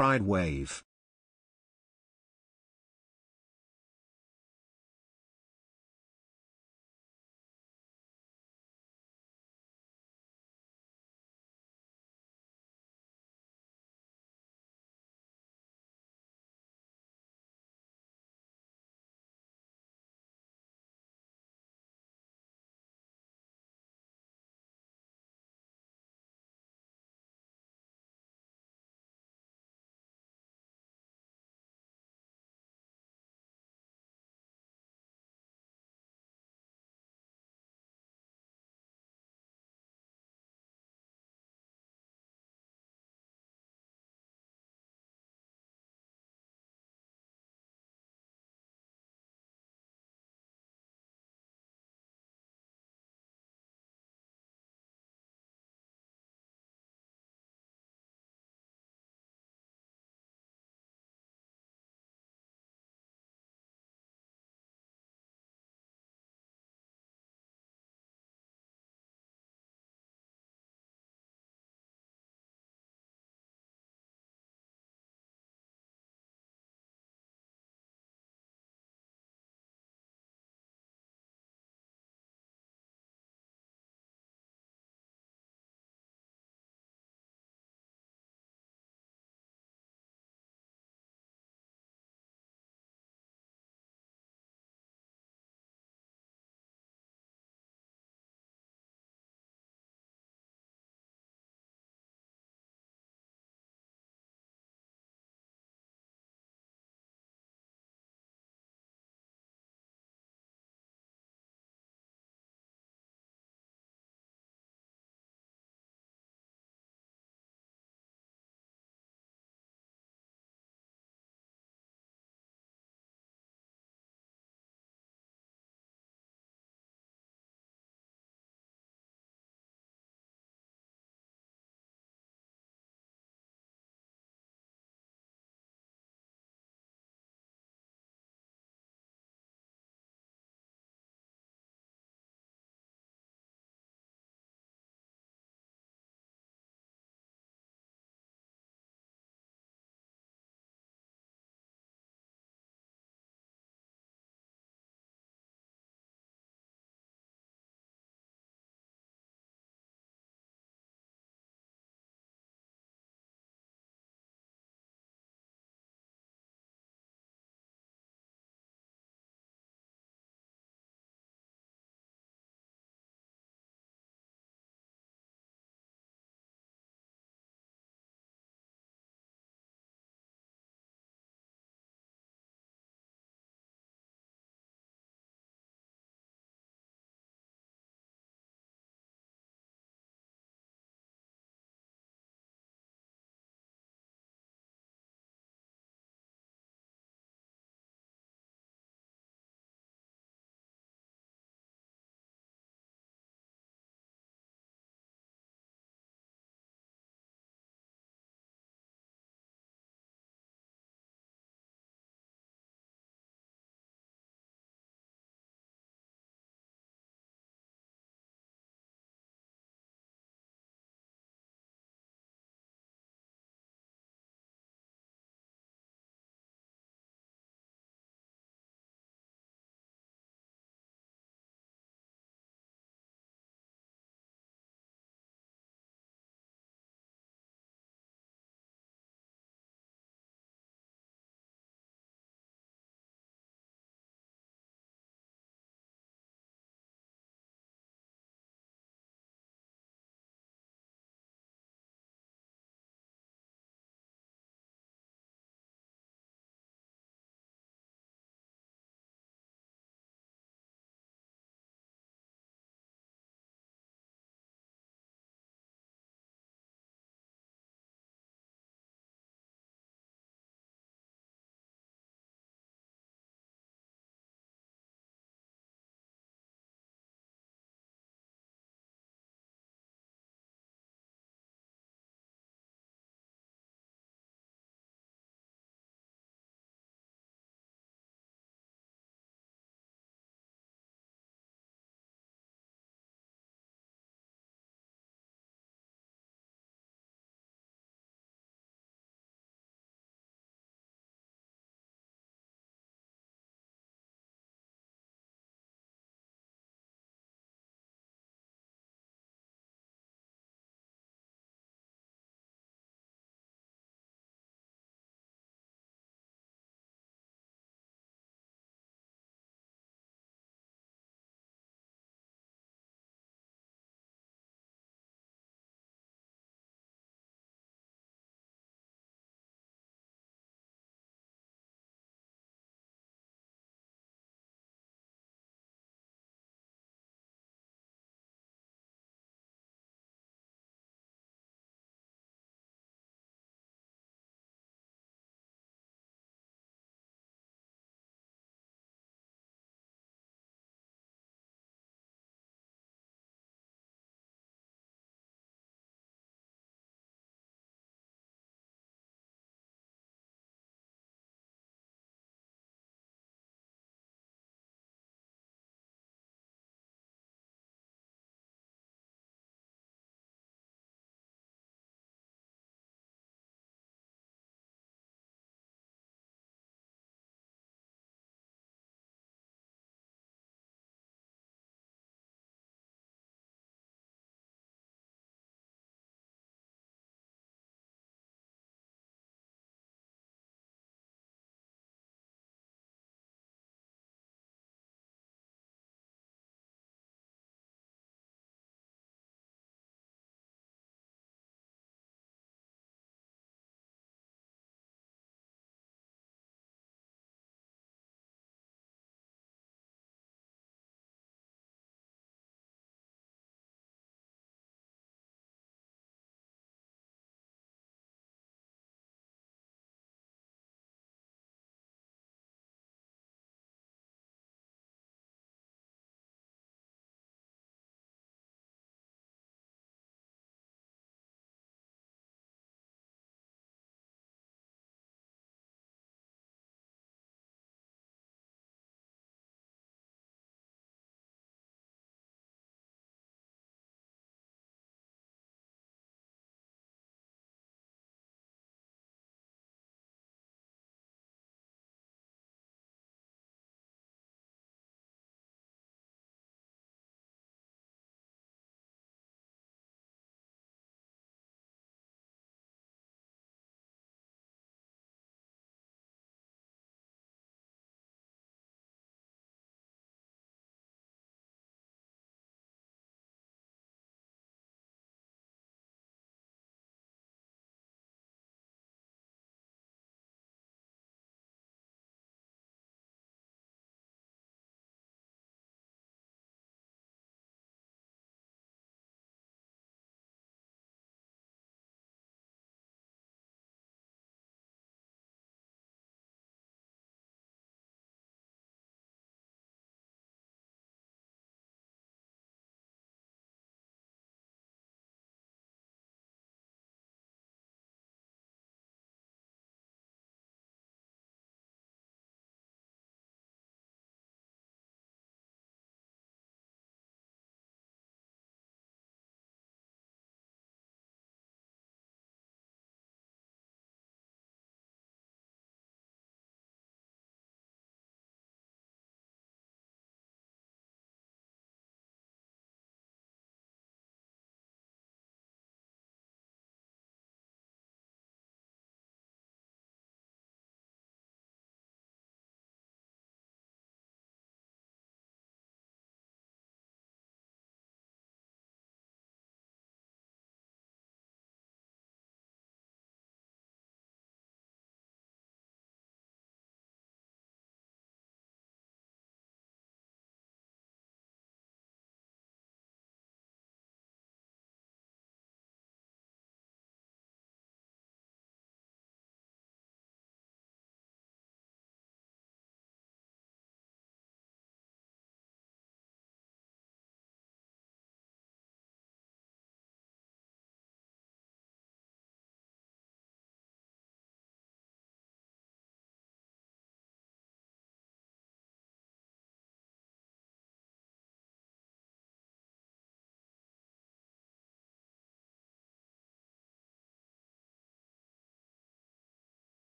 pride wave.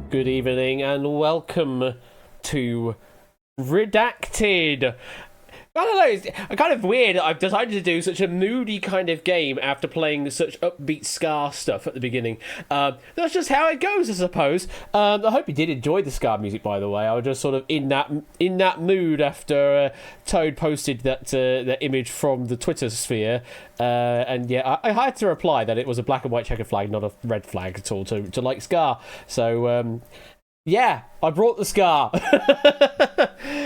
Good evening and welcome to Redacted. I don't know, it's kind of weird that I've decided to do such a moody kind of game after playing such upbeat Scar stuff at the beginning. That's just how it goes, I suppose. I hope you did enjoy the Scar music, by the way. I was just sort of in that mood after Toad posted that image from the Twitter sphere. And yeah, I had to reply that it was a black and white checkered flag, not a red flag at all, to like Scar. So, yeah, I brought the Scar.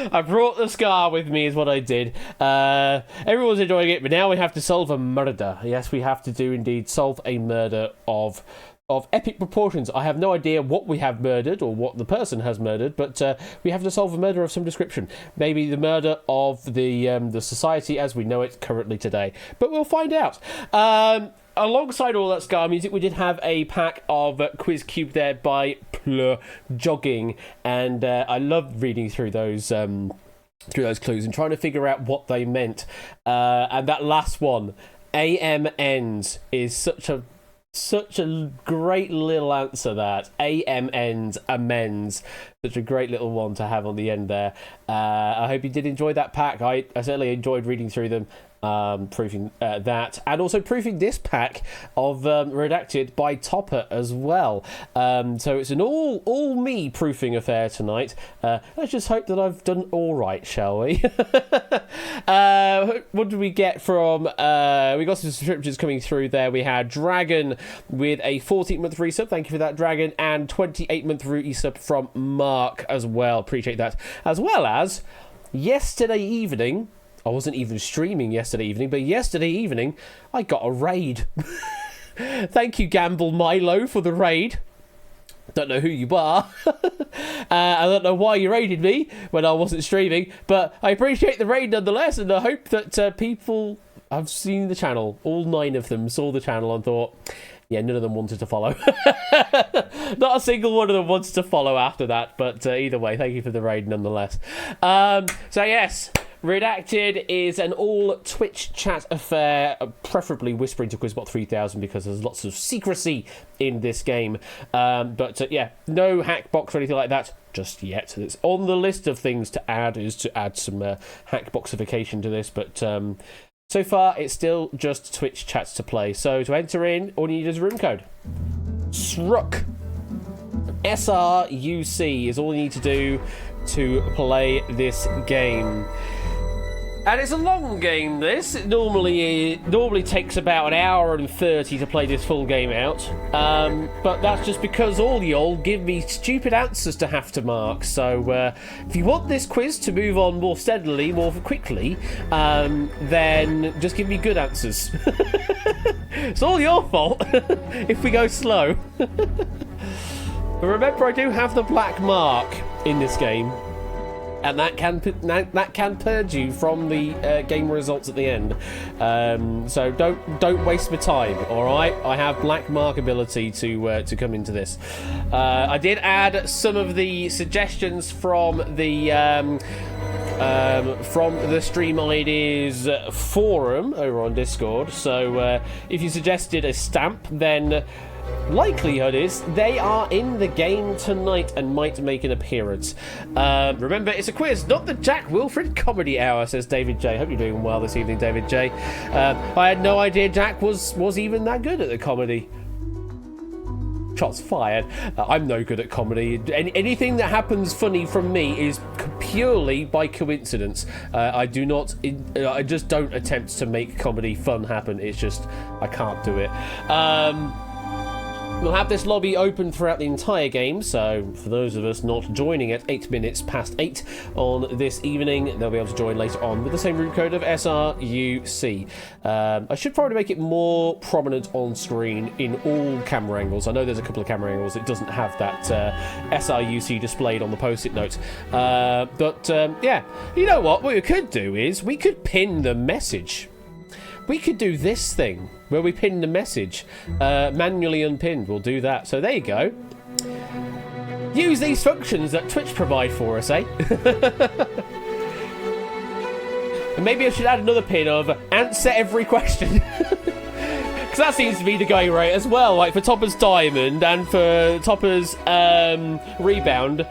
I brought the Scar with me is what I did. Everyone's enjoying it, but now we have to solve a murder. Yes, we have to do indeed solve a murder of epic proportions. I have no idea what we have murdered or what the person has murdered, but we have to solve a murder of some description. Maybe the murder of the society as we know it currently today. But we'll find out. Alongside all that Scar music, we did have a pack of Quiz Cube there by Plur Jogging, and I loved reading through those clues and trying to figure out what they meant. And that last one, AM ends, is such a great little answer. That AM ends, amends, such a great little one to have on the end there. I hope you did enjoy that pack. I certainly enjoyed reading through them. Proofing that, and also proofing this pack of Redacted by Topper as well. So it's an all me proofing affair tonight. Let's just hope that I've done all right, shall we? What did we get from? We got some subscriptions coming through there. We had Dragon with a 14-month resub. Thank you for that, Dragon, and 28-month resub from Mark as well. Appreciate that. As well as yesterday evening. I wasn't even streaming yesterday evening, but yesterday evening, I got a raid. Thank you, Gamble Milo, for the raid. Don't know who you are. I don't know why you raided me when I wasn't streaming, but I appreciate the raid nonetheless, and I hope that people have seen the channel. All 9 of them saw the channel and thought, yeah, none of them wanted to follow. Not a single one of them wants to follow after that, but either way, thank you for the raid nonetheless. So yes, Redacted is an all Twitch chat affair, preferably whispering to Quizbot 3000 because there's lots of secrecy in this game. But yeah, no hack box or anything like that just yet. It's on the list of things to add, is to add some hack boxification to this, but so far it's still just Twitch chats to play. So to enter in, all you need is a room code. SRUC. SRUC is all you need to do to play this game. And it's a long game, this. It normally takes about an hour and 30 to play this full game out. But that's just because all y'all give me stupid answers to have to mark. So if you want this quiz to move on more steadily, more quickly, then just give me good answers. It's all your fault if we go slow. But remember, I do have the black mark in this game. And that can purge you from the game results at the end. So don't waste my time. All right, I have black mark ability to come into this. I did add some of the suggestions from the Stream Ideas forum over on Discord. So if you suggested a stamp, then likelihood is they are in the game tonight and might make an appearance. Remember, it's a quiz, not the Jack Wilfred Comedy Hour, says David J. Hope you're doing well this evening, David J. I had no idea Jack was even that good at the comedy. Shots fired. I'm no good at comedy. Anything that happens funny from me is purely by coincidence. I just don't attempt to make comedy fun happen. It's just, I can't do it. We'll have this lobby open throughout the entire game, so for those of us not joining at 8 minutes past 8 on this evening, they'll be able to join later on with the same room code of SRUC. I should probably make it more prominent on screen in all camera angles. I know there's a couple of camera angles that doesn't have that SRUC displayed on the post-it note. Yeah, you know what we could do is we could pin the message. We could do this thing where we pin the message, manually unpinned. We'll do that. So there you go. Use these functions that Twitch provide for us, eh? And maybe I should add another pin of answer every question. Because that seems to be the going rate as well. Like for Topper's diamond and for Topper's rebound,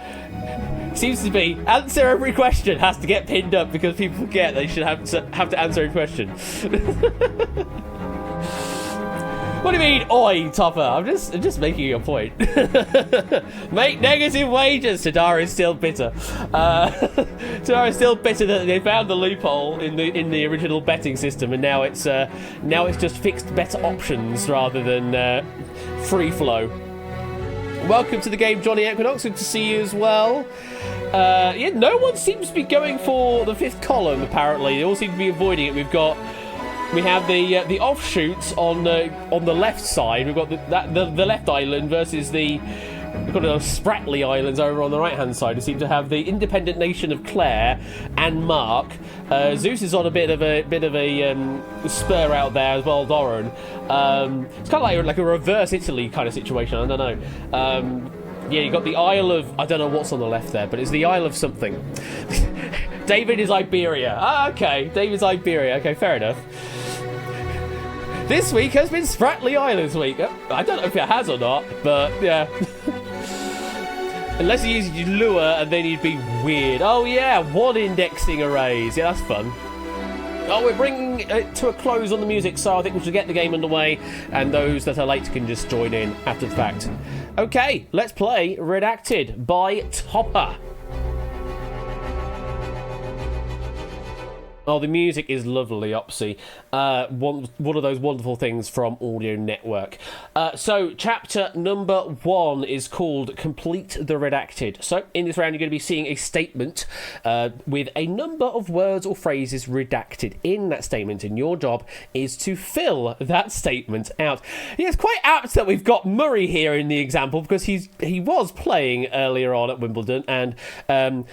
seems to be answer every question has to get pinned up because people forget they should have to answer a question. What do you mean, oi, Topper? I'm just making a point. Make negative wages. Tadara is still bitter. Tadara is still bitter that they found the loophole in the original betting system, and now it's just fixed better options rather than free flow. Welcome to the game, Johnny Equinox. Good to see you as well. Yeah, no one seems to be going for the fifth column. Apparently, they all seem to be avoiding it. We have the offshoots on the left side. We've got the left island versus we've got those Spratly Islands over on the right hand side. We seem to have the independent nation of Claire and Mark. Zeus is on a bit of a spur out there as well. Doran. It's kind of like a reverse Italy kind of situation. I don't know. Yeah, you got the Isle of, I don't know what's on the left there, but it's the Isle of something. David is Iberia. Ah, okay. David's Iberia. Okay, fair enough. This week has been Spratly Islands week. I don't know if it has or not, but yeah. Unless you use your lure and then you'd be weird. Oh yeah, one indexing arrays. Yeah, that's fun. Oh, we're bringing it to a close on the music, so I think we should get the game underway, and those that are late can just join in after the fact. Okay, let's play Redacted by Topper. Oh, the music is lovely, Opsy. One of those wonderful things from Audio Network. So, chapter number 1 is called Complete the Redacted. So, in this round, you're going to be seeing a statement with a number of words or phrases redacted in that statement, and your job is to fill that statement out. Yeah, it's quite apt that we've got Murray here in the example, because he was playing earlier on at Wimbledon, and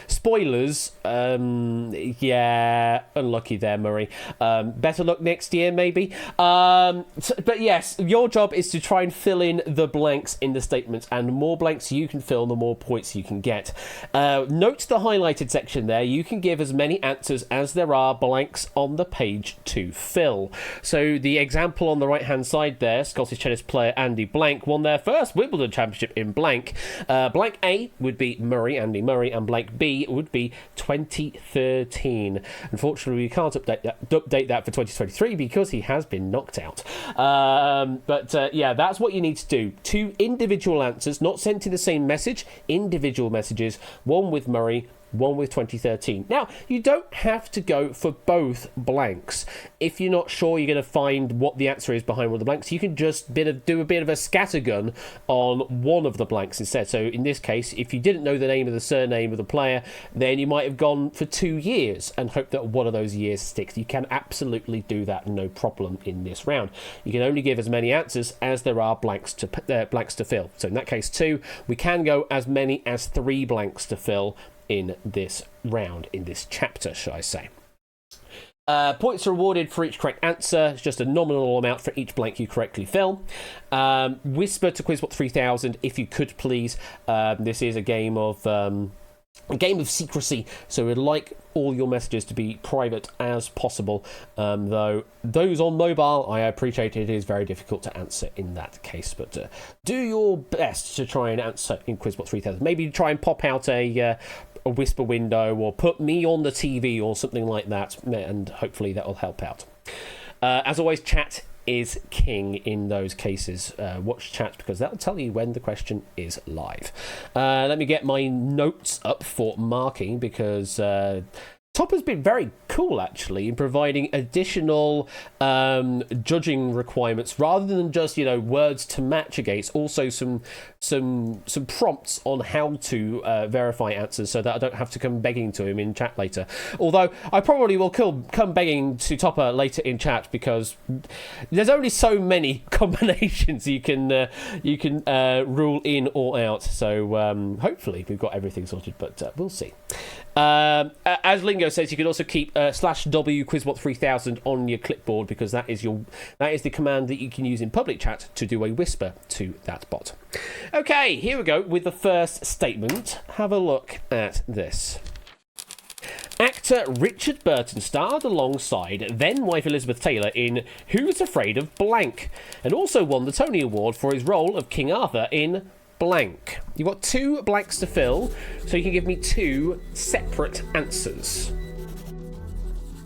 spoilers, yeah, unlucky there, Murray. Better luck next year, maybe. But yes, your job is to try and fill in the blanks in the statements, and the more blanks you can fill, the more points you can get. Note the highlighted section there. You can give as many answers as there are blanks on the page to fill. So the example on the right-hand side there, Scottish tennis player Andy Blank won their first Wimbledon championship in blank. Blank A would be Andy Murray, and blank B would be 2013. Unfortunately, we can't update that for 2023 because he has been knocked out. Yeah, that's what you need to do. 2 individual answers, not sent in the same message, individual messages, one with Murray, one with 2013. Now, you don't have to go for both blanks. If you're not sure you're going to find what the answer is behind one of the blanks, you can just do a bit of a scattergun on one of the blanks instead. So in this case, if you didn't know the name of the surname of the player, then you might have gone for 2 years and hoped that one of those years sticks. You can absolutely do that, no problem in this round. You can only give as many answers as there are blanks to fill. So in that case, 2. We can go as many as 3 blanks to fill in this round, in this chapter, shall I say. Points are awarded for each correct answer. It's just a nominal amount for each blank you correctly fill. Whisper to Quizbot 3000 if you could, please. This is a game of secrecy, so we'd like all your messages to be private as possible, though those on mobile, I appreciate it is very difficult to answer in that case, but do your best to try and answer in Quizbot 3000. Maybe try and pop out a whisper window, or put me on the TV or something like that, and hopefully that will help out. As always, chat is king in those cases. Watch chat, because that'll tell you when the question is live. Let me get my notes up for marking, because Topper's been very cool, actually, in providing additional judging requirements, rather than just, words to match against. Also some prompts on how to verify answers, so that I don't have to come begging to him in chat later. Although I probably will come begging to Topper later in chat, because there's only so many combinations you can rule in or out. So hopefully we've got everything sorted, but we'll see. As Lingo says, you can also keep /W Quizbot 3000 on your clipboard, because that is the command that you can use in public chat to do a whisper to that bot. Okay, here we go with the first statement. Have a look at this. Act actor Richard Burton starred alongside then-wife Elizabeth Taylor in Who's Afraid of Blank, and also won the Tony Award for his role of King Arthur in Blank. You've got 2 blanks to fill, so you can give me 2 separate answers.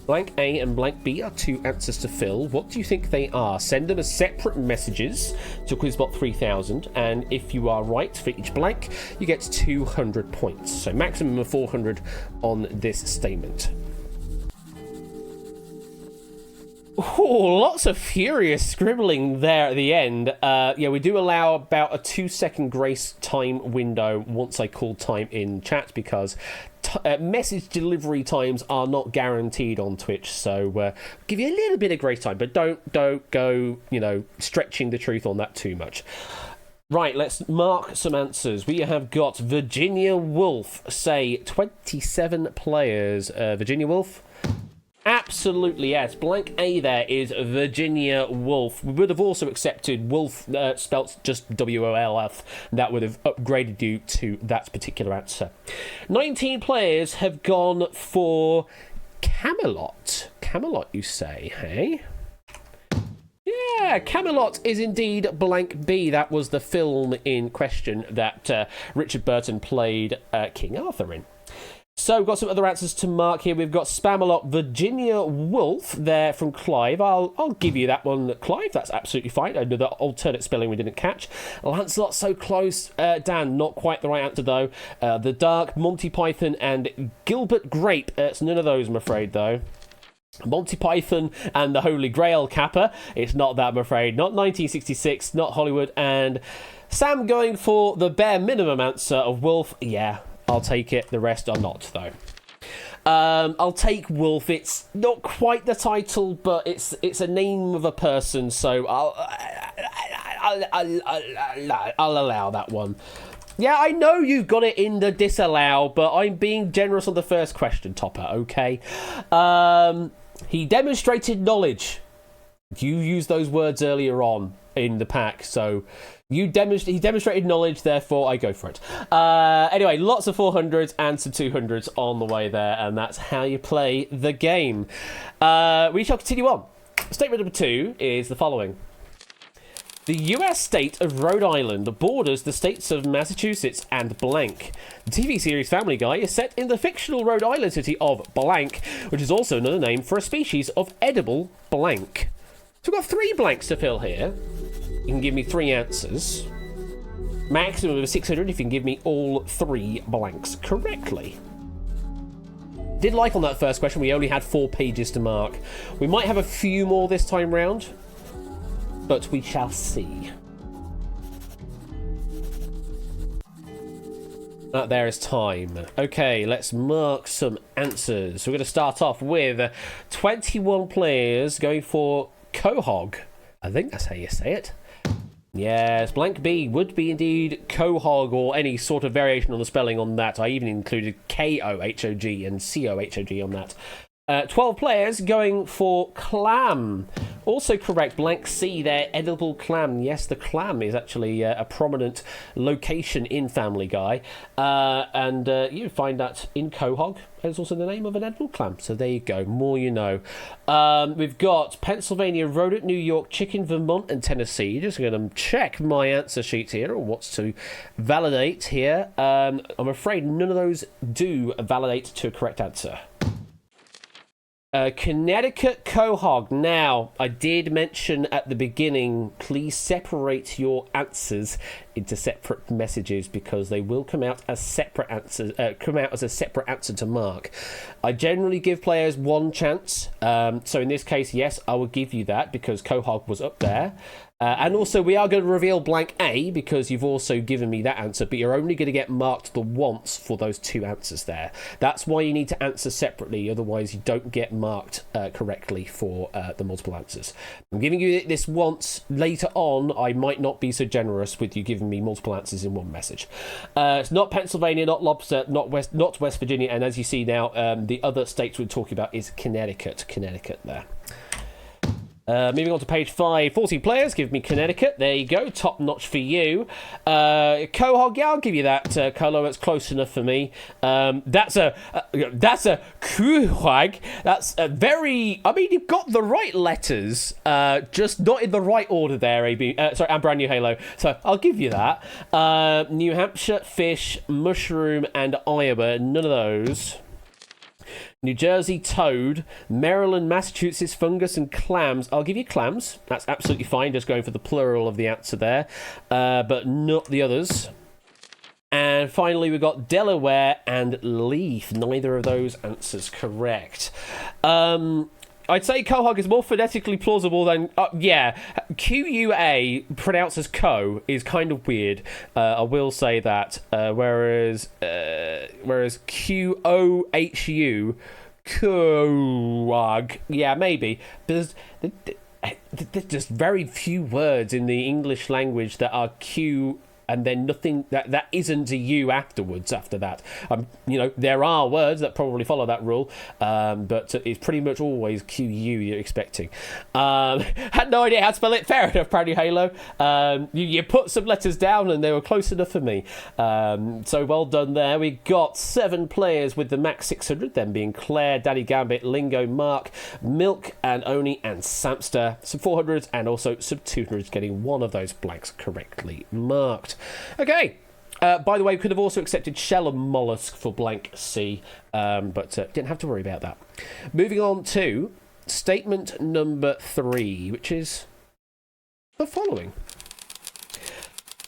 Blank A and blank B are 2 answers to fill. What do you think they are? Send them as separate messages to QuizBot 3000, and if you are right for each blank, you get 200 points. So maximum of 400 on this statement. Oh, lots of furious scribbling there at the end. Yeah, we do allow about a 2-second grace time window once I call time in chat, because message delivery times are not guaranteed on Twitch, so give you a little bit of grace time, but don't go, stretching the truth on that too much. Right, let's mark some answers. We have got Virginia Woolf, say 27 players. Virginia Woolf? Absolutely, yes. Blank A there is Virginia Woolf. We would have also accepted Wolf, spelt just W-O-L-F. That would have upgraded you to that particular answer. 19 players have gone for Camelot. Camelot, you say, hey? Yeah, Camelot is indeed blank B. That was the film in question that Richard Burton played King Arthur in. So we've got some other answers to mark here. We've got Spamalot, Virginia Woolf there from Clive. I'll give you that one, Clive. That's absolutely fine. Another alternate spelling we didn't catch. Lancelot, so close. Dan, not quite the right answer, though. The Dark, Monty Python, and Gilbert Grape. It's none of those, I'm afraid, though. Monty Python and the Holy Grail Kappa. It's not that, I'm afraid. Not 1966, not Hollywood. And Sam going for the bare minimum answer of Wolf. Yeah, I'll take it. The rest are not, though. I'll take Wolf. It's not quite the title, but it's a name of a person, so I'll allow that one. Yeah, I know you've got it in the disallow, but I'm being generous on the first question, Topper, okay? He demonstrated knowledge. You used those words earlier on in the pack, so he demonstrated knowledge, therefore I go for it. Anyway, lots of 400s and some 200s on the way there, and that's how you play the game. We shall continue on. Statement number 2 is the following. The US state of Rhode Island borders the states of Massachusetts and blank. The TV series Family Guy is set in the fictional Rhode Island city of blank, which is also another name for a species of edible blank. So we've got 3 blanks to fill here. You can give me 3 answers. Maximum of 600 if you can give me all 3 blanks correctly. Did like on that first question, we only had 4 pages to mark. We might have a few more this time round, but we shall see. That there is time. Okay, let's mark some answers. We're going to start off with 21 players going for Quahog. I think that's how you say it. Yes, blank B would be indeed Quahog, or any sort of variation on the spelling on that. I even included K-O-H-O-G and C-O-H-O-G on that. 12 players going for clam. Also correct, blank C there, edible clam. Yes, the clam is actually a prominent location in Family Guy. And you find that in Quahog. It's also the name of an edible clam. So there you go, more you know. We've got Pennsylvania, Rhode, New York, Chicken, Vermont, and Tennessee. Just going to check my answer sheet here, or what's to validate here. I'm afraid none of those do validate to a correct answer. Connecticut Quahog. Now, I did mention at the beginning, please separate your answers into separate messages, because they will come out as separate answers. Come out as a separate answer to mark. I generally give players 1 chance. So in this case, yes, I will give you that because Quahog was up there. And also, we are going to reveal blank A because you've also given me that answer, but you're only going to get marked the once for those 2 answers there. That's why you need to answer separately, otherwise you don't get marked correctly for the multiple answers. I'm giving you this once. Later on, I might not be so generous with you giving me multiple answers in one message. It's not Pennsylvania, not Lobster, not West Virginia, and as you see now, the other states we're talking about is Connecticut there. Moving on to page 5, 14 players. Give me Connecticut. There you go. Top notch for you. Quahog, yeah, I'll give you that, Colo. It's close enough for me. That's a Quahog. That's a very. I mean, you've got the right letters, just not in the right order there. And brand new Halo. So I'll give you that. New Hampshire, fish, mushroom, and Iowa. None of those. New Jersey, toad. Maryland, Massachusetts, fungus, and clams. I'll give you clams. That's absolutely fine. Just going for the plural of the answer there. But not the others. And finally, we've got Delaware and leaf. Neither of those answers correct. I'd say Quahog is more phonetically plausible than... yeah, Q-U-A, pronounced as co, is kind of weird. I will say that. Whereas Q-O-H-U, Quahog, yeah, maybe. There's just very few words in the English language that are Q... and then nothing that isn't a U afterwards after that. There are words that probably follow that rule, but it's pretty much always QU you're expecting. Had no idea how to spell it. Fair enough, Brand New Halo. You put some letters down and they were close enough for me. So well done there. We got 7 players with the max 600, them being Claire, Daddy Gambit, Lingo, Mark, Milk, and Oni, and Samster. Some 400s and also some 200s, getting one of those blanks correctly marked. Okay. By the way, we could have also accepted shell and mollusk for blank C, but didn't have to worry about that. Moving on to statement number 3, which is the following.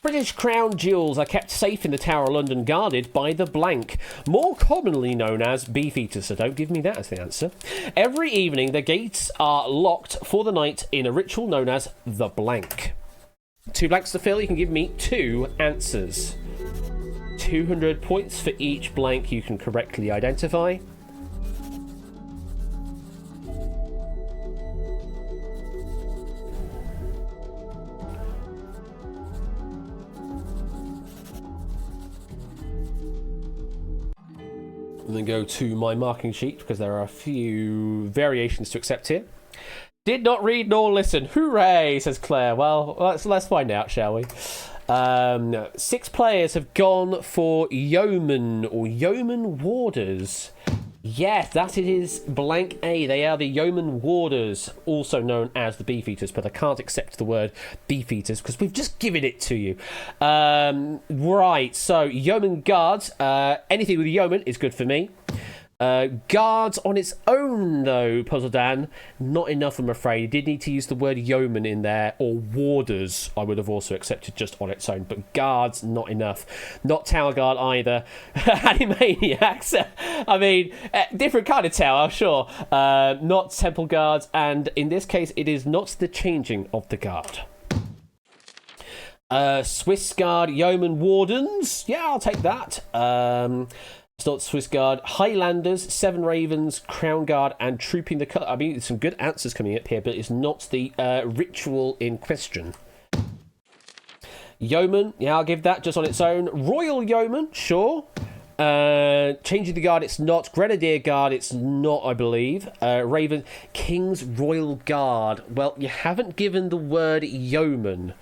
British crown jewels are kept safe in the Tower of London, guarded by the blank, more commonly known as beefeaters, so don't give me that as the answer. Every evening, the gates are locked for the night in a ritual known as the blank. 2 blanks to fill. You can give me 2 answers. 200 points for each blank you can correctly identify. And then go to my marking sheet because there are a few variations to accept here. Did not read nor listen. Hooray, says Claire. Well, let's find out, shall we? 6 players have gone for yeoman or yeoman warders. Yes, that it is blank A. They are the yeoman warders, also known as the beefeaters, but I can't accept the word beefeaters because we've just given it to you. Right, so yeoman guards. Anything with yeoman is good for me. Guards on its own, though, Puzzle Dan, not enough, I'm afraid. You did need to use the word yeoman in there, or warders, I would have also accepted just on its own, but guards, not enough. Not tower guard either. Animaniacs, I mean, different kind of tower, sure. Not temple guards, and in this case, it is not the changing of the guard. Swiss guard, yeoman wardens, yeah, I'll take that. It's not Swiss Guard. Highlanders, 7 Ravens, Crown Guard, and Trooping the Colour. I mean, there's some good answers coming up here, but it's not the ritual in question. Yeoman, yeah, I'll give that just on its own. Royal Yeoman, sure. Changing the Guard, it's not. Grenadier Guard, it's not, I believe. Raven, King's Royal Guard. Well, you haven't given the word yeoman.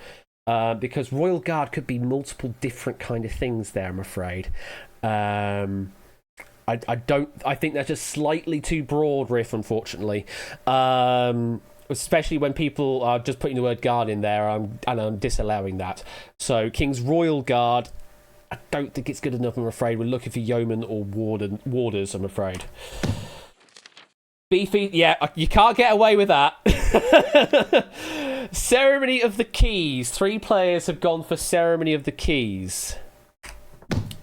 Because Royal Guard could be multiple different kind of things there, I'm afraid. I think that's just slightly too broad, Riff, unfortunately. Especially when people are just putting the word guard in there, and I'm disallowing that. So King's Royal Guard, I don't think it's good enough, I'm afraid. We're looking for yeomen or warders, I'm afraid. Beefy, yeah, you can't get away with that. Ceremony of the Keys. 3 players have gone for Ceremony of the Keys.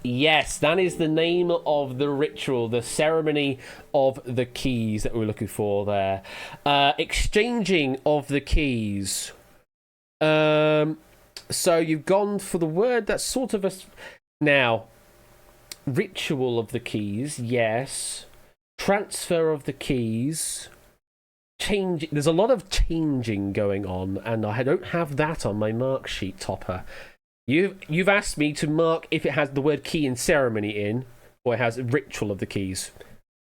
Yes, that is the name of the ritual, the Ceremony of the Keys that we're looking for there. Exchanging of the keys. So you've gone for the word that's sort of a... Now, ritual of the keys, yes. Transfer of the keys. Change. There's a lot of changing going on, and I don't have that on my mark sheet, Topper. You've asked me to mark if it has the word key and ceremony in, or it has ritual of the keys.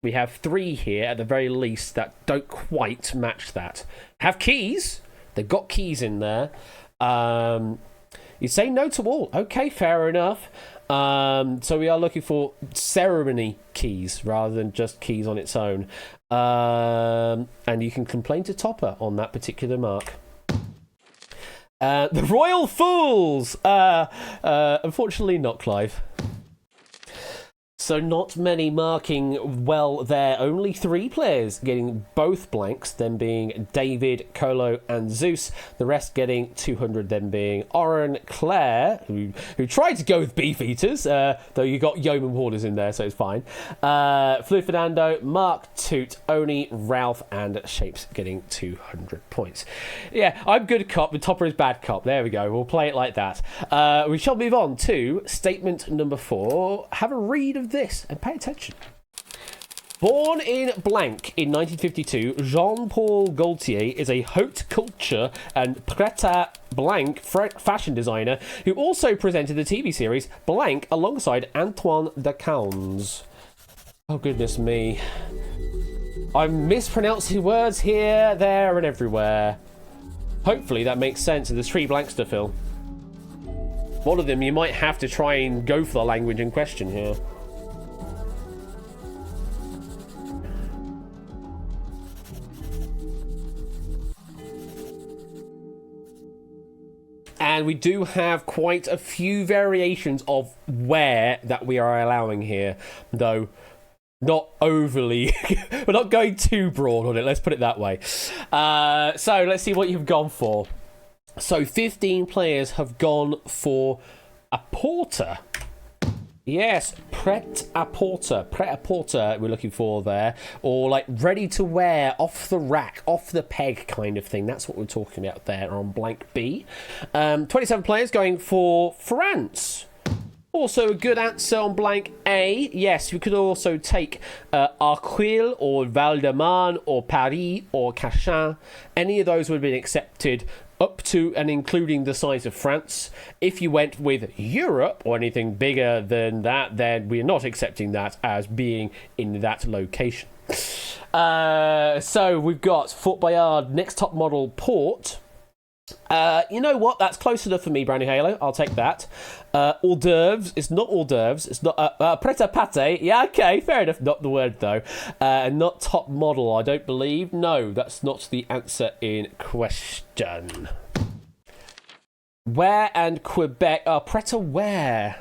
We have 3 here at the very least that don't quite match that. Have keys. They've got keys in there. You say no to all. Okay, fair enough. So we are looking for ceremony keys rather than just keys on its own. And you can complain to Topper on that particular mark. The Royal Fools! Unfortunately not, Clive. So not many marking well there. Only 3 players getting both blanks, them being David, Colo, and Zeus. The rest getting 200, them being Oren, Claire, who tried to go with Beefeaters, though you got Yeoman Warders in there, so it's fine. Fluid Fernando, Mark, Toot, Oni, Ralph, and Shapes getting 200 points. Yeah, I'm good cop, but Topper is bad cop. There we go. We'll play it like that. We shall move on to statement number 4. Have a read of this and pay attention. Born in blank in 1952, Jean-Paul Gaultier is a haute couture and pret-à-blanc fashion designer who also presented the TV series Blank alongside Antoine Decauns. Oh goodness me. I'm mispronouncing words here, there and everywhere. Hopefully that makes sense and there's 3 blanks to fill. One of them you might have to try and go for the language in question here. And we do have quite a few variations of where that we are allowing here, though not overly. We're not going too broad on it, let's put it that way. So let's see what you've gone for. So 15 players have gone for a porter. Yes, pret-à-porter we're looking for there. Or like ready to wear, off the rack, off the peg kind of thing. That's what we're talking about there on blank B. 27 players going for France. Also a good answer on blank A. Yes, we could also take Arcueil or Val-de-Marne or Paris or Cachin. Any of those would have been accepted up to and including the size of France. If you went with Europe or anything bigger than that, then we're not accepting that as being in that location. So we've got Fort Boyard, next top model, Port. You know what? That's close enough for me, Brownie Halo. I'll take that. Hors d'oeuvres. It's not hors d'oeuvres. It's not pret-à-pâté. Yeah, okay, fair enough. Not the word though. Not top model, I don't believe. No, that's not the answer in question. Where and Quebec? Pret-à-wear.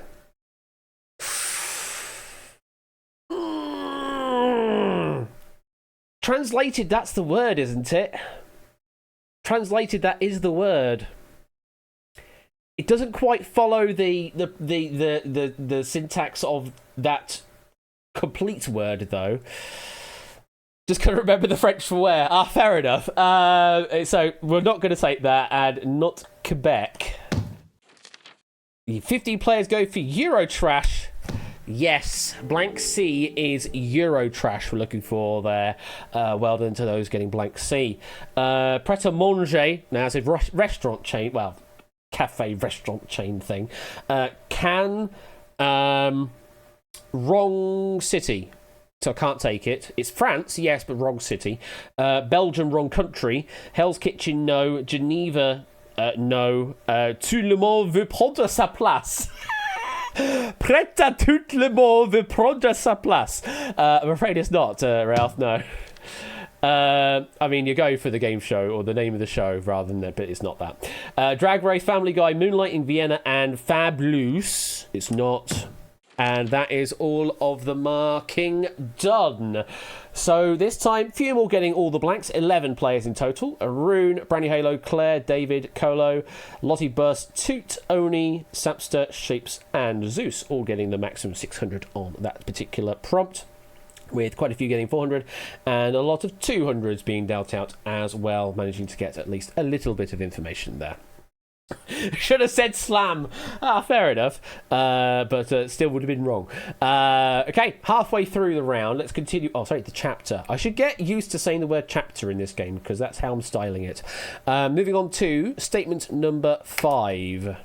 Translated, that's the word, isn't it? Translated, that is the word. It doesn't quite follow the syntax of that complete word, though. Just couldn't remember the French for where. Fair enough. So we're not going to take that, and not Quebec. 15 players go for Eurotrash. Yes, blank C is Eurotrash we're looking for there. Well done to those getting blank C. Pret-a-manger, now it's a restaurant chain, well, cafe restaurant chain thing. Wrong city. So I can't take it. It's France, yes, but wrong city. Belgium, wrong country. Hell's Kitchen, no. Geneva, no. Tout le monde veut prendre sa place. Prêt à tout le monde veut prendre sa place. I'm afraid it's not, Ralph, no. I mean, you're going for the game show or the name of the show rather than that, but it's not that. Drag Race, Family Guy, Moonlight in Vienna, and Fabulous. It's not. And that is all of the marking done. So this time, few more getting all the blanks. 11 players in total. Arun, Brandy Halo, Claire, David, Colo, Lottie Burst, Toot, Oni, Sapster, Shapes, and Zeus, all getting the maximum 600 on that particular prompt, with quite a few getting 400 and a lot of 200s being dealt out as well, managing to get at least a little bit of information there. Should have said slam. Fair enough. But still would have been wrong. Okay, halfway through the round, let's continue. Oh, sorry, the chapter. I should get used to saying the word chapter in this game because that's how I'm styling it. Moving on to statement number 5.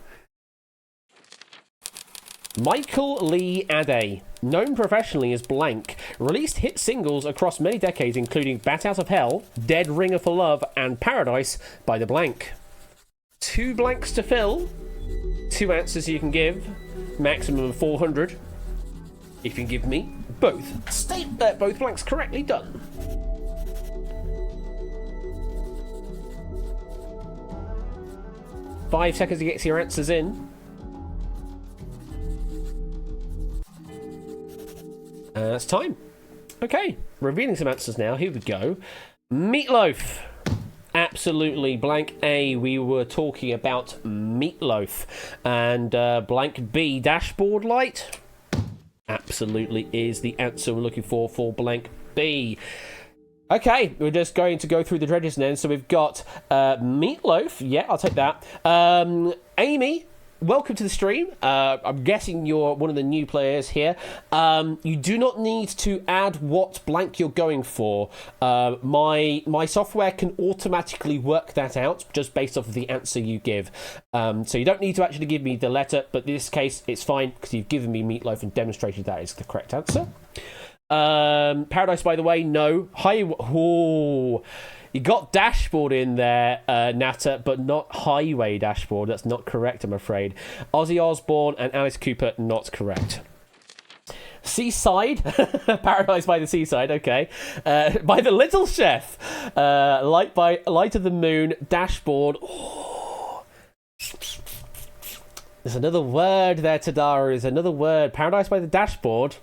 Michael Lee Ade, known professionally as Blank, released hit singles across many decades, including Bat Out of Hell, Dead Ringer for Love, and Paradise by the Blank. 2 blanks to fill, 2 answers you can give, maximum of 400. If you can give me both both blanks correctly done. Five seconds to get your answers in. It's time. Okay, revealing some answers now. Here we go. Meatloaf. Absolutely. Blank A, we were talking about Meatloaf. And blank B, Dashboard Light. Absolutely is the answer we're looking for blank B. Okay, we're just going to go through the dredges then. So we've got Meatloaf. Yeah, I'll take that. Amy, welcome to the stream. I'm guessing you're one of the new players here. You do not need to add what blank you're going for. My software can automatically work that out just based off of the answer you give. So you don't need to actually give me the letter, but in this case, it's fine because you've given me Meatloaf and demonstrated that is the correct answer. Paradise, by the way, no. You got Dashboard in there, Natter, but not Highway Dashboard. That's not correct, I'm afraid. Ozzy Osbourne and Alice Cooper, not correct. Seaside, Paradise by the Seaside, okay. By the Little Chef, Light of the Moon, Dashboard. Oh. There's another word there, Tadara. There's another word. Paradise by the Dashboard.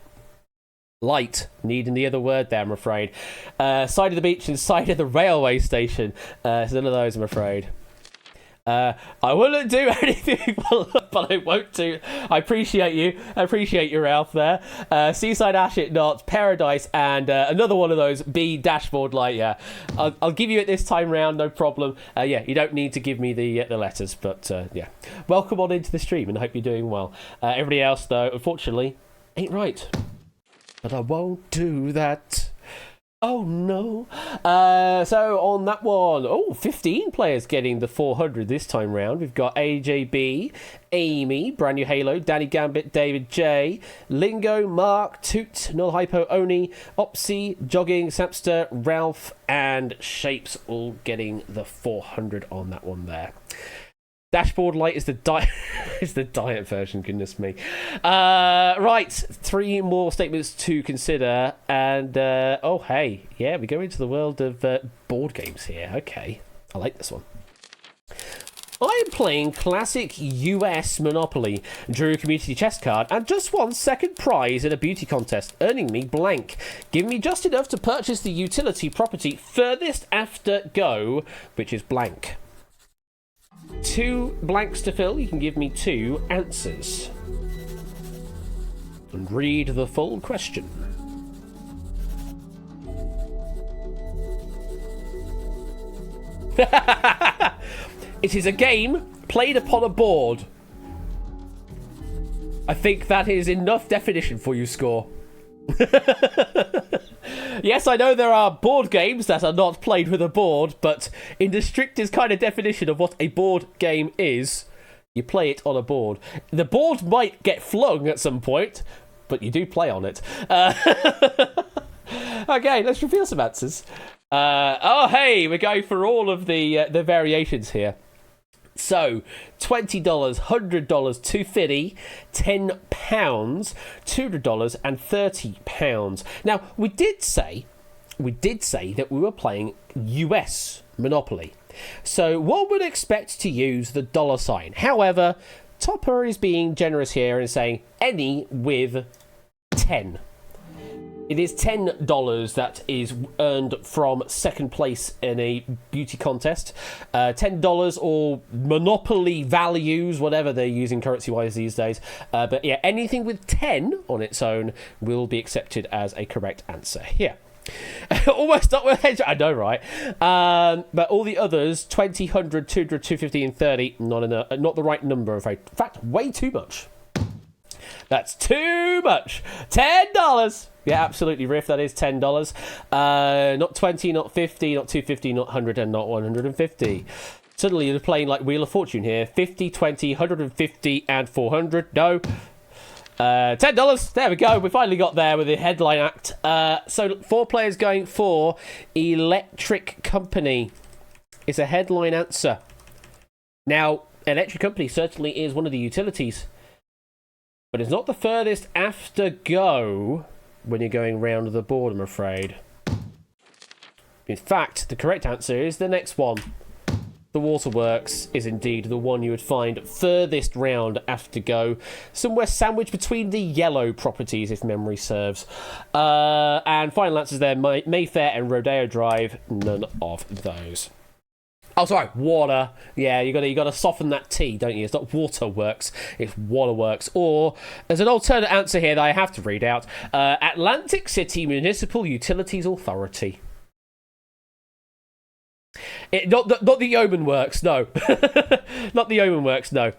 Light, needing the other word there, I'm afraid. Side of the beach and side of the railway station. It's none of those, I'm afraid. I wouldn't do anything, but I won't do. I appreciate you, Ralph, there. Seaside Ashit, not. Paradise, and another one of those, B, Dashboard Light, yeah. I'll give you it this time round, no problem. Yeah, you don't need to give me the letters, but yeah. Welcome on into the stream, and I hope you're doing well. Everybody else, though, unfortunately, ain't right. But I won't do that. Oh, no. So, on that one, 15 players getting the 400 this time round. We've got AJB, Amy, Brand New Halo, Danny Gambit, David J, Lingo, Mark, Toot, Null Hypo, Oni, Opsy, Jogging, Sapster, Ralph, and Shapes all getting the 400 on that one there. Dashboard Light is the diet version, goodness me. Right, 3 more statements to consider, and hey, yeah, we go into the world of board games here. Okay, I like this one. I am playing classic US Monopoly, drew a community chest card, and just won second prize in a beauty contest, earning me blank. Give me just enough to purchase the utility property furthest after go, which is blank. 2 blanks to fill, you can give me 2 answers. And read the full question. It is a game played upon a board. I think that is enough definition for you, Score. Yes, I know there are board games that are not played with a board, but in the strictest kind of definition of what a board game is, you play it on a board. The board might get flung at some point, but you do play on it. Okay, let's reveal some answers. Hey, we're going for all of the variations here. So, $20, $100, $250, £10, $200, and £30. Now, we did say that we were playing US Monopoly. So, one would expect to use the dollar sign. However, Topper is being generous here and saying any with 10. It is $10 that is earned from second place in a beauty contest. $10 or Monopoly values, whatever they're using currency-wise these days. But yeah, anything with 10 on its own will be accepted as a correct answer here. Almost not with I know, right? But all the others, 20, 100, 200, 250, and 30, not the right number, I'm afraid. In fact, way too much. That's too much. $10. Yeah, absolutely, Riff. That is $10. Not 20, not 50, not 250, not 100, and not 150. Suddenly, you're playing like Wheel of Fortune here. 50, 20, 150, and 400. No. $10. There we go. We finally got there with the headline act. So 4 players going for electric company. It's a headline answer. Now, electric company certainly is one of the utilities, but it's not the furthest after go when you're going round the board, I'm afraid. In fact, the correct answer is the next one. The waterworks is indeed the one you would find furthest round after go, somewhere sandwiched between the yellow properties, if memory serves. And final answers there, Mayfair and Rodeo Drive, none of those. Oh, sorry, water. Yeah, you gotta soften that T, don't you? It's not waterworks, it's waterworks. Or, there's an alternate answer here that I have to read out. Atlantic City Municipal Utilities Authority. Not the Yeoman Works, no. Not the Yeoman Works, no.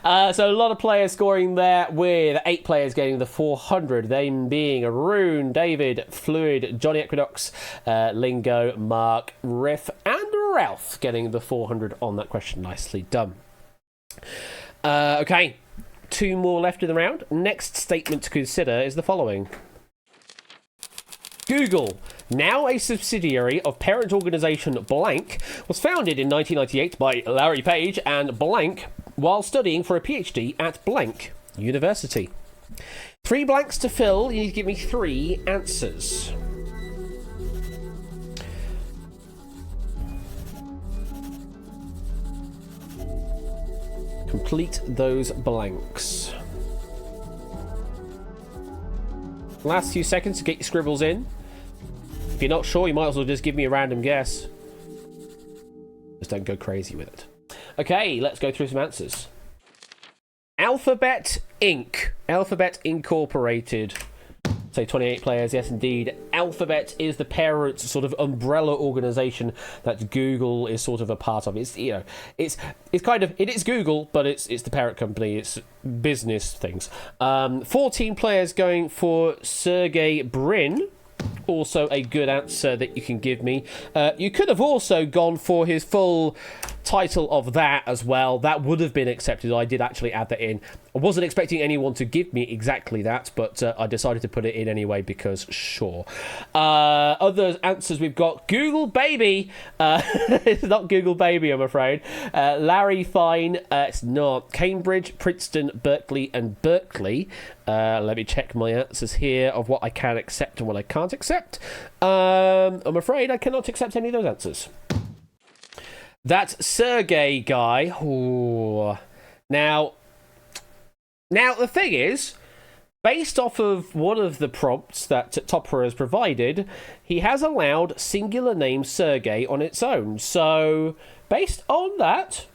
So a lot of players scoring there, with 8 players getting the 400. They being Arun, David, Fluid, Johnny Equinox, Lingo, Mark, Riff, and Ralph getting the 400 on that question. Nicely done. Okay, 2 more left in the round. Next statement to consider is the following. Google, now a subsidiary of parent organisation blank, was founded in 1998 by Larry Page and blank while studying for a PhD at blank university. 3 blanks to fill. You need to give me 3 answers. Complete those blanks. Last few seconds to get your scribbles in. If you're not sure, you might as well just give me a random guess. Just don't go crazy with it. Okay, let's go through some answers. Alphabet Inc. Alphabet Incorporated. Say 28 players, yes indeed. Alphabet is the parent sort of umbrella organisation that Google is sort of a part of. It's kind of, it is Google, but it's the parent company. It's business things. 14 players going for Sergey Brin. Also a good answer that you can give me. You could have also gone for his full title of that as well. That would have been accepted. I did actually add that in. I wasn't expecting anyone to give me exactly that, but I decided to put it in anyway because sure. Other answers we've got Google Baby. It's not Google Baby, I'm afraid. Larry Fine. It's not. Cambridge, Princeton, Berkeley, and Berkeley. Let me check my answers here of what I can accept and what I can't accept. I'm afraid I cannot accept any of those answers. That Sergey guy. Ooh. Now, the thing is, based off of one of the prompts that Topper has provided, he has allowed singular name Sergey on its own. So, based on that,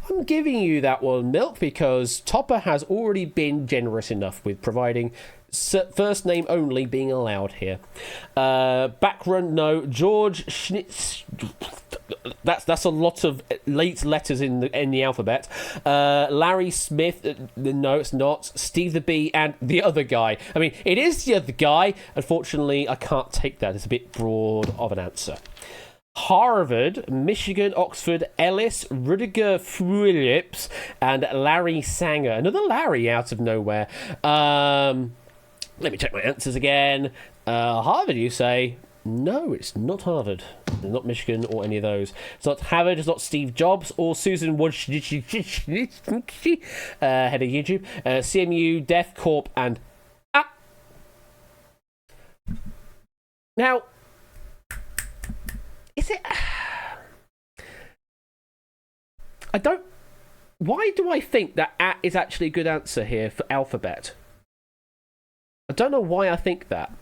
I'm giving you that one, Milk, because Topper has already been generous enough with providing first name only being allowed here. Backrun, no. George Schnitz. That's a lot of late letters in the alphabet. Larry Smith, no, it's not. Steve the Bee and the other guy. I mean, it is the other guy. Unfortunately, I can't take that. It's a bit broad of an answer. Harvard, Michigan, Oxford, Ellis, Rudiger Phillips, and Larry Sanger. Another Larry out of nowhere. Let me check my answers again. Harvard, you say? No, it's not Harvard. It's not Michigan or any of those. It's not Harvard. It's not Steve Jobs or Susan Wojcicki, head of YouTube. CMU, Def Corp, and Now, is it? I don't. Why do I think that is actually a good answer here for Alphabet? I don't know why I think that.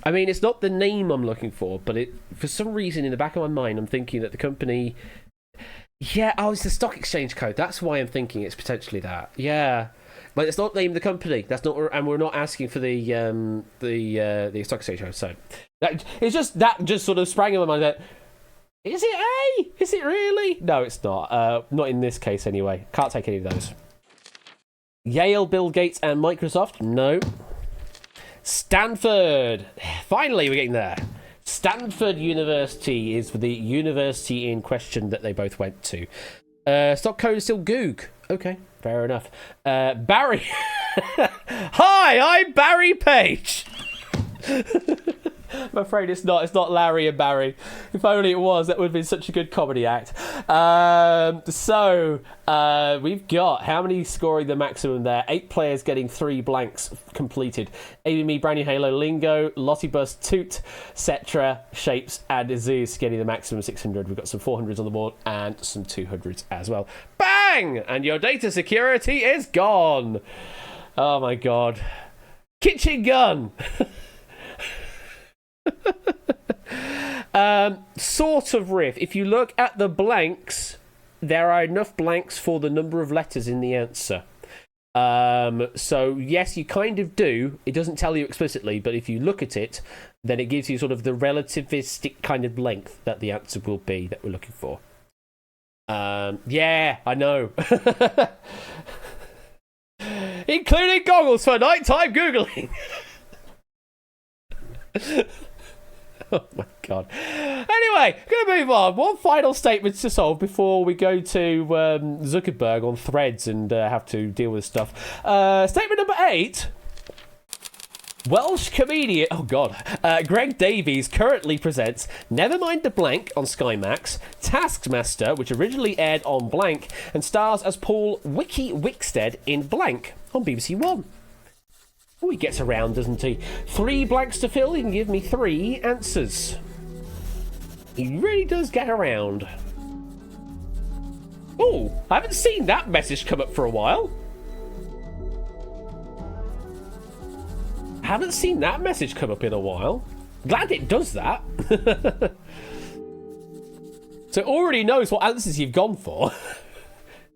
I mean, it's not the name I'm looking for, but for some reason in the back of my mind, I'm thinking that the company. Yeah, oh, it's the stock exchange code. That's why I'm thinking it's potentially that. Yeah, but it's not the name of the company. That's not, and we're not asking for the stock exchange code. So it's just that just sort of sprang in my mind that. Is it A? Is it really? No, it's not. Not in this case, anyway. Can't take any of those. Yale, Bill Gates, and Microsoft? No. Stanford. Finally, we're getting there. Stanford University is the university in question that they both went to. Stock code is still Goog. Okay. Fair enough. Barry. Hi, I'm Barry Page. I'm afraid it's not. It's not Larry and Barry. If only it was, that would have been such a good comedy act. We've got how many scoring the maximum there? 8 players getting 3 blanks completed. Amy, Brand New Halo, Lingo, Lottie Bus, Toot, Cetra, Shapes, and Zeus getting the maximum 600. We've got some 400s on the board and some 200s as well. Bang! And your data security is gone. Oh my god. Kitchen gun. Sort of riff. If you look at the blanks, there are enough blanks for the number of letters in the answer. So yes, you kind of do. It doesn't tell you explicitly, but if you look at it, then it gives you sort of the relativistic kind of length that the answer will be that we're looking for. Yeah, I know. Including goggles for nighttime Googling. Oh my god. Anyway, gonna move on. One final statement to solve before we go to Zuckerberg on Threads and have to deal with stuff. Statement number 8. Welsh comedian, Greg Davies currently presents Nevermind the Blank on Sky Max, Taskmaster, which originally aired on Blank, and stars as Paul Wiki Wickstead in Blank on BBC One. Oh, he gets around, doesn't he? 3 blanks to fill. He can give me 3 answers. He really does get around. Oh, I haven't seen that message come up for a while. Haven't seen that message come up in a while. Glad it does that. So it already knows what answers you've gone for.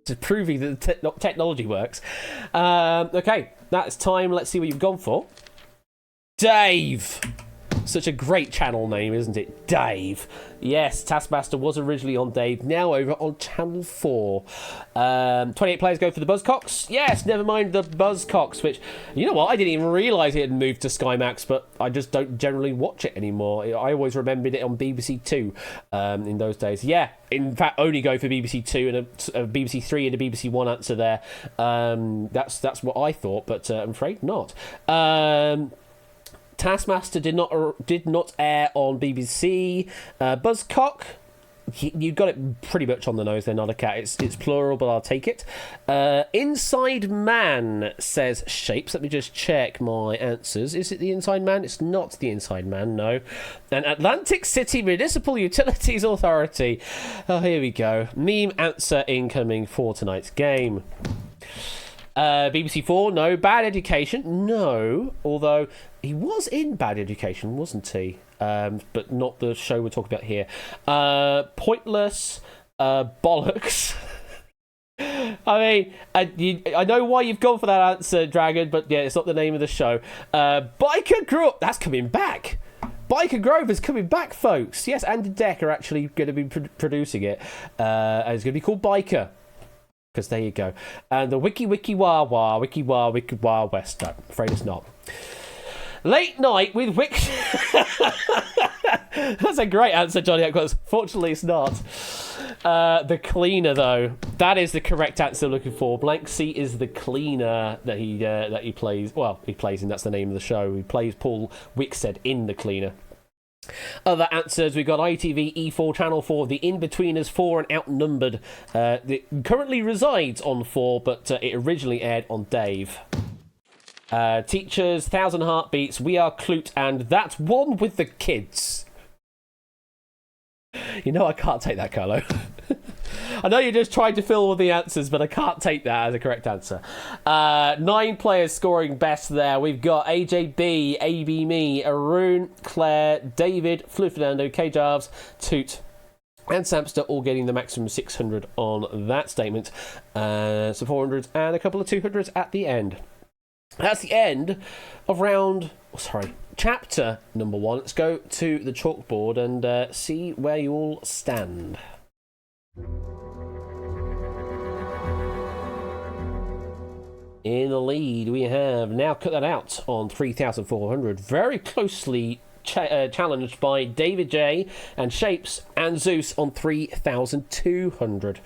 To proving that the technology works. Okay, that's time. Let's see what you've gone for. Dave. Such a great channel name, isn't it? Dave. Yes, Taskmaster was originally on Dave, now over on Channel 4. 28 players go for the Buzzcocks. Yes, never mind the Buzzcocks, which, you know what, I didn't even realise it had moved to Sky Max, but I just don't generally watch it anymore. I always remembered it on BBC 2 in those days. Yeah, in fact, only go for BBC 2 and a BBC 3 and a BBC 1 answer there. That's what I thought, but I'm afraid not. Taskmaster did not air on BBC. Buzzcock, you got it pretty much on the nose there, not a cat. It's plural, but I'll take it. Inside Man, says Shapes. Let me just check my answers. Is it the Inside Man? It's not the Inside Man, no. And Atlantic City Municipal Utilities Authority. Oh, here we go. Meme answer incoming for tonight's game. BBC 4, no. Bad Education, no. Although he was in Bad Education, wasn't he? But not the show we're talking about here. Pointless, Bollocks. I mean, I know why you've gone for that answer, Dragon, but yeah, it's not the name of the show. Biker Grove, that's coming back. Biker Grove is coming back, folks. Yes, Andy Deck are actually going to be producing it. And it's going to be called Biker. Because there you go. And the Wiki Wah West. No, I'm afraid it's not. Late Night with Wix. That's a great answer, Johnny Ackworth. Fortunately, it's not. The Cleaner, though. That is the correct answer I'm looking for. Blank C is the cleaner that he plays. Well, he plays in. That's the name of the show. He plays Paul Wickstead in The Cleaner. Other answers, we've got ITV, E4, Channel 4, The In-Betweeners 4 and Outnumbered. It currently resides on 4, but it originally aired on Dave. Teachers, 1,000 Heartbeats, We Are Clute, and That's One with the Kids. You know I can't take that, Carlo. I know you're just trying to fill all the answers, but I can't take that as a correct answer. 9 players scoring best there. We've got AJB, AB Me, Arun, Claire, David, Flu Fernando, K Jarves, Toot, and Samster all getting the maximum 600 on that statement. Some 400s and a couple of 200s at the end. That's the end of chapter number 1. Let's go to the chalkboard and see where you all stand. In the lead, we have now cut that out on 3,400, very closely challenged by David J and Shapes and Zeus on 3,200.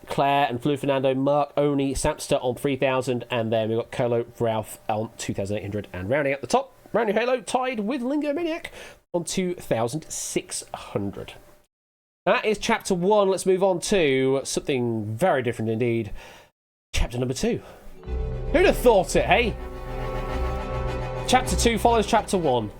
Claire and Flu Fernando, Mark, Oni, Sapster on 3,000, and then we've got Colo, Ralph on 2,800, and rounding out the top, Brand New Halo tied with Lingo Maniac on 2,600. That is chapter 1. Let's move on to something very different indeed. Chapter number 2. Who'd have thought it, hey? Chapter 2 follows chapter 1.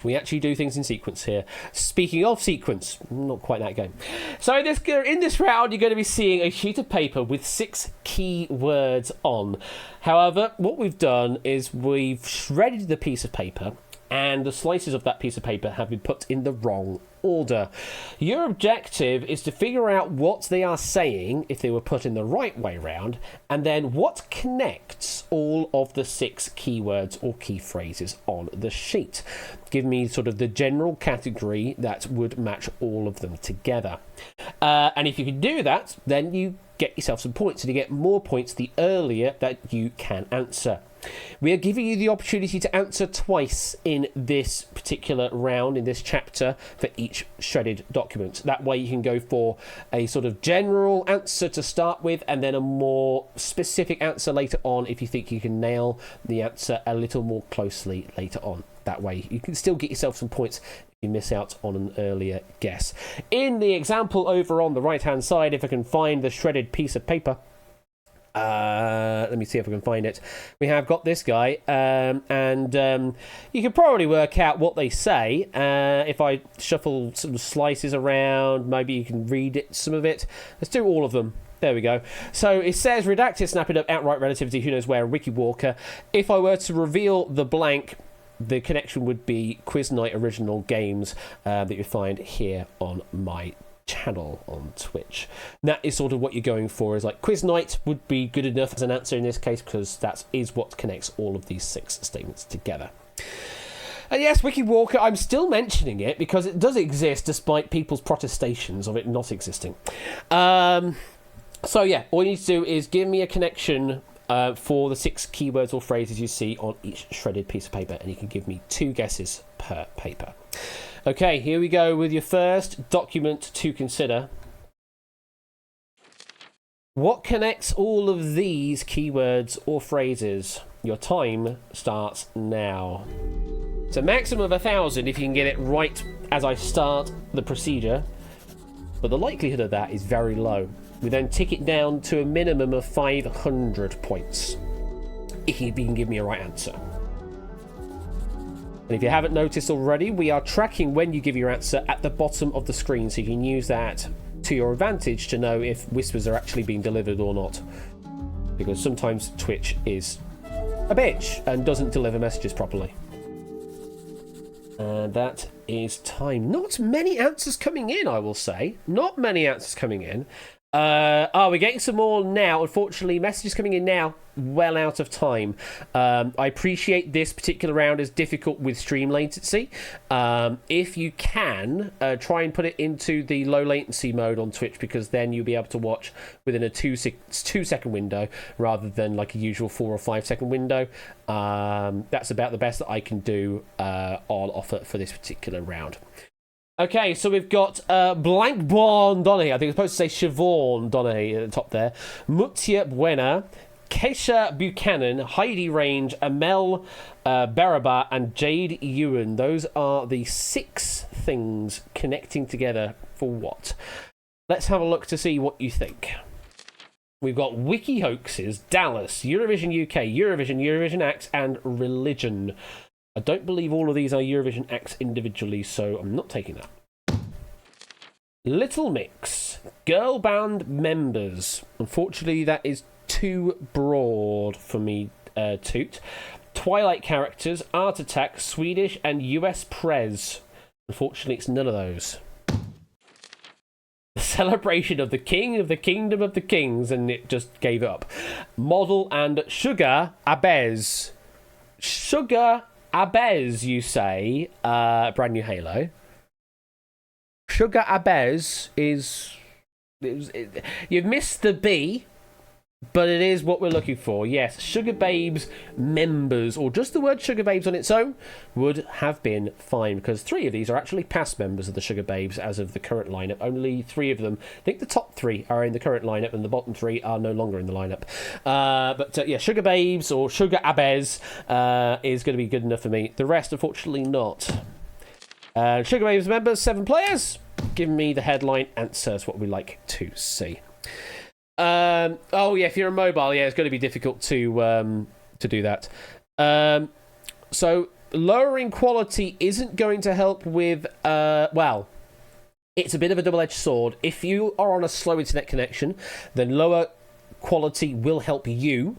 We actually do things in sequence here. Speaking of sequence, not quite that game. So in this round, you're going to be seeing a sheet of paper with 6 key words on. However, what we've done is we've shredded the piece of paper, and the slices of that piece of paper have been put in the wrong order. Your objective is to figure out what they are saying if they were put in the right way round, and then what connects all of the 6 keywords or key phrases on the sheet. Give me sort of the general category that would match all of them together. And if you can do that, then you get yourself some points, and you get more points the earlier that you can answer. We are giving you the opportunity to answer twice in this particular round, in this chapter, for each shredded document. That way you can go for a sort of general answer to start with, and then a more specific answer later on if you think you can nail the answer a little more closely later on. That way you can still get yourself some points if you miss out on an earlier guess. In the example over on the right-hand side, if I can find the shredded piece of paper, let me see if I can find it. We have got this guy, and you can probably work out what they say. If I shuffle some slices around, maybe you can read it, some of it. Let's do all of them. There we go. So it says, redacted, snap it up, outright relativity, who knows where, Ricky Walker. If I were to reveal the blank, the connection would be Quiz Night Original Games that you find here on my channel on Twitch. And that is sort of what you're going for, is like Quiz Night would be good enough as an answer in this case, because that is what connects all of these 6 statements together. And yes, Wiki Walker, I'm still mentioning it because it does exist despite people's protestations of it not existing. So yeah, all you need to do is give me a connection for the 6 keywords or phrases you see on each shredded piece of paper, and you can give me 2 guesses per paper. Okay, here we go with your first document to consider. What connects all of these keywords or phrases? Your time starts now. It's a maximum of 1,000 if you can get it right as I start the procedure, but the likelihood of that is very low. We then tick it down to a minimum of 500 points if you can give me a right answer. And if you haven't noticed already, we are tracking when you give your answer at the bottom of the screen, so you can use that to your advantage to know if whispers are actually being delivered or not. Because sometimes Twitch is a bitch and doesn't deliver messages properly. And that is time. Not many answers coming in, I will say. Not many answers coming in. We're getting some more now. Unfortunately, messages coming in now, well out of time. I appreciate this particular round is difficult with stream latency. If you can, try and put it into the low latency mode on Twitch, because then you'll be able to watch within a 2-second window rather than like a usual 4 or 5 second window. That's about the best that I can do on offer for this particular round. Okay, so we've got Blank Bon Donny. I think it's supposed to say Siobhan Donny at the top there. Mutia Buena, Keisha Buchanan, Heidi Range, Amel Beraba, and Jade Ewan. Those are the 6 things connecting together for what? Let's have a look to see what you think. We've got Wiki Hoaxes, Dallas, Eurovision UK, Eurovision Acts, and Religion. I don't believe all of these are Eurovision acts individually, so I'm not taking that. Little Mix, girl band members. Unfortunately, that is too broad for me, Toot. Twilight characters, Art Attack, Swedish, and US Prez. Unfortunately, it's none of those. The celebration of the king of the kingdom of the kings, and it just gave up. Model and Sugar Abez. Sugar Abez, you say, Brand New Halo. Sugar Abez is... you've missed the B. But it is what we're looking for. Yes, Sugar Babes members, or just the word Sugar Babes on its own, would have been fine, because 3 of these are actually past members of the Sugar Babes as of the current lineup. Only 3 of them, I think the top 3 are in the current lineup, and the bottom 3 are no longer in the lineup. Yeah, Sugar Babes, or Sugar Abes, is going to be good enough for me. The rest, unfortunately, not. Sugar Babes members, 7 players. Give me the headline answers, what we like to see. Oh yeah, if you're a mobile, yeah, it's going to be difficult to do that. So lowering quality isn't going to help with well, it's a bit of a double-edged sword. If you are on a slow internet connection, then lower quality will help you.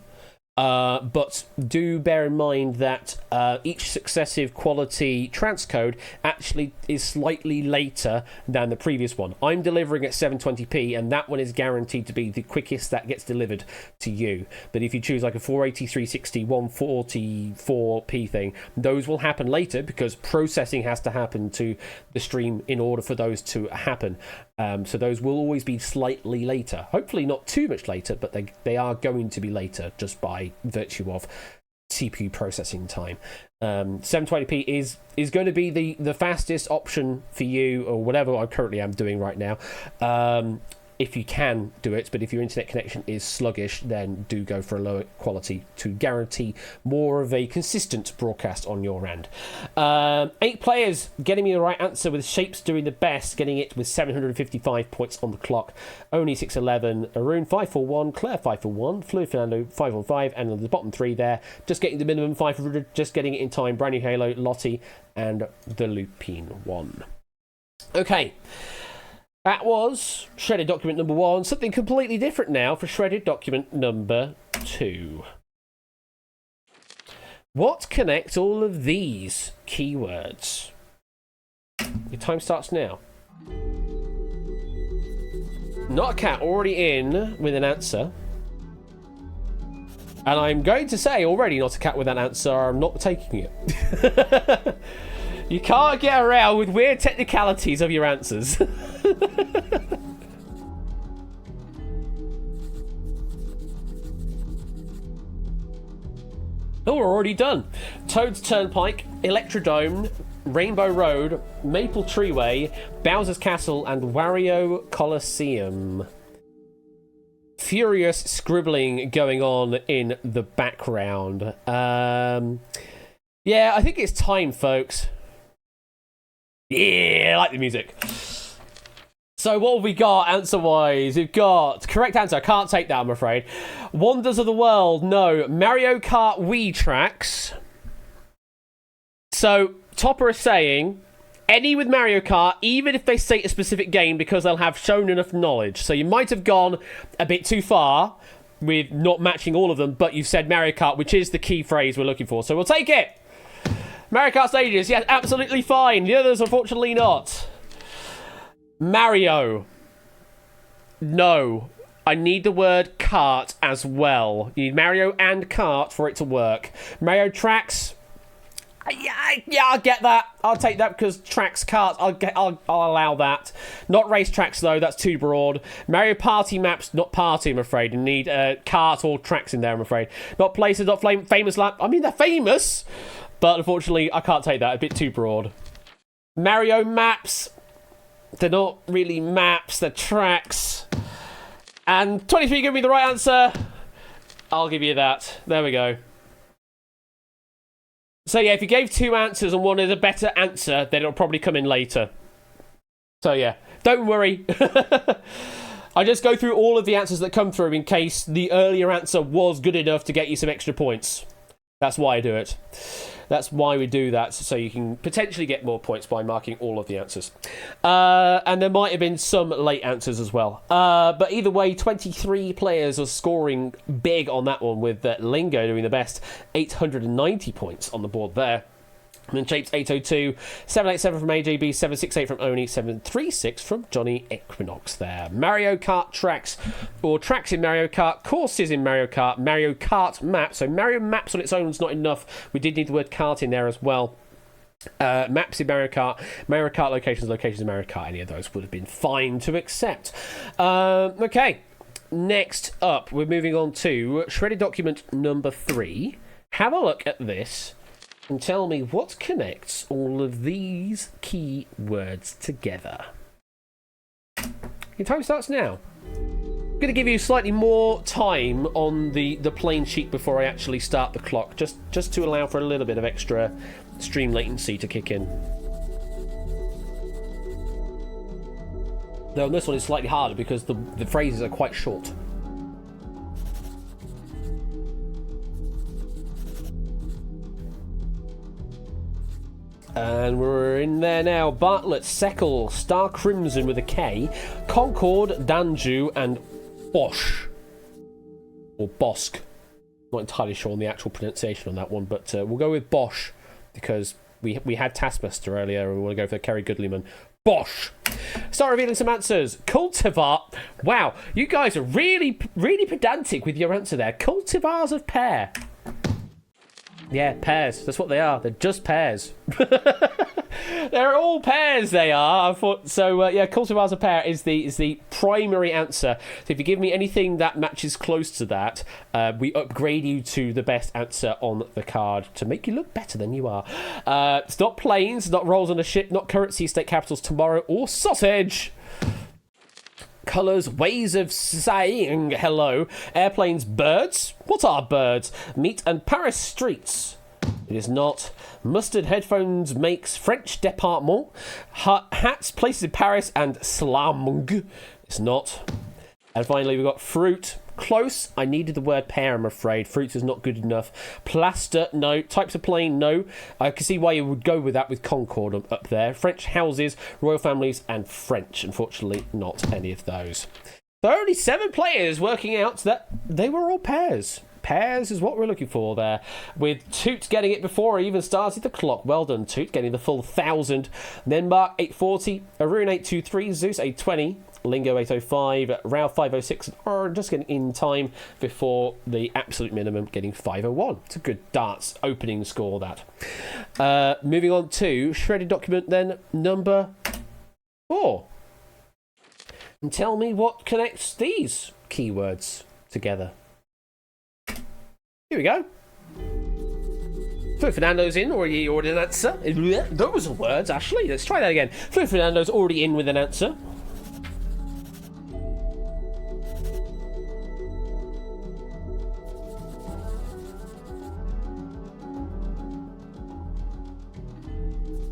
But do bear in mind that each successive quality transcode actually is slightly later than the previous one. I'm delivering at 720p, and that one is guaranteed to be the quickest that gets delivered to you. But if you choose like a 480, 360, 144p thing, those will happen later because processing has to happen to the stream in order for those to happen. So those will always be slightly later. Hopefully not too much later, but they are going to be later just by virtue of CPU processing time. 720p is going to be the fastest option for you, or whatever I currently am doing right now. If you can do it, but if your internet connection is sluggish, then do go for a lower quality to guarantee more of a consistent broadcast on your end. 8 players getting me the right answer, with Shapes doing the best, getting it with 755 points on the clock. Only 611, Arun 541, Claire 541, Fluid Fernando 515, and on the bottom 3 there, just getting the minimum 500, just getting it in time. Brand New Halo, Lottie, and the Lupine one. Okay. That was shredded document number 1. Something completely different now for shredded document number 2. What connects all of these keywords? Your time starts now. Not a cat, already in with an answer. And I'm going to say already not a cat with that answer. I'm not taking it. You can't get around with weird technicalities of your answers. Oh, we're already done. Toad's Turnpike, Electrodome, Rainbow Road, Maple Treeway, Bowser's Castle, and Wario Coliseum. Furious scribbling going on in the background. Yeah, I think it's time, folks. Yeah, I like the music. So what have we got answer-wise? We've got correct answer. I can't take that, I'm afraid. Wonders of the World, no. Mario Kart Wii tracks. So Topper is saying any with Mario Kart, even if they state a specific game, because they'll have shown enough knowledge. So you might have gone a bit too far with not matching all of them, but you've said Mario Kart, which is the key phrase we're looking for. So we'll take it. Mario Kart stages, yes, absolutely fine. The others, unfortunately, not. Mario. No. I need the word kart as well. You need Mario and kart for it to work. Mario tracks. Yeah, I'll get that. I'll take that because tracks, kart. I'll allow that. Not race tracks though. That's too broad. Mario Party maps, not party. I'm afraid. You need kart or tracks in there. I'm afraid. Not places. Not famous lap. I mean, they're famous. But unfortunately, I can't take that. A bit too broad. Mario maps. They're not really maps. They're tracks. And 23 give me the right answer. I'll give you that. There we go. So yeah, if you gave 2 answers and one is a better answer, then it'll probably come in later. So yeah, don't worry. I just go through all of the answers that come through in case the earlier answer was good enough to get you some extra points. That's why I do it. That's why we do that, so you can potentially get more points by marking all of the answers. And there might have been some late answers as well. But either way, 23 players are scoring big on that one, with Lingo doing the best. 890 points on the board there. And then Shapes 802, 787 from AJB, 768 from Oni, 736 from Johnny Equinox there. Mario Kart tracks, or tracks in Mario Kart, courses in Mario Kart maps. So Mario maps on its own is not enough. We did need the word kart in there as well. Maps in Mario Kart locations in Mario Kart, any of those would have been fine to accept. Okay. next up, we're moving on to shredded document number 3. Have a look at this and tell me what connects all of these key words together. Your time starts now. I'm going to give you slightly more time on the plain sheet before I actually start the clock, just to allow for a little bit of extra stream latency to kick in. Though this one is slightly harder because the phrases are quite short. And we're in there now. Bartlett, Seckle, Star Crimson with a K, Concord, Danju, and Bosch. Or Bosk. Not entirely sure on the actual pronunciation on that one, but we'll go with Bosch because we had Taskmaster earlier and we want to go for Kerry Goodleyman. Bosch. Start revealing some answers. Cultivar. Wow, you guys are really, really pedantic with your answer there. Cultivars of pear. Yeah, pears. That's what they are. They're just pears. They're all pears, they are. I thought so. Yeah, cultivars of pear is the primary answer. So if you give me anything that matches close to that, we upgrade you to the best answer on the card to make you look better than you are. It's not planes, not rolls on a ship, not currency, state capitals, tomorrow, or sausage. Colours, ways of saying hello. Airplanes, birds. What are birds? Meat and Paris streets. It is not. Mustard headphones makes French département. Hats, places in Paris, and slang. It's not. And finally, we've got fruit. Close. I needed the word pear, I'm afraid. Fruits is not good enough. Plaster, no. Types of plane, no. I can see why you would go with that with Concord up there. French houses, royal families, and French. Unfortunately, not any of those. So only 7 players working out that they were all pairs. Pairs is what we're looking for there. With Toot getting it before I even started the clock. Well done, Toot, getting the full 1,000. Denmark 840, Arun 823, Zeus 820, Lingo 805, Rao 506, or just getting in time before the absolute minimum, getting 501. It's a good darts opening score, that. Moving on to shredded document then, number 4. And tell me what connects these keywords together. Here we go. Flo Fernando's in, already an answer. Those are words, actually. Let's try that again. Flo Fernando's already in with an answer.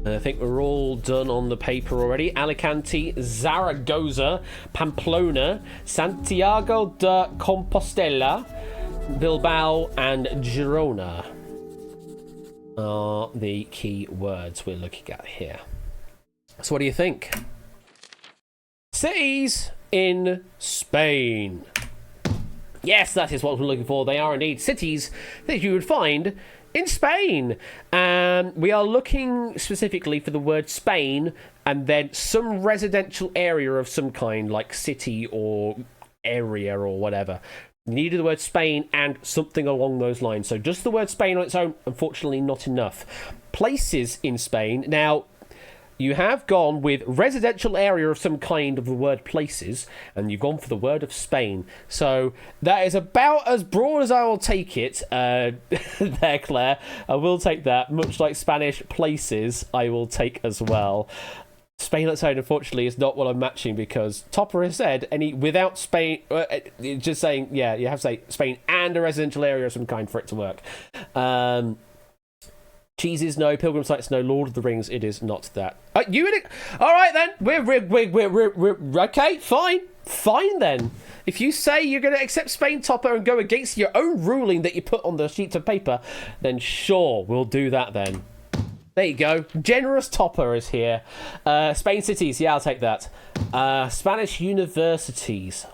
I think we're all done on the paper already. Alicante, Zaragoza, Pamplona, Santiago de Compostela, Bilbao, and Girona are the key words we're looking at here. So what do you think? Cities in Spain. Yes, that is what we're looking for. They are indeed cities that you would find in Spain. We are looking specifically for the word Spain and then some residential area of some kind, like city or area or whatever. You needed the word Spain and something along those lines. So just the word Spain on its own, unfortunately, not enough. Places in Spain. Now, you have gone with residential area of some kind of the word places, and you've gone for the word of Spain. So that is about as broad as I will take it there, Claire. I will take that. Much like Spanish places, I will take as well. Spain on its own, unfortunately, is not what I'm matching because Topper has said without Spain, just saying, yeah, you have to say Spain and a residential area of some kind for it to work. Cheeses, no. Pilgrim sites, no. Lord of the Rings, it is not that. All right then. We're okay. Fine then. If you say you're going to accept Spain, Topper, and go against your own ruling that you put on the sheet of paper, then sure, we'll do that then. There you go. Generous Topper is here. Spain cities, yeah, I'll take that. Spanish universities.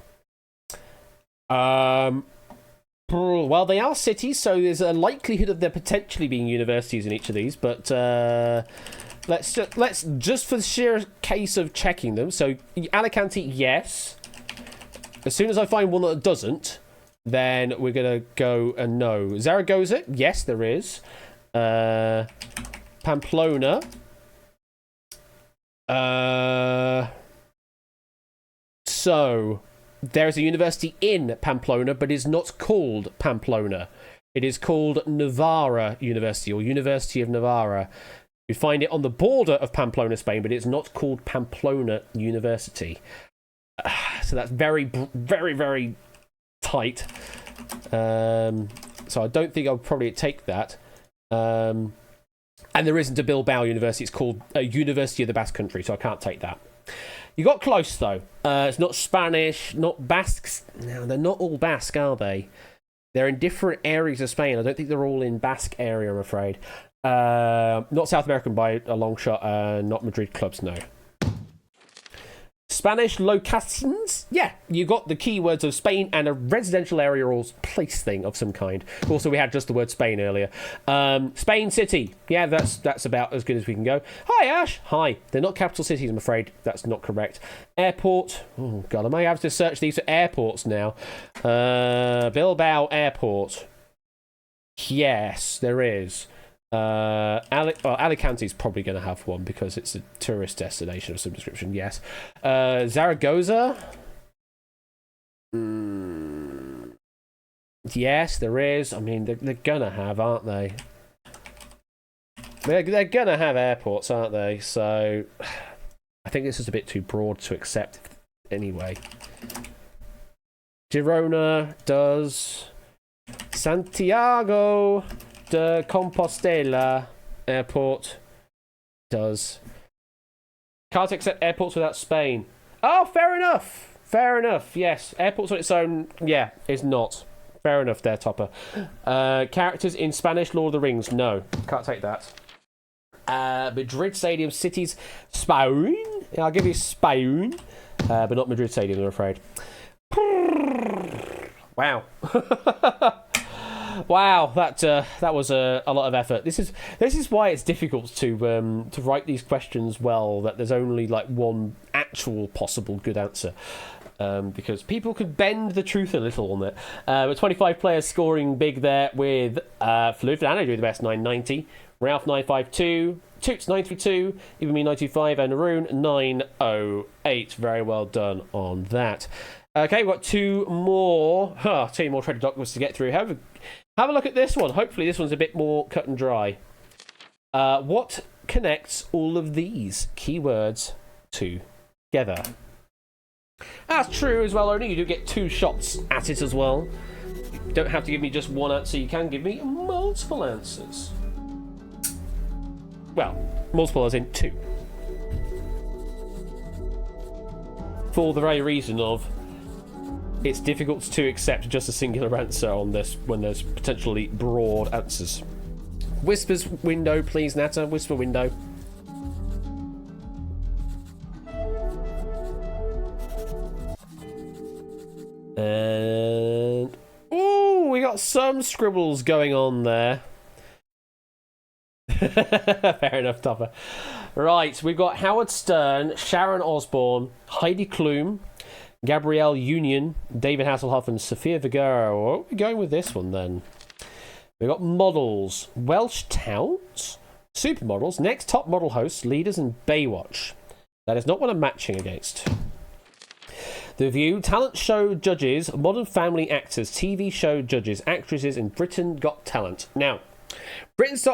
Well, they are cities, so there's a likelihood of there potentially being universities in each of these. But let's just for the sheer case of checking them. So Alicante, yes. As soon as I find one that doesn't, then we're gonna go and no. Zaragoza, yes, there is. Pamplona. So there is a university in Pamplona, but is not called Pamplona. It is called Navarra University, or University of Navarra. You find it on the border of Pamplona, Spain, but it's not called Pamplona University. So that's very, very, very tight. So I don't think I'll probably take that. And there isn't a Bilbao University. It's called University of the Basque Country, so I can't take that. You got close, though. It's not Spanish, not Basques. No, they're not all Basque, are they? They're in different areas of Spain. I don't think they're all in Basque area, I'm afraid. Not South American by a long shot. Not Madrid clubs, no. Spanish locations? Yeah, you got the keywords of Spain and a residential area or place thing of some kind. Also, we had just the word Spain earlier. Spain City. Yeah, that's about as good as we can go. Hi, Ash. Hi. They're not capital cities, I'm afraid. That's not correct. Airport. Oh, God, I may have to search these for airports now. Bilbao Airport. Yes, there is. Alicante's probably going to have one because it's a tourist destination of some description. Yes. Zaragoza. Yes, there is. I mean, they're gonna have, aren't they? They're gonna have airports, aren't they? So I think this is a bit too broad to accept anyway. Girona does. Santiago de Compostela Airport does. Can't accept airports without Spain. Oh, fair enough. Fair enough. Yes, airports on its own. Yeah, is not. Fair enough there, Topper. Characters in Spanish Lord of the Rings. No, can't take that. Madrid Stadium Cities. Spain. Yeah, I'll give you Spain. But not Madrid Stadium, I'm afraid. Wow. Wow, that was a lot of effort. This is why it's difficult to write these questions well. That there's only like one actual possible good answer, because people could bend the truth a little on it. With 25 players scoring big there with Fernando doing the best 990, Ralph 952, Toots 932, even me 925, and Arun 908. Very well done on that. Okay, we've got two more treasure documents to get through. Have a look at this one. Hopefully this one's a bit more cut and dry. What connects all of these keywords together? That's true as well, only you do get two shots at it as well. You don't have to give me just one answer, you can give me multiple answers. Well, multiple as in two. For the very reason of it's difficult to accept just a singular answer on this when there's potentially broad answers. Whispers window, please, Nata. Whisper window. And ooh, we got some scribbles going on there. Fair enough, Topper. Right, we've got Howard Stern, Sharon Osbourne, Heidi Klum, Gabrielle Union, David Hasselhoff, and Sofia Vergara. What are we going with this one then? We've got models, Welsh towns, supermodels, next top model hosts, leaders, and Baywatch. That is not what I'm matching against. The View, talent show judges, modern family actors, TV show judges, actresses, and Britain Got Talent. Now, Britain's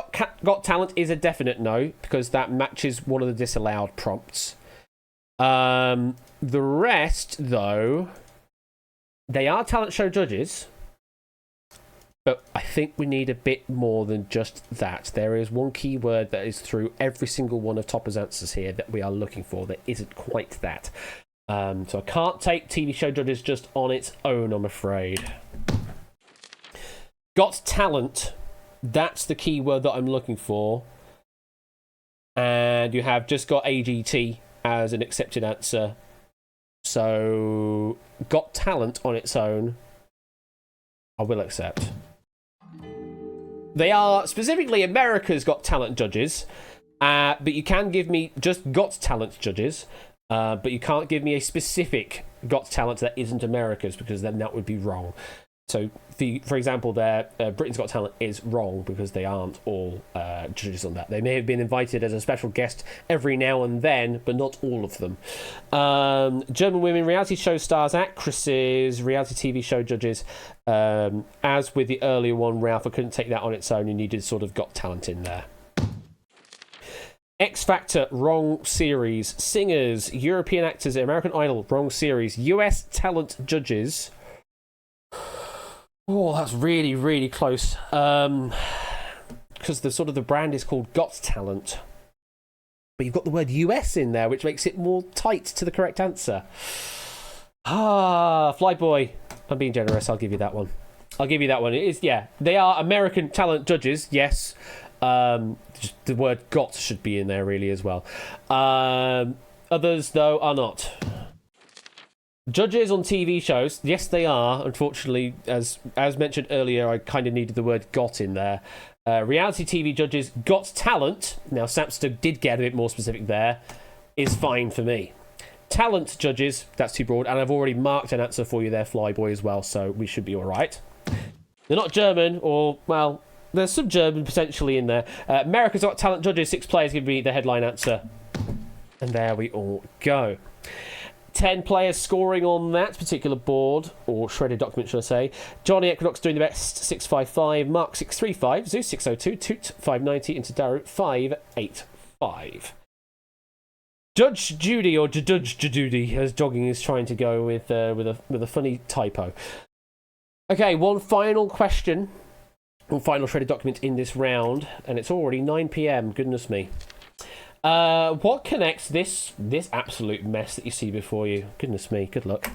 Got Talent is a definite no, because that matches one of the disallowed prompts. The rest, though, they are talent show judges, but I think we need a bit more than just that. There is one keyword that is through every single one of Topper's answers here that we are looking for that isn't quite that. So I can't take TV show judges just on its own, I'm afraid. Got Talent, that's the keyword that I'm looking for. And you have just got AGT as an accepted answer. So, Got Talent on its own, I will accept. They are specifically America's Got Talent judges, but you can give me just Got Talent judges, but you can't give me a specific Got Talent that isn't America's, because then that would be wrong. So, for example, there, Britain's Got Talent is wrong because they aren't all judges on that. They may have been invited as a special guest every now and then, but not all of them. German women reality show stars, actresses, reality TV show judges. As with the earlier one, Ralph, I couldn't take that on its own. You needed sort of Got Talent in there. X Factor, wrong series. Singers, European actors, American Idol, wrong series. US talent judges. Oh, that's really, really close. Because the brand is called Got Talent. But you've got the word US in there, which makes it more tight to the correct answer. Flyboy. I'm being generous. I'll give you that one. It is, yeah. They are American talent judges, yes. Just the word got should be in there, really, as well. Others, though, are not. Judges on TV shows, yes, they are. Unfortunately, as mentioned earlier, I kind of needed the word got in there. Reality TV judges, Got Talent. Now, Sapster did get a bit more specific there. Is fine for me. Talent judges, that's too broad. And I've already marked an answer for you there, Flyboy, as well. So we should be all right. They're not German, or, well, there's some German potentially in there. America's Got Talent judges, 6 players give me the headline answer. And there we all go. 10 players scoring on that particular board, or shredded document, should I say. Johnny Equinox doing the best, 655. Mark 635. Zeus 602. Toot 590. And Tadaru 585. Judge Judy, or Judge Judy, as Jogging is trying to go with a funny typo. Okay, one final question. One final shredded document in this round, and it's already 9 p.m. Goodness me. What connects this absolute mess that you see before you? Goodness me, good luck.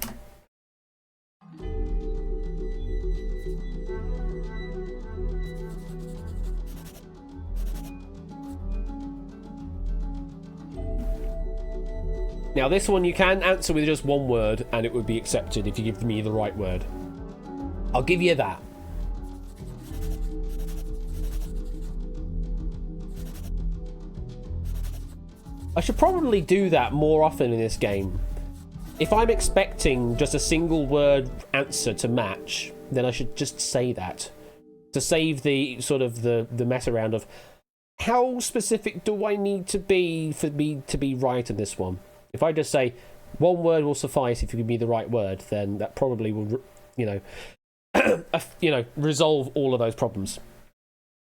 Now this one you can answer with just one word and it would be accepted if you give me the right word. I'll give you that. I should probably do that more often in this game. If I'm expecting just a single word answer to match, then I should just say that. To save the sort of the mess around of how specific do I need to be for me to be right in this one? If I just say one word will suffice if you give me the right word, then that probably will, resolve all of those problems.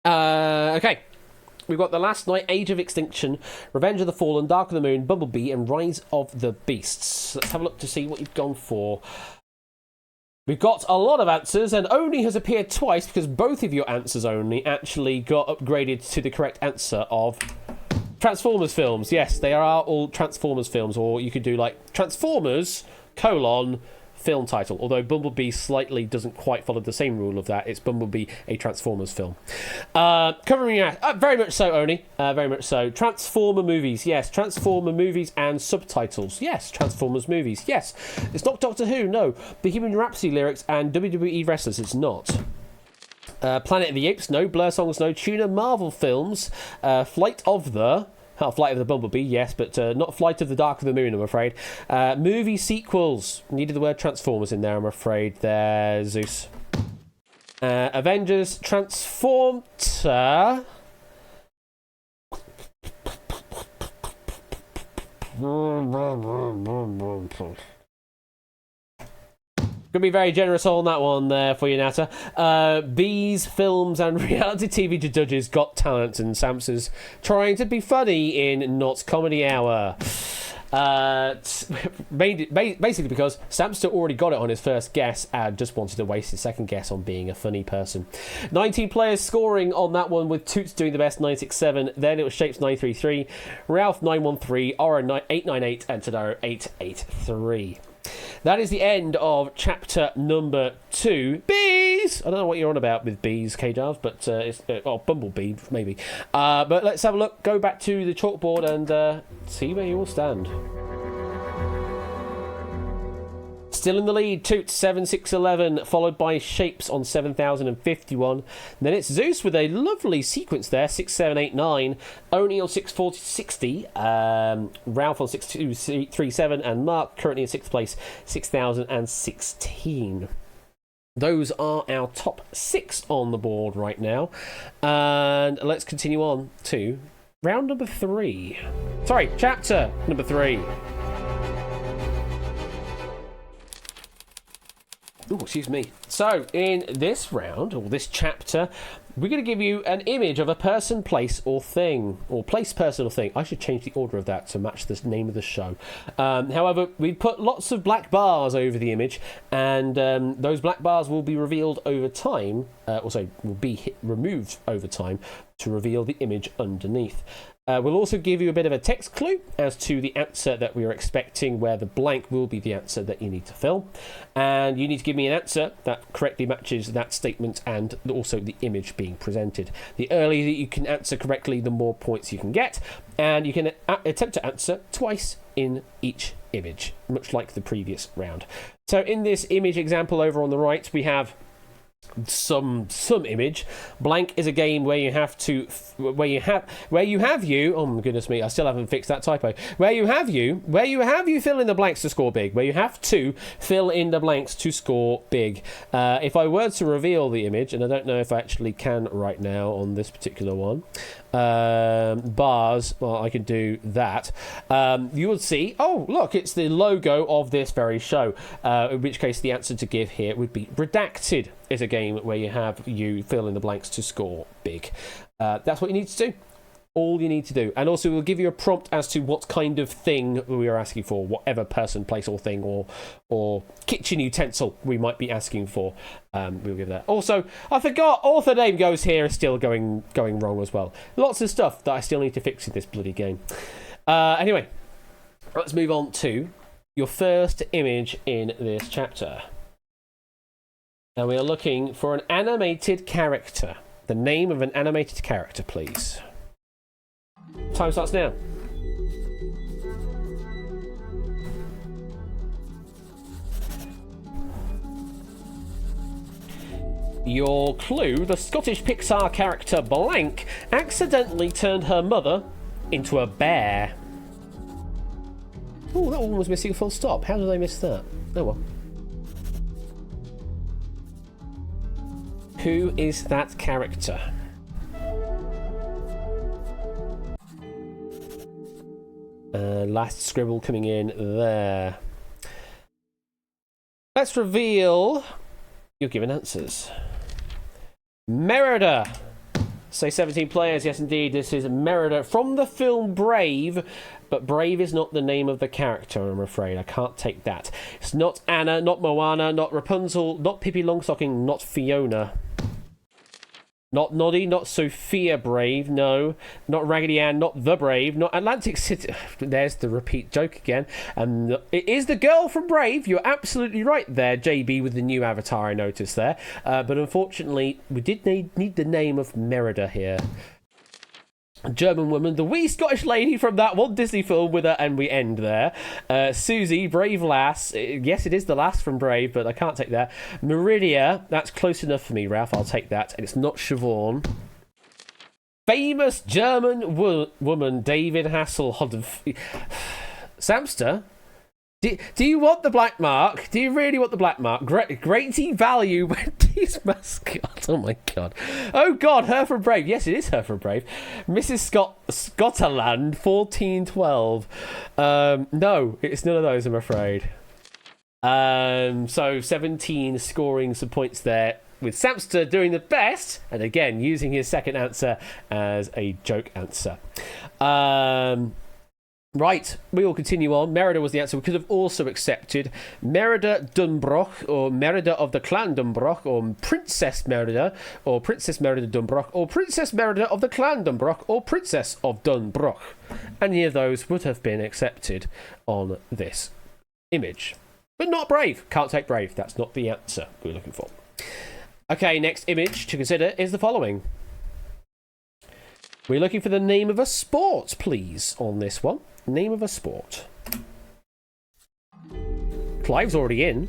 Okay. We've got The Last Night, Age of Extinction, Revenge of the Fallen, Dark of the Moon, Bumblebee, and Rise of the Beasts. Let's have a look to see what you've gone for. We've got a lot of answers, and Oni has appeared twice because both of your answers, Oni, actually got upgraded to the correct answer of Transformers films. Yes, they are all Transformers films, or you could do like Transformers, film title, although Bumblebee slightly doesn't quite follow the same rule of that. It's Bumblebee, a Transformers film. Covering very much so, Oni. Very much so. Transformer movies, yes. Transformer movies and subtitles, yes. Transformers movies, yes. It's not Doctor Who, no. Bohemian Rhapsody lyrics and WWE wrestlers, it's not. Planet of the Apes, no. Blur songs, no. Tuna Marvel films. Flight of the Bumblebee, yes, but not Flight of the Dark of the Moon, I'm afraid. Movie sequels. Needed the word Transformers in there, I'm afraid. There, Zeus. Avengers, Transformed. Gonna be very generous on that one there for you, Nata. Bees, films, and reality TV judges Got Talent, and Samson's trying to be funny in Not Comedy Hour. Basically because Samster already got it on his first guess and just wanted to waste his second guess on being a funny person. 19 players scoring on that one, with Toots doing the best, 967. Then it was Shapes 933, Ralph 913, Aura 898, and Tadaro 883. That is the end of chapter number 2. Bees! I don't know what you're on about with bees, K-Jarv, but it's Bumblebee, maybe. But let's have a look, go back to the chalkboard and see where you all stand. Still in the lead, Toots 7611, followed by Shapes on 7051. Then it's Zeus with a lovely sequence there, 6789. Oni on 64060. Ralph on 6237. And Mark currently in 6th place, 6016. Those are our top 6 on the board right now. And let's continue on to round number 3. Sorry, chapter number 3. Oh, excuse me. So, in this round, or this chapter, we're going to give you an image of a person, place, or thing. Or place, person, or thing. I should change the order of that to match the name of the show. However, we put lots of black bars over the image, and those black bars will be revealed over time. Also, will be removed over time to reveal the image underneath. We'll also give you a bit of a text clue as to the answer that we are expecting, where the blank will be the answer that you need to fill. And you need to give me an answer that correctly matches that statement and also the image being presented. The earlier that you can answer correctly, the more points you can get. And you can attempt to answer twice in each image, much like the previous round. So in this image example over on the right, we have some image. Blank is a game where you have to oh my goodness me, I still haven't fixed that typo. Where you have you fill in the blanks to score big, where you have to fill in the blanks to score big. If I were to reveal the image, and I don't know if I actually can right now on this particular one, bars, well, I can do that. You would see, oh look, it's the logo of this very show, in which case the answer to give here would be Redacted is a game where you fill in the blanks to score big. That's what you need to do. All you need to do. And also we'll give you a prompt as to what kind of thing we are asking for, whatever person, place, or thing, or kitchen utensil we might be asking for. We'll give that. Also, I forgot, author name goes here is still going wrong as well. Lots of stuff that I still need to fix in this bloody game. Anyway, let's move on to your first image in this chapter. Now we are looking for an animated character. The name of an animated character, please. Time starts now. Your clue: the Scottish Pixar character blank accidentally turned her mother into a bear. Oh, that one was missing a full stop. How did I miss that? Oh well. Who is that character? Last scribble coming in there. Let's reveal your given answers. Merida. Say 17 players. Yes, indeed. This is Merida from the film Brave. But Brave is not the name of the character, I'm afraid. I can't take that. It's not Anna, not Moana, not Rapunzel, not Pippi Longstocking, not Fiona. Not Noddy, not Sophia Brave, no. Not Raggedy Ann, not The Brave, not Atlantic City. There's the repeat joke again. It is the girl from Brave. You're absolutely right there, JB, with the new avatar I noticed there. But unfortunately, we did need the name of Merida here. German woman, the wee Scottish lady from that one Disney film with her, and we end there. Susie, brave lass. Yes, it is the lass from Brave, but I can't take that. Meridia, that's close enough for me, Ralph. I'll take that. And it's not Siobhan. Famous German woman, David Hasselhoff. Samster? Do you want the black mark? Do you really want the black mark? Great value Wendy's mascot. Oh my god. Oh god, her from Brave. Yes, it is her from Brave. Mrs. Scotland 1412. No, it's none of those, I'm afraid. So 17 scoring some points there, with Samster doing the best, and again using his second answer as a joke answer. Right, we will continue on. Merida was the answer. We could have also accepted Merida Dunbroch, or Merida of the Clan Dunbroch, or Princess Merida, or Princess Merida Dunbroch, or Princess Merida of the Clan Dunbroch, or Princess of Dunbroch. Any of those would have been accepted on this image. But not Brave. Can't take Brave. That's not the answer we're looking for. Okay, next image to consider is the following. We're looking for the name of a sport, please, on this one. Name of a sport. Clive's already in.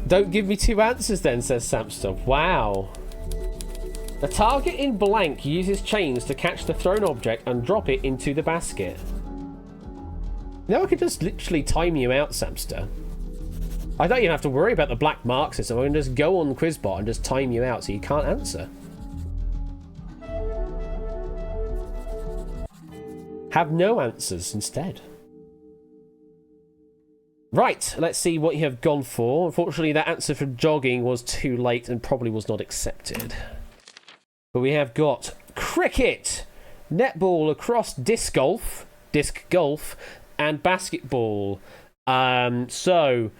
Don't give me two answers then, says Samster. Wow. The target in blank uses chains to catch the thrown object and drop it into the basket. Now I can just literally time you out, Samster. I don't even have to worry about the black mark system. I can just go on Quizbot and just time you out so you can't answer. Have no answers instead. Right, let's see what you have gone for. Unfortunately, that answer for jogging was too late and probably was not accepted. But we have got cricket, netball, lacrosse, disc golf, and basketball. So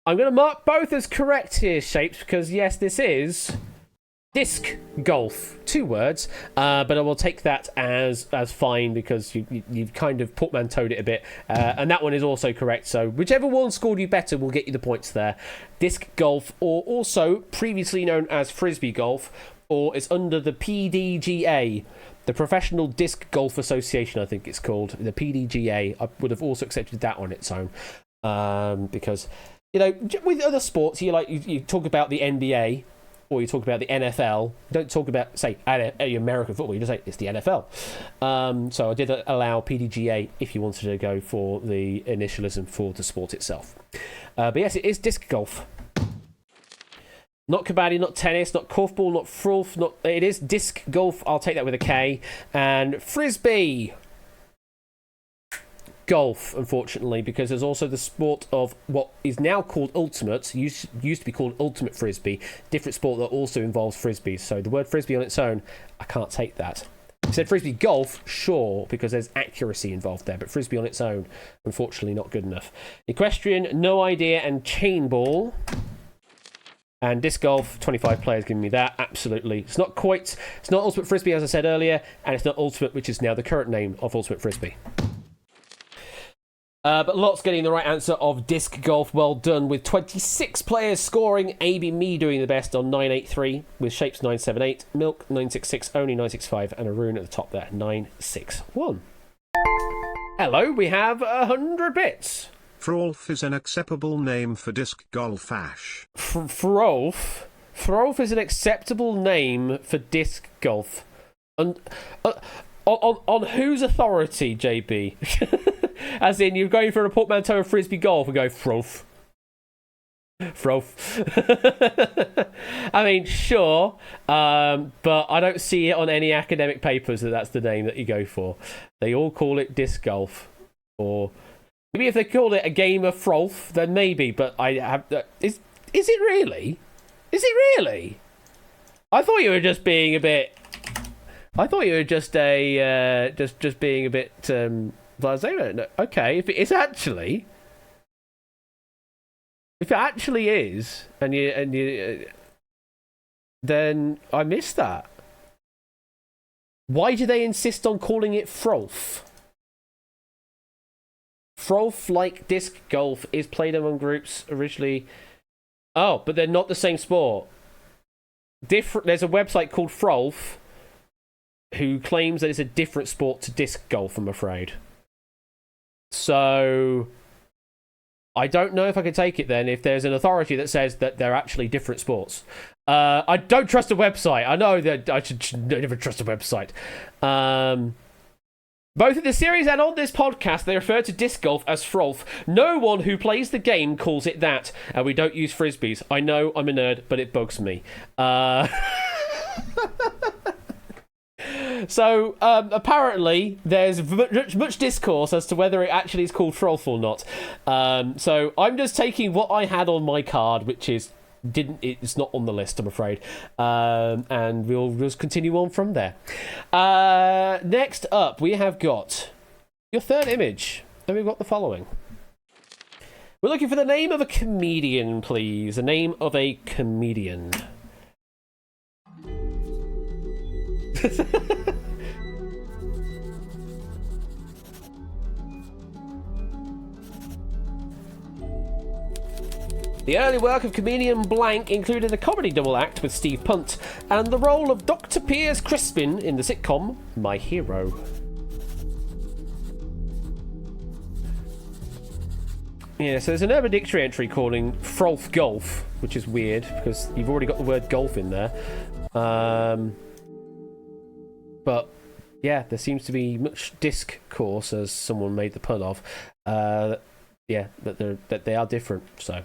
I'm going to mark both as correct here, Shapes, because yes, this is disc golf, 2 words, but I will take that as fine because you've kind of portmanteaued it a bit, and that one is also correct. So whichever one scored you better will get you the points there. Disc golf, or also previously known as frisbee golf, or it's under the PDGA, the Professional Disc Golf Association, I think it's called, the PDGA. I would have also accepted that on its own, because with other sports, you talk about the NBA. Or you talk about the NFL. You don't talk about, say, American football. You just say it's the NFL. So I did allow PDGA if you wanted to go for the initialism for the sport itself. But yes, it is disc golf. Not kabaddi, not tennis, not korfball, not frolf. It is disc golf. I'll take that with a K. And frisbee golf, unfortunately, because there's also the sport of what is now called ultimate, used to be called ultimate frisbee, different sport that also involves frisbees. So the word frisbee on its own, I can't take that. I said frisbee golf, sure, because there's accuracy involved there, but frisbee on its own, unfortunately, not good enough. Equestrian, no idea, and chain ball. And disc golf, 25 players giving me that, absolutely. It's not ultimate frisbee, as I said earlier, and it's not ultimate, which is now the current name of ultimate frisbee. But lots getting the right answer of disc golf. Well done, with 26 players scoring. AB me doing the best on 983, with Shapes 978, Milk 966, Only 965, and Arun at the top there, 961. Hello, we have 100 bits. Frolf is an acceptable name for disc golf, Ash. Frolf? Frolf is an acceptable name for disc golf. On whose authority, JB? As in, you're going for a portmanteau of frisbee golf and go, Frolf. I mean, sure, but I don't see it on any academic papers that's the name that you go for. They all call it disc golf. Or maybe if they called it a game of Frolf, then maybe, but I have... Is it really? Is it really? I thought you were just being a bit... I thought you were just just being a bit blasé. No, okay, if it actually is, and you, then I missed that. Why do they insist on calling it Frolf? Frolf, like disc golf, is played among groups originally. Oh, but they're not the same sport. Different. There's a website called Frolf, who claims that it's a different sport to disc golf, I'm afraid. So I don't know if I can take it then if there's an authority that says that they're actually different sports. I don't trust a website. I know that I should never trust a website. Both in the series and on this podcast, they refer to disc golf as Frolf. No one who plays the game calls it that, and we don't use frisbees. I know I'm a nerd, but it bugs me. So, apparently, there's much discourse as to whether it actually is called Frolf or not. So, I'm just taking what I had on my card, which is it's not on the list, I'm afraid. And we'll just continue on from there. Next up, we have got your third image, and we've got the following. We're looking for the name of a comedian, please. The name of a comedian. The early work of comedian Blank included a comedy double act with Steve Punt and the role of Dr. Piers Crispin in the sitcom My Hero. Yeah, so there's an Urban Dictionary entry calling Frolf golf, which is weird because you've already got the word golf in there. But yeah, there seems to be much discourse, as someone made the pun of. Yeah, that they are different. So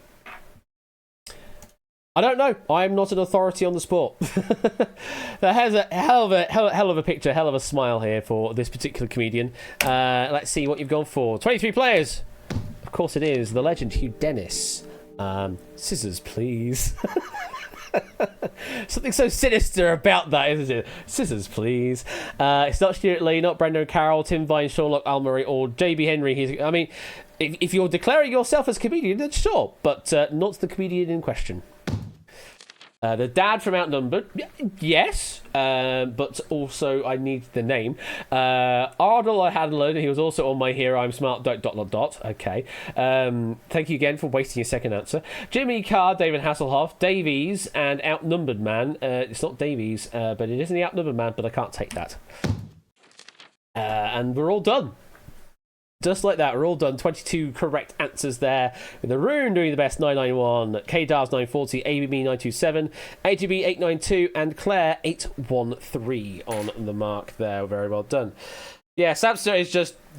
I don't know. I'm not an authority on the sport. That has a hell of a picture, hell of a smile here for this particular comedian. Let's see what you've gone for. 23 players. Of course, it is the legend Hugh Dennis. Scissors, please. Something so sinister about that, isn't it? Scissors, please. It's not Stuart Lee, not Brendan Carroll, Tim Vine, Sean Locke, Al Murray, or JB Henry. I mean, if you're declaring yourself as a comedian, then sure, but not the comedian in question. The dad from Outnumbered, yes, but also I need the name. Ardal I had learned, he was also on my Here I'm Smart ... Okay. Thank you again for wasting your second answer. Jimmy Carr, David Hasselhoff, Davies, and Outnumbered Man. It's not Davies, but it isn't the Outnumbered Man, but I can't take that. And we're all done. Just like that, we're all done. 22 correct answers there. With the Rune doing the best, 991, K-Dars 940, ABB 927, AGB 892, and Claire 813 on the mark there. Very well done. Yeah, Samster is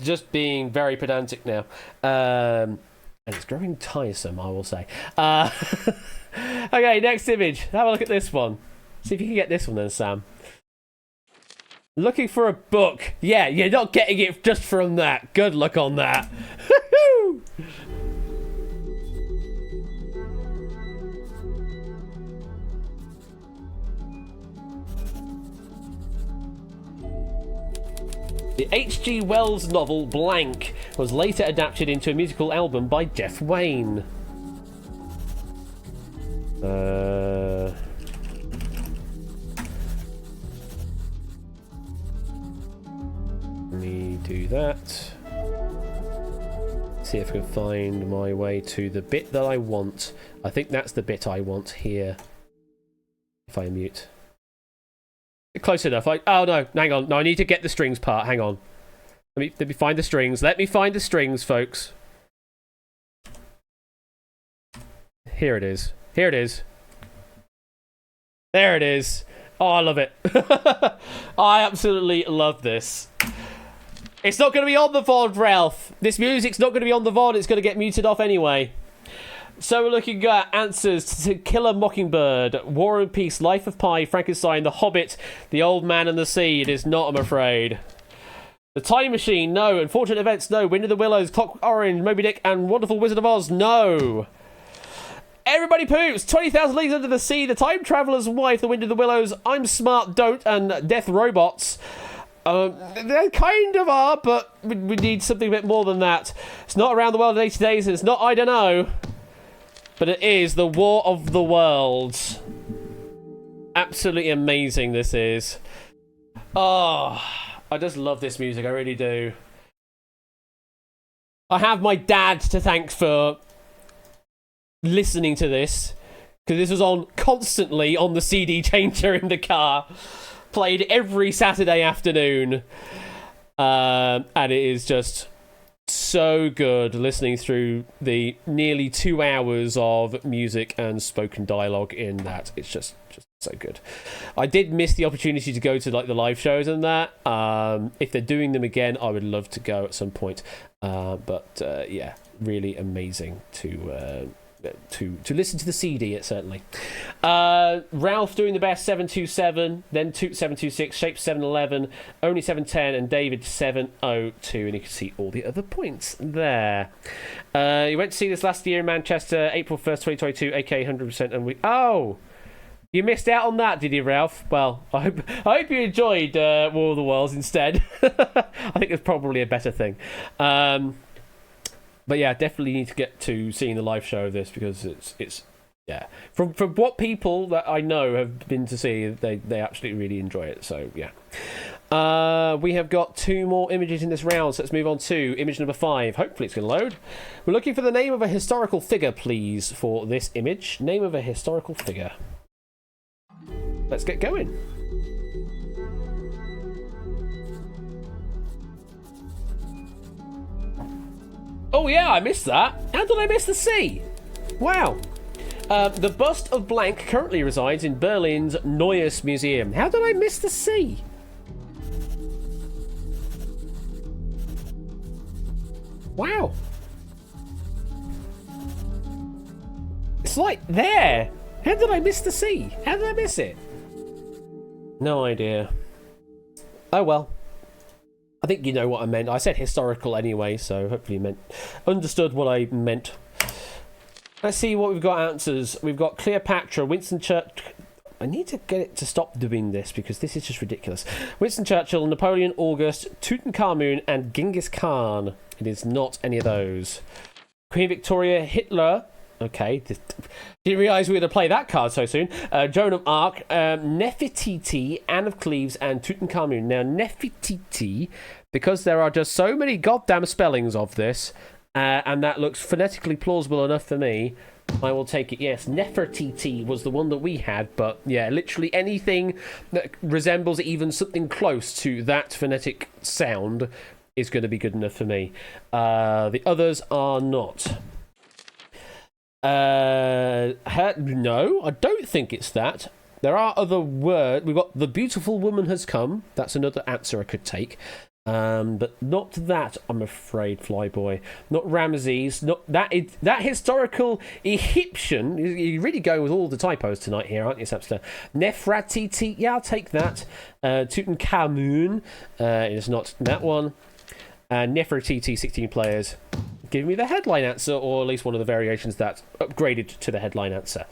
just being very pedantic now. And it's growing tiresome, I will say. Okay, next image. Have a look at this one. See if you can get this one then, Sam. Looking for a book. Yeah, you're not getting it just from that. Good luck on that. The H.G. Wells novel Blank was later adapted into a musical album by Jeff Wayne. Let me do that. See if I can find my way to the bit that I want. I think that's the bit I want here. If I mute. Close enough. Oh no, hang on. No, I need to get the strings part. Hang on. Let me find the strings. Let me find the strings, folks. Here it is. Here it is. There it is. Oh, I love it. I absolutely love this. It's not going to be on the VOD, Ralph. This music's not going to be on the VOD. It's going to get muted off anyway. So we're looking at answers to Killer Mockingbird, War and Peace, Life of Pi, Frankenstein, The Hobbit, The Old Man and the Sea. It is not, I'm afraid. The Time Machine, no. Unfortunate Events, no. Wind of the Willows, Clock Orange, Moby Dick, and Wonderful Wizard of Oz, no. Everybody Poops, 20,000 Leagues Under the Sea, The Time Traveler's Wife, The Wind of the Willows, I'm Smart, Don't, and Death Robots. They kind of are, but we need something a bit more than that. It's not Around the World in 80 Days, and it's not I Don't Know. But it is The War of the Worlds. Absolutely amazing this is. Oh, I just love this music, I really do. I have my dad to thank for listening to this, because this was on constantly on the CD changer in the car. Played every Saturday afternoon. And it is just so good listening through the nearly 2 hours of music and spoken dialogue in that. It's just so good. I did miss the opportunity to go to like the live shows and that. If they're doing them again, I would love to go at some point. But yeah, really amazing to listen to the CD, it certainly. Ralph doing the best, 727, then Toot 726, Shape 711, Only 710, and David 702, and you can see all the other points there. You went to see this last year in Manchester, April 1st, 2022, aka 100%, and oh! You missed out on that, did you, Ralph? Well, I hope you enjoyed War of the Worlds instead. I think it's probably a better thing. But yeah, definitely need to get to seeing the live show of this, because it's yeah. From what people that I know have been to see, they absolutely really enjoy it. So yeah. We have got 2 more images in this round, so let's move on to image number 5. Hopefully it's going to load. We're looking for the name of a historical figure, please, for this image. Name of a historical figure. Let's get going. Oh yeah, I missed that. How did I miss the C? Wow. The bust of Blank currently resides in Berlin's Neues Museum. How did I miss the C? Wow. It's like there. How did I miss the sea? How did I miss it? No idea. Oh well. I think you know what I meant. I said historical anyway, so hopefully you understood what I meant. Let's see what we've got answers. We've got Cleopatra, Winston Churchill. I need to get it to stop doing this because this is just ridiculous. Winston Churchill, Napoleon August, Tutankhamun, and Genghis Khan. It is not any of those. Queen Victoria, Hitler. Okay, didn't realise we were going to play that card so soon. Joan of Arc, Nefertiti, Anne of Cleves, and Tutankhamun. Now, Nefertiti, because there are just so many goddamn spellings of this, and that looks phonetically plausible enough for me, I will take it. Yes, Nefertiti was the one that we had, but yeah, literally anything that resembles even something close to that phonetic sound is going to be good enough for me. The others are not. No, I don't think it's that. There are other words. We've got the beautiful woman has come. That's another answer I could take. But not that, I'm afraid, Flyboy. Not Ramses. Not that historical Egyptian. You're really going with all the typos tonight here, aren't you, Sapster? Nefertiti. Yeah, I'll take that. Tutankhamun. It is not that one. Nefertiti, 16 players. Give me the headline answer, or at least one of the variations that's upgraded to the headline answer.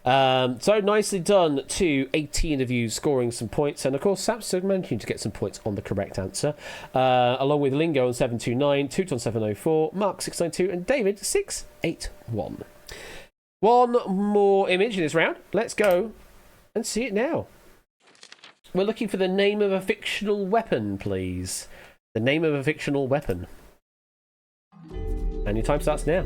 So nicely done to 18 of you scoring some points, and of course Sapster managing to get some points on the correct answer, along with Lingo on 729, Toot on 704, Mark 692, and David 681. One more image in this round. Let's go and see it now. We're looking for the name of a fictional weapon, please. The name of a fictional weapon. And your time starts now.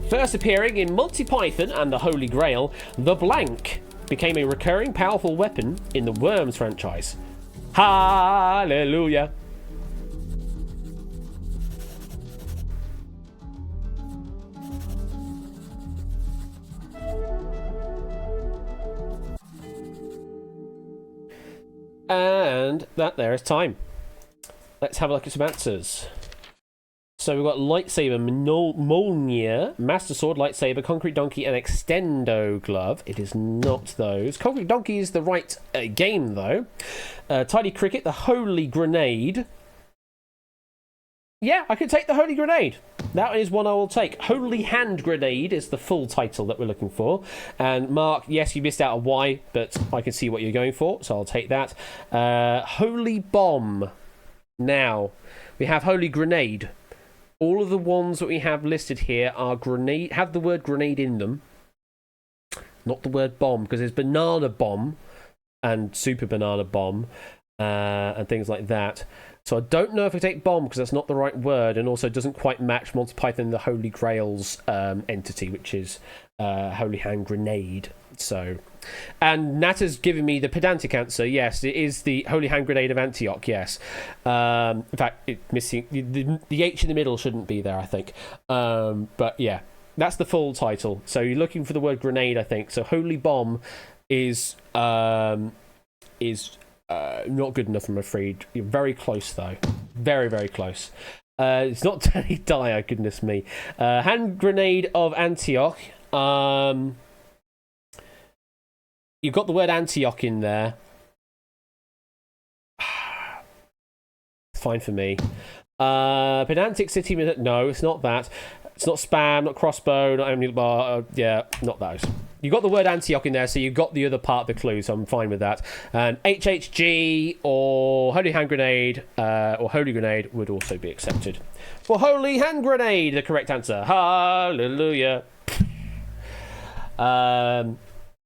First appearing in Monty Python and the Holy Grail, the blank became a recurring powerful weapon in the Worms franchise. Hallelujah. And that there is time. Let's have a look at some answers. So we've got Lightsaber, Mjolnir, Master Sword, Lightsaber, Concrete Donkey, and Extendo Glove. It is not those. Concrete Donkey is the right game, though. Tidy Cricket, the Holy Grenade. Yeah, I could take the Holy Grenade. That is one I will take. Holy Hand Grenade is the full title that we're looking for. And Mark, yes, you missed out on Y, but I can see what you're going for, so I'll take that. Holy Bomb. Now, we have Holy Grenade. All of the ones that we have listed here are grenade, have the word grenade in them. Not the word bomb, because there's Banana Bomb and Super Banana Bomb and things like that. So I don't know if I take bomb because that's not the right word, and also doesn't quite match Monty Python and the Holy Grail's entity, which is Holy Hand Grenade. So, and Nat has given me the pedantic answer. Yes, it is the Holy Hand Grenade of Antioch. Yes, in fact, it's missing the H in the middle shouldn't be there, I think. But yeah, that's the full title. So you're looking for the word grenade, I think. So Holy Bomb is not good enough, I'm afraid. You're very close, though. Very, very close. It's not Danny Dyer, goodness me. Hand Grenade of Antioch. You've got the word Antioch in there. Fine for me. Pedantic City... No, it's not that. It's not Spam, not Crossbow, not Emily Bar. Yeah, not those. You got the word Antioch in there, so you've got the other part of the clue, so I'm fine with that. And HHG or Holy Hand Grenade or Holy Grenade would also be accepted. For Holy Hand Grenade, the correct answer. Hallelujah.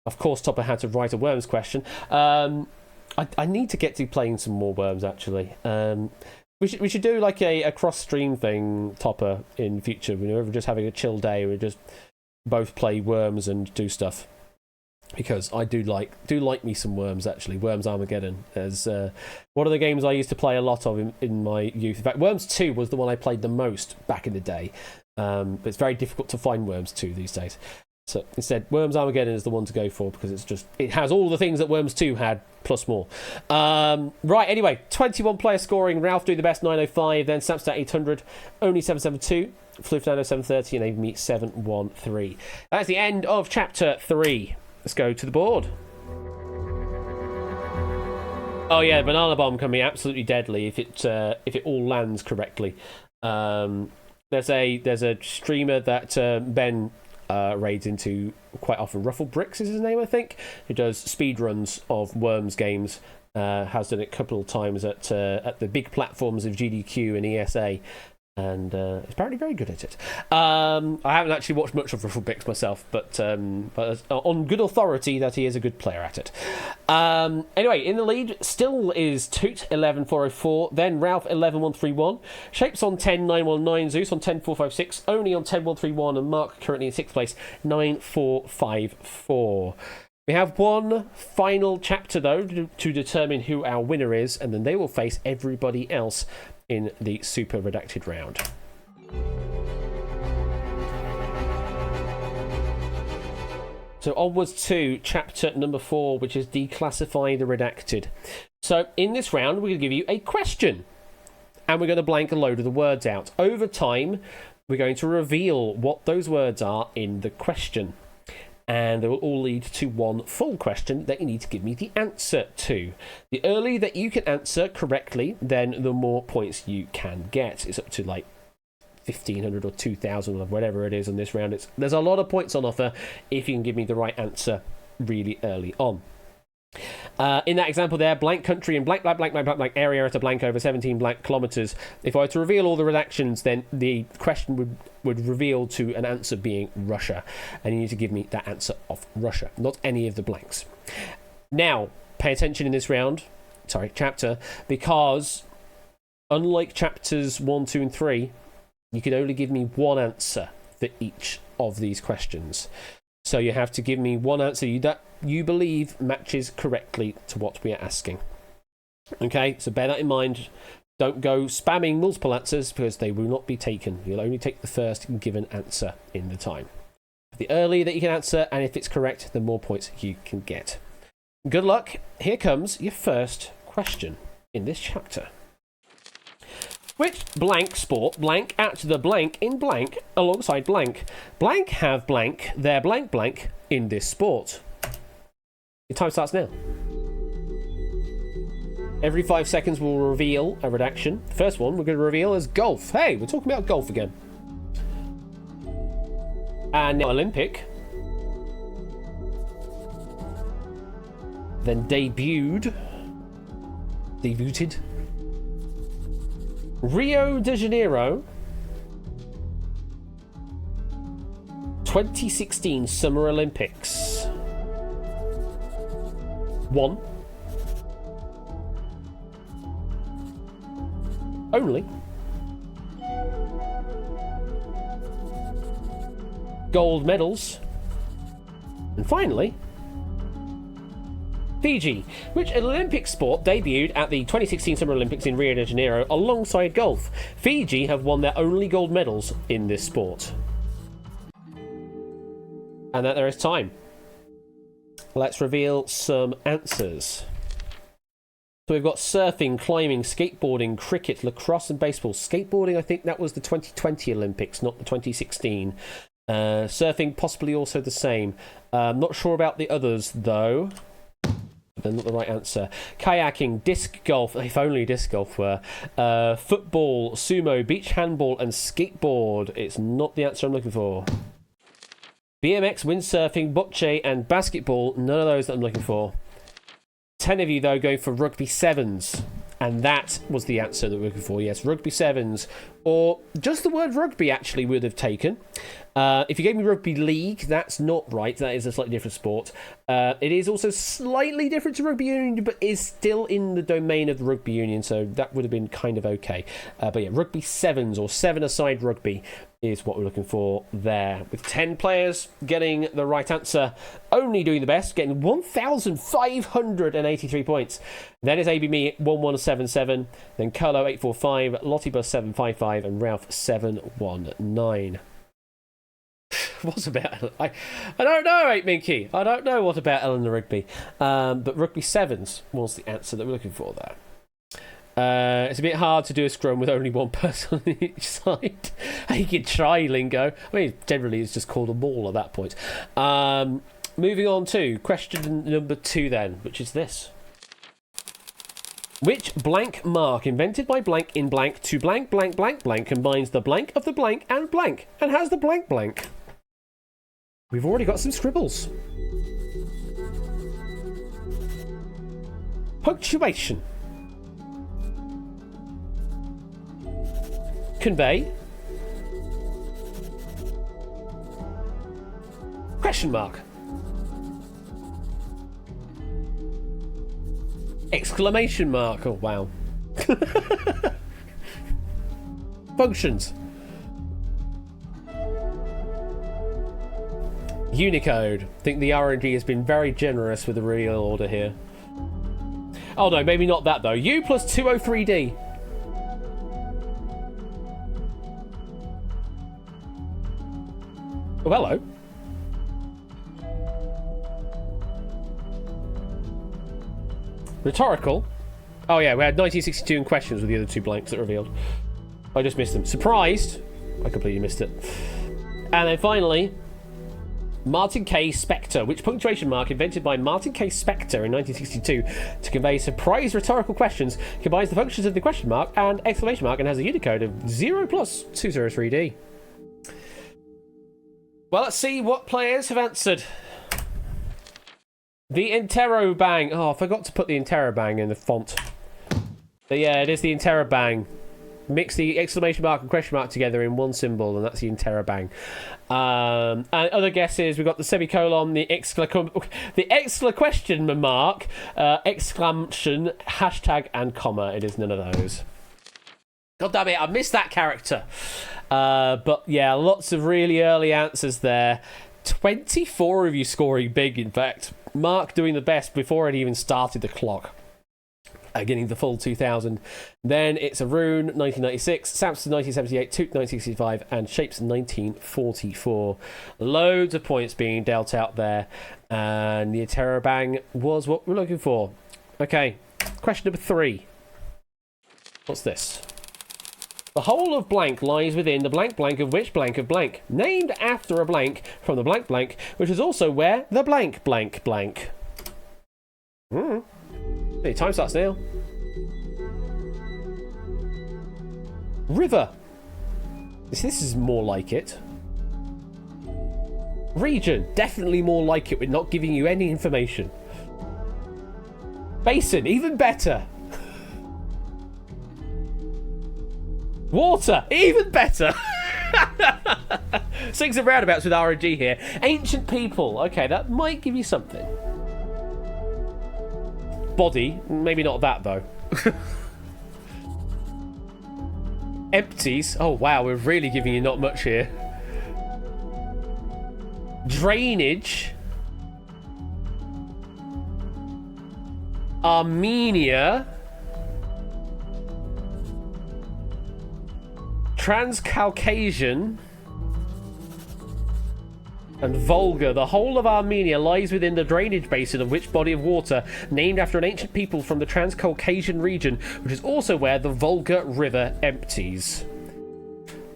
Of course, Topper had to write a Worms question. I need to get to playing some more Worms, actually. We should do like a cross-stream thing, Topper, in future. We're just having a chill day. We just both play Worms and do stuff, because I do like me some Worms, actually. Worms Armageddon as one of the games I used to play a lot of in my youth. In fact, Worms 2 was the one I played the most back in the day, but it's very difficult to find Worms 2 these days. So instead, Worms Armageddon is the one to go for because it has all the things that Worms 2 had plus more. Right, anyway, 21 player scoring. Ralph doing the best, 905. Then Samstat 800, only 772. Flufnano 730 and Amy 713. That's the end of chapter 3. Let's go to the board. Oh yeah, banana bomb can be absolutely deadly if it all lands correctly. There's a streamer that Ben raids into quite often. Ruffle Bricks is his name, I think. Who does speed runs of Worms games. Has done it a couple of times at the big platforms of GDQ and ESA. And is apparently very good at it. I haven't actually watched much of Ruffle Bricks myself, but on good authority that he is a good player at it. Anyway, in the lead still is Toot 11404, then Ralph 11131, Shapes on 10919, Zeus on 10456, Only on 10131, and Mark currently in 6th place 9454. We have one final chapter though to determine who our winner is, and then they will face everybody else in the super redacted round. So onwards to chapter number 4, which is Declassify the Redacted. So in this round, we're going to give you a question, and we're going to blank a load of the words out. Over time, we're going to reveal what those words are in the question, and they will all lead to one full question that you need to give me the answer to. The earlier that you can answer correctly, then the more points you can get. It's up to like 1,500 or 2,000 or whatever it is on this round. There's a lot of points on offer if you can give me the right answer really early on. In that example there, blank country and blank, blank, blank, blank, blank, blank area at a blank over 17 blank kilometres. If I were to reveal all the redactions, then the question would reveal to an answer being Russia. And you need to give me that answer of Russia, not any of the blanks. Now, pay attention in this chapter, because unlike chapters 1, 2, and 3, you can only give me one answer for each of these questions. So you have to give me one answer that you believe matches correctly to what we are asking. Okay, so bear that in mind. Don't go spamming multiple answers because they will not be taken. You'll only take the first given answer in the time. The earlier that you can answer, and if it's correct, the more points you can get. Good luck. Here comes your first question in this chapter. Which blank sport blank at the blank in blank alongside blank have blank their blank blank in this sport? Your time starts now. Every 5 seconds we'll reveal a redaction. The first one we're going to reveal is golf. Hey, we're talking about golf again. And now Olympic. Then debuted. Rio de Janeiro 2016 Summer Olympics. 1. Only. Gold medals. And finally, Fiji. Which Olympic sport debuted at the 2016 Summer Olympics in Rio de Janeiro alongside golf? Fiji have won their only gold medals in this sport. And that there is time. Let's reveal some answers. So we've got surfing, climbing, skateboarding, cricket, lacrosse and baseball. Skateboarding, I think that was the 2020 Olympics, not the 2016. Surfing, possibly also the same. Not sure about the others, though. They're not the right answer. Kayaking, disc golf, if only disc golf were. Football, sumo, beach handball, and skateboard. It's not the answer I'm looking for. BMX, windsurfing, bocce, and basketball. None of those that I'm looking for. 10 of you, though, going for rugby sevens. And that was the answer that we're looking for. Yes, rugby sevens. Or just the word rugby, actually, would have taken. If you gave me rugby league, that's not right. That is a slightly different sport. It is also slightly different to rugby union, but is still in the domain of rugby union, so that would have been kind of okay. But yeah, rugby sevens or seven-a-side rugby is what we're looking for there. With 10 players getting the right answer, only doing the best, getting 1,583 points. Then it's ABMe 1177, then Carlo 845, Lottibus 755, and Ralph 719. What's about? I don't know, 8 Minky. I don't know what about Eleanor Rigby. But rugby sevens was the answer that we're looking for there. It's a bit hard to do a scrum with only one person on each side. You can try lingo. I mean, generally it's just called a maul at that point. Moving on to question number 2 then, which is this. Which blank mark invented by blank in blank to blank blank blank blank combines the blank of the blank and has the blank blank? We've already got some scribbles. Punctuation. Convey. Question mark. Exclamation mark. Oh, wow. Functions. Unicode. I think the RNG has been very generous with the real order here. Oh no, maybe not that though. U plus 203D. Oh, hello. Rhetorical. Oh yeah, we had 1962 in questions with the other 2 blanks that revealed. I just missed them. Surprised. I completely missed it. And then finally, Martin K. Spector. Which punctuation mark invented by Martin K. Spector in 1962 to convey surprise rhetorical questions combines the functions of the question mark and exclamation mark and has a Unicode of 0 plus 203D. Well, let's see what players have answered. The interrobang. Oh, I forgot to put the interrobang in the font. But yeah, it is the interrobang. Mix the exclamation mark and question mark together in one symbol, and that's the interrobang. And other guesses, we've got the semicolon, the question mark, exclamation, hashtag, and comma. It is none of those. God damn it, I missed that character. But yeah, lots of really early answers there. 24 of you scoring big, in fact. Mark doing the best before it even started the clock. Getting the full 2000. Then it's Arun 1996, Samson 1978, Toot 1965, and Shapes 1944. Loads of points being dealt out there, and the interrobang was what we're looking for. Okay, question number 3. What's this? The whole of blank lies within the blank blank of which blank of blank, named after a blank from the blank blank, which is also where the blank blank blank. Hey, time starts now. River. This is more like it. Region. Definitely more like it with not giving you any information. Basin. Even better. Water, even better. Swings and roundabouts with RNG here. Ancient people. Okay, that might give you something. Body, maybe not that though. Empties. Oh wow, we're really giving you not much here. Drainage. Armenia. Transcaucasian and Volga. The whole of Armenia lies within the drainage basin of which body of water named after an ancient people from the Transcaucasian region, which is also where the Volga River empties.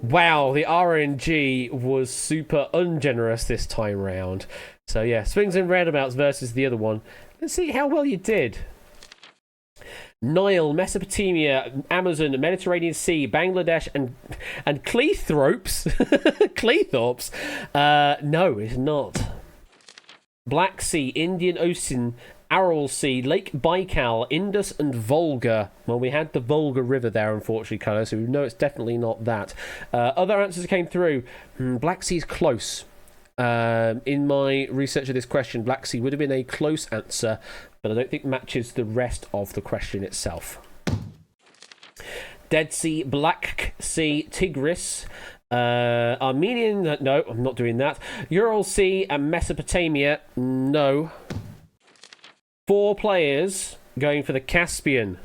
Wow, the RNG was super ungenerous this time round. So yeah, swings and roundabouts versus the other one. Let's see how well you did. Nile, Mesopotamia, Amazon, Mediterranean Sea, Bangladesh, and Cleethorpes. Cleethorpes? No, it's not. Black Sea, Indian Ocean, Aral Sea, Lake Baikal, Indus, and Volga. Well, we had the Volga River there, unfortunately, colour, so we know it's definitely not that. Other answers came through. Black Sea's close. In my research of this question, Black Sea would have been a close answer, but I don't think matches the rest of the question itself. Dead Sea, Black Sea, Tigris, Armenian, no, I'm not doing that. Ural Sea and Mesopotamia, no. 4 players going for the Caspian.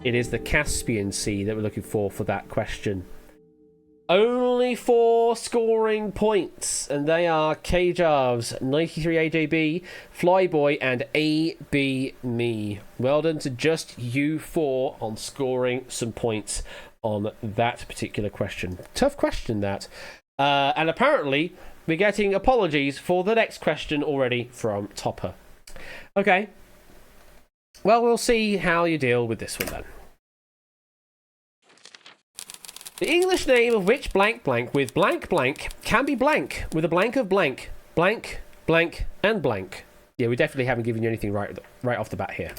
It is the Caspian Sea that we're looking for that question. Only 4 scoring points, and they are K-Jarves, 93 AJB, Flyboy, and AB Me. Well done to just you 4 on scoring some points on that particular question. Tough question, that. And apparently, we're getting apologies for the next question already from Topper. Okay. Well, we'll see how you deal with this one then. The English name of which blank blank with blank blank can be blank with a blank of blank, blank, blank, and blank. Yeah, we definitely haven't given you anything right off the bat here.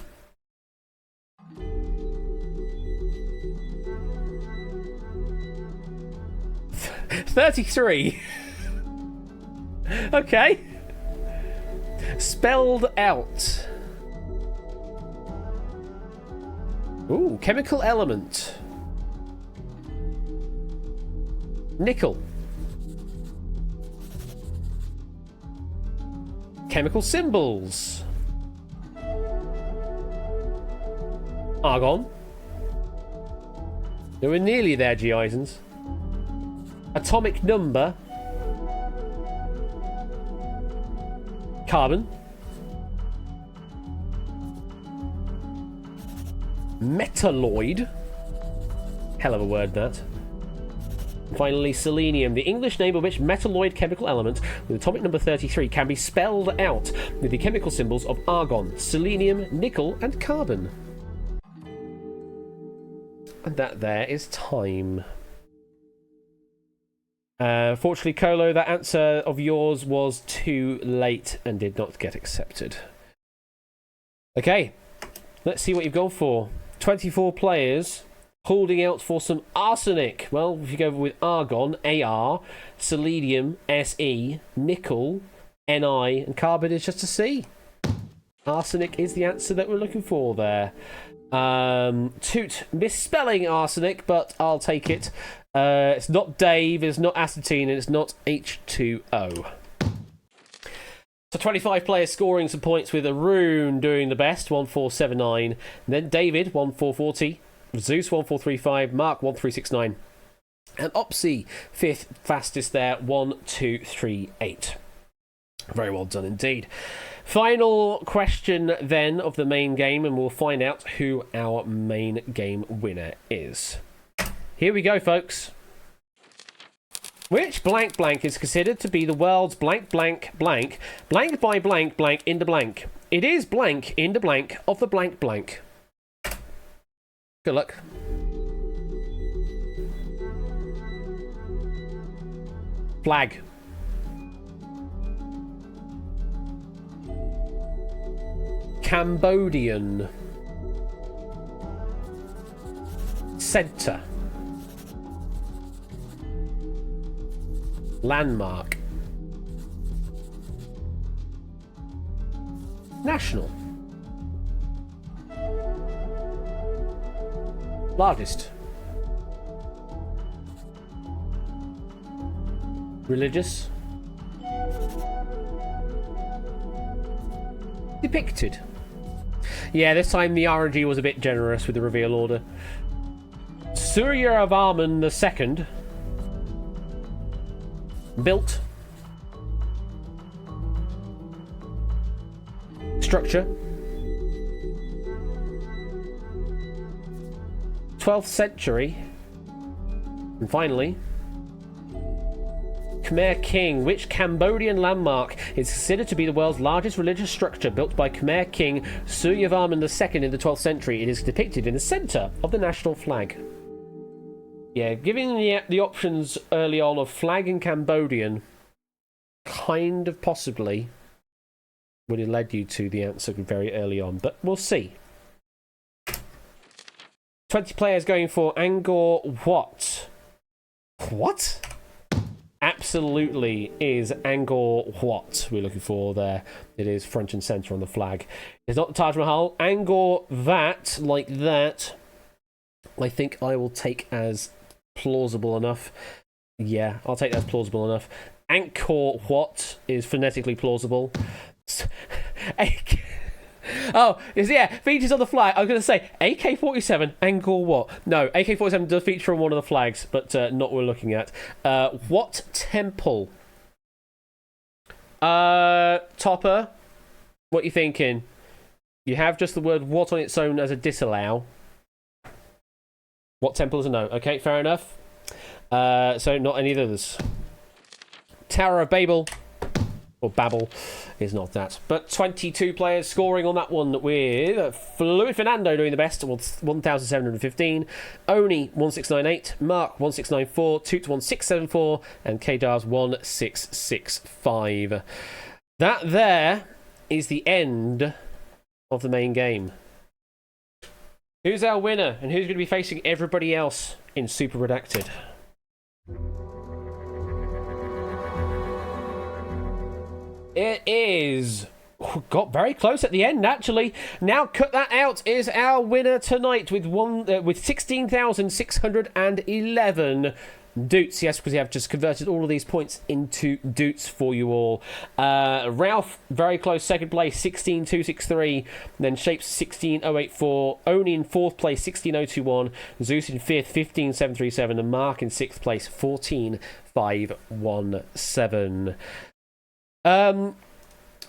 $33. Okay. Spelled out. Ooh, chemical element. Nickel. Chemical symbols. Argon. They were nearly there, G-Isons. Atomic number. Carbon. Metalloid. Hell of a word, that. Finally, selenium, the English name of which metalloid chemical element with atomic number 33 can be spelled out with the chemical symbols of argon, selenium, nickel, and carbon. And that there is time. Fortunately, Colo, that answer of yours was too late and did not get accepted. Okay, let's see what you've gone for. 24 players. Holding out for some arsenic. Well, if you go with argon, AR, selenium, SE, nickel, NI, and carbon is just a C. Arsenic is the answer that we're looking for there. Toot misspelling arsenic, but I'll take it. It's not Dave, it's not acetine, and it's not H2O. So 25 players scoring some points with Arun doing the best, 1479. Then David, 1440. Zeus 1435, Mark 1369, and Opsy 5th fastest there, 1238. Very well done indeed. Final question then of the main game, and we'll find out who our main game winner is. Here we go, folks. Which blank blank is considered to be the world's blank blank blank blank by blank blank in the blank? It is blank in the blank of the blank blank. Good luck. Flag. Cambodian. Centre. Landmark. National. Largest. Religious. Depicted. Yeah, this time the RNG was a bit generous with the reveal order. Surya Varman II. Built. Structure. 12th century. And finally, Khmer King. Which Cambodian landmark is considered to be the world's largest religious structure built by Khmer King Suryavarman II in the 12th century? It is depicted in the centre of the national flag. Yeah, giving the options early on of flag and Cambodian kind of possibly would have led you to the answer very early on, but we'll see. 20 players going for Angkor Wat. What? Absolutely is Angkor Wat we're looking for there. It is front and centre on the flag. It's not the Taj Mahal. Angkor Wat, like that, I think I will take as plausible enough. Yeah, I'll take that as plausible enough. Angkor Wat is phonetically plausible. Oh, yeah, features on the flag. I was going to say AK-47, Angkor Wat. No, AK-47 does feature on one of the flags, but not what we're looking at. What temple? Topper, what you thinking? You have just the word what on its own as a disallow. What temple is a no? Okay, fair enough. So not any of the others. Tower of Babel, or Babel, is not that. But 22 players scoring on that one with Fluid Fernando doing the best, 1,715. Oni 1698, Mark 1694, Toot 1674, and Kdars 1665. That there is the end of the main game. Who's our winner, and who's going to be facing everybody else in Super Redacted? It is... got very close at the end, actually. Now cut that out is our winner tonight with 16,611 Doots. Yes, because we have just converted all of these points into Doots for you all. Ralph, very close, second place, 16,263. Then Shapes, 16,084. Oni in fourth place, 16,021. Zeus in fifth, 15,737. And Mark in sixth place, 14,517.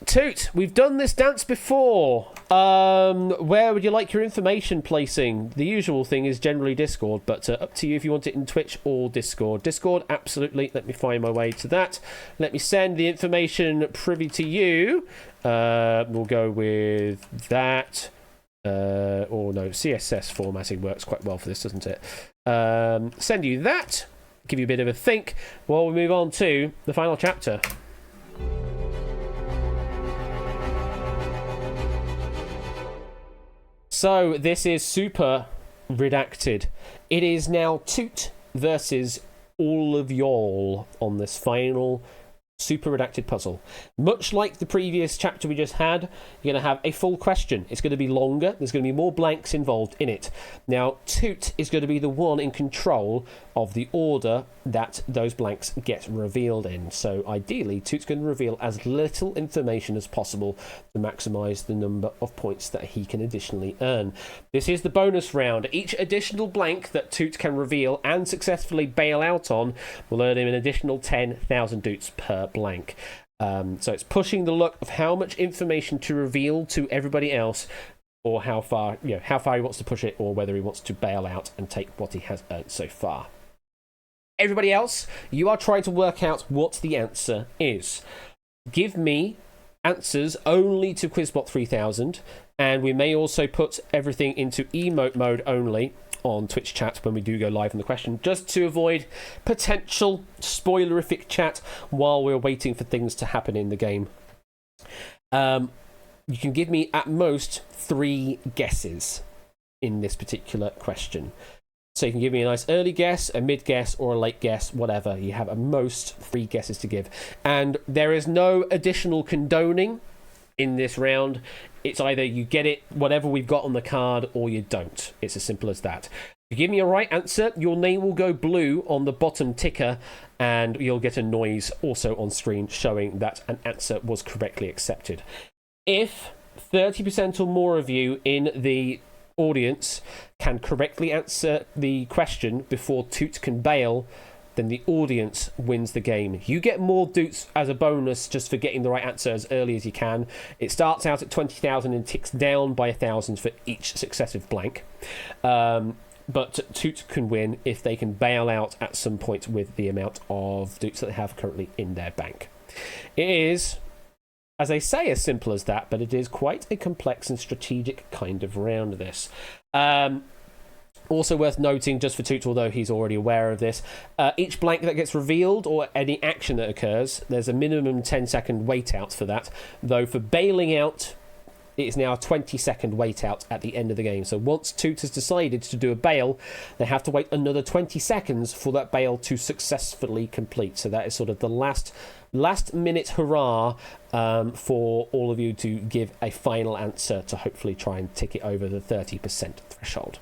Toot, we've done this dance before. Where would you like your information placing? The usual thing is generally Discord, but up to you if you want it in Twitch or Discord. Discord, absolutely. Let me find my way to that. Let me send the information privy to you. We'll go with that. Or no, CSS formatting works quite well for this, doesn't it? Send you that. Give you a bit of a think while we move on to the final chapter. So this is Super Redacted. It is now Toot versus all of y'all on this final Super Redacted puzzle. Much like the previous chapter we just had, you're going to have a full question. It's going to be longer. There's going to be more blanks involved in it. Now, Toot is going to be the one in control of the order that those blanks get revealed in. So ideally, Toot's going to reveal as little information as possible to maximise the number of points that he can additionally earn. This is the bonus round. Each additional blank that Toot can reveal and successfully bail out on will earn him an additional 10,000 Doots per blank. So it's pushing the luck of how much information to reveal to everybody else, or how far he wants to push it, or whether he wants to bail out and take what he has earned so far. Everybody else, you are trying to work out what the answer is. Give me answers only to Quizbot 3000, and we may also put everything into emote mode only on Twitch chat when we do go live on the question, just to avoid potential spoilerific chat while we're waiting for things to happen in the game. You can give me at most 3 guesses in this particular question. So you can give me a nice early guess, a mid guess, or a late guess, whatever. You have at most 3 guesses to give. And there is no additional condoning in this round. It's either you get it, whatever we've got on the card, or you don't. It's as simple as that. If you give me a right answer, your name will go blue on the bottom ticker, and you'll get a noise also on screen showing that an answer was correctly accepted. If 30% or more of you in the audience can correctly answer the question before Toot can bail, then the audience wins the game. You get more Doots as a bonus just for getting the right answer as early as you can. It starts out at 20,000 and ticks down by 1,000 for each successive blank. But Toot can win if they can bail out at some point with the amount of Doots that they have currently in their bank. It is, as I say, as simple as that, but it is quite a complex and strategic kind of round, this. Also worth noting, just for Toot, although he's already aware of this, each blank that gets revealed or any action that occurs, there's a minimum 10-second wait out for that, though for bailing out, it is now a 20-second wait out at the end of the game. So once Toot has decided to do a bail, they have to wait another 20 seconds for that bail to successfully complete. So that is sort of the last minute hurrah for all of you to give a final answer to hopefully try and tick it over the 30% threshold.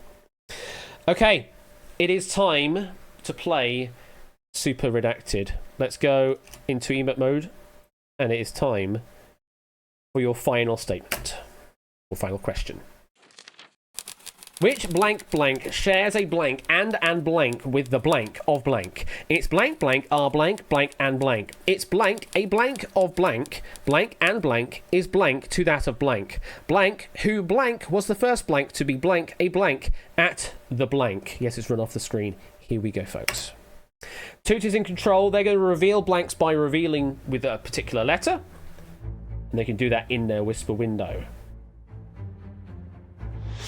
Okay, it is time to play Super Redacted. Let's go into emote mode, and it is time for your final statement. Final question. Which blank blank shares a blank and blank with the blank of blank? It's blank blank are blank blank and blank. It's blank a blank of blank blank and blank is blank to that of blank. Blank who blank was the first blank to be blank a blank at the blank. Yes, it's run off the screen. Here we go, folks. Toot is in control. They're going to reveal blanks by revealing with a particular letter. And they can do that in their whisper window.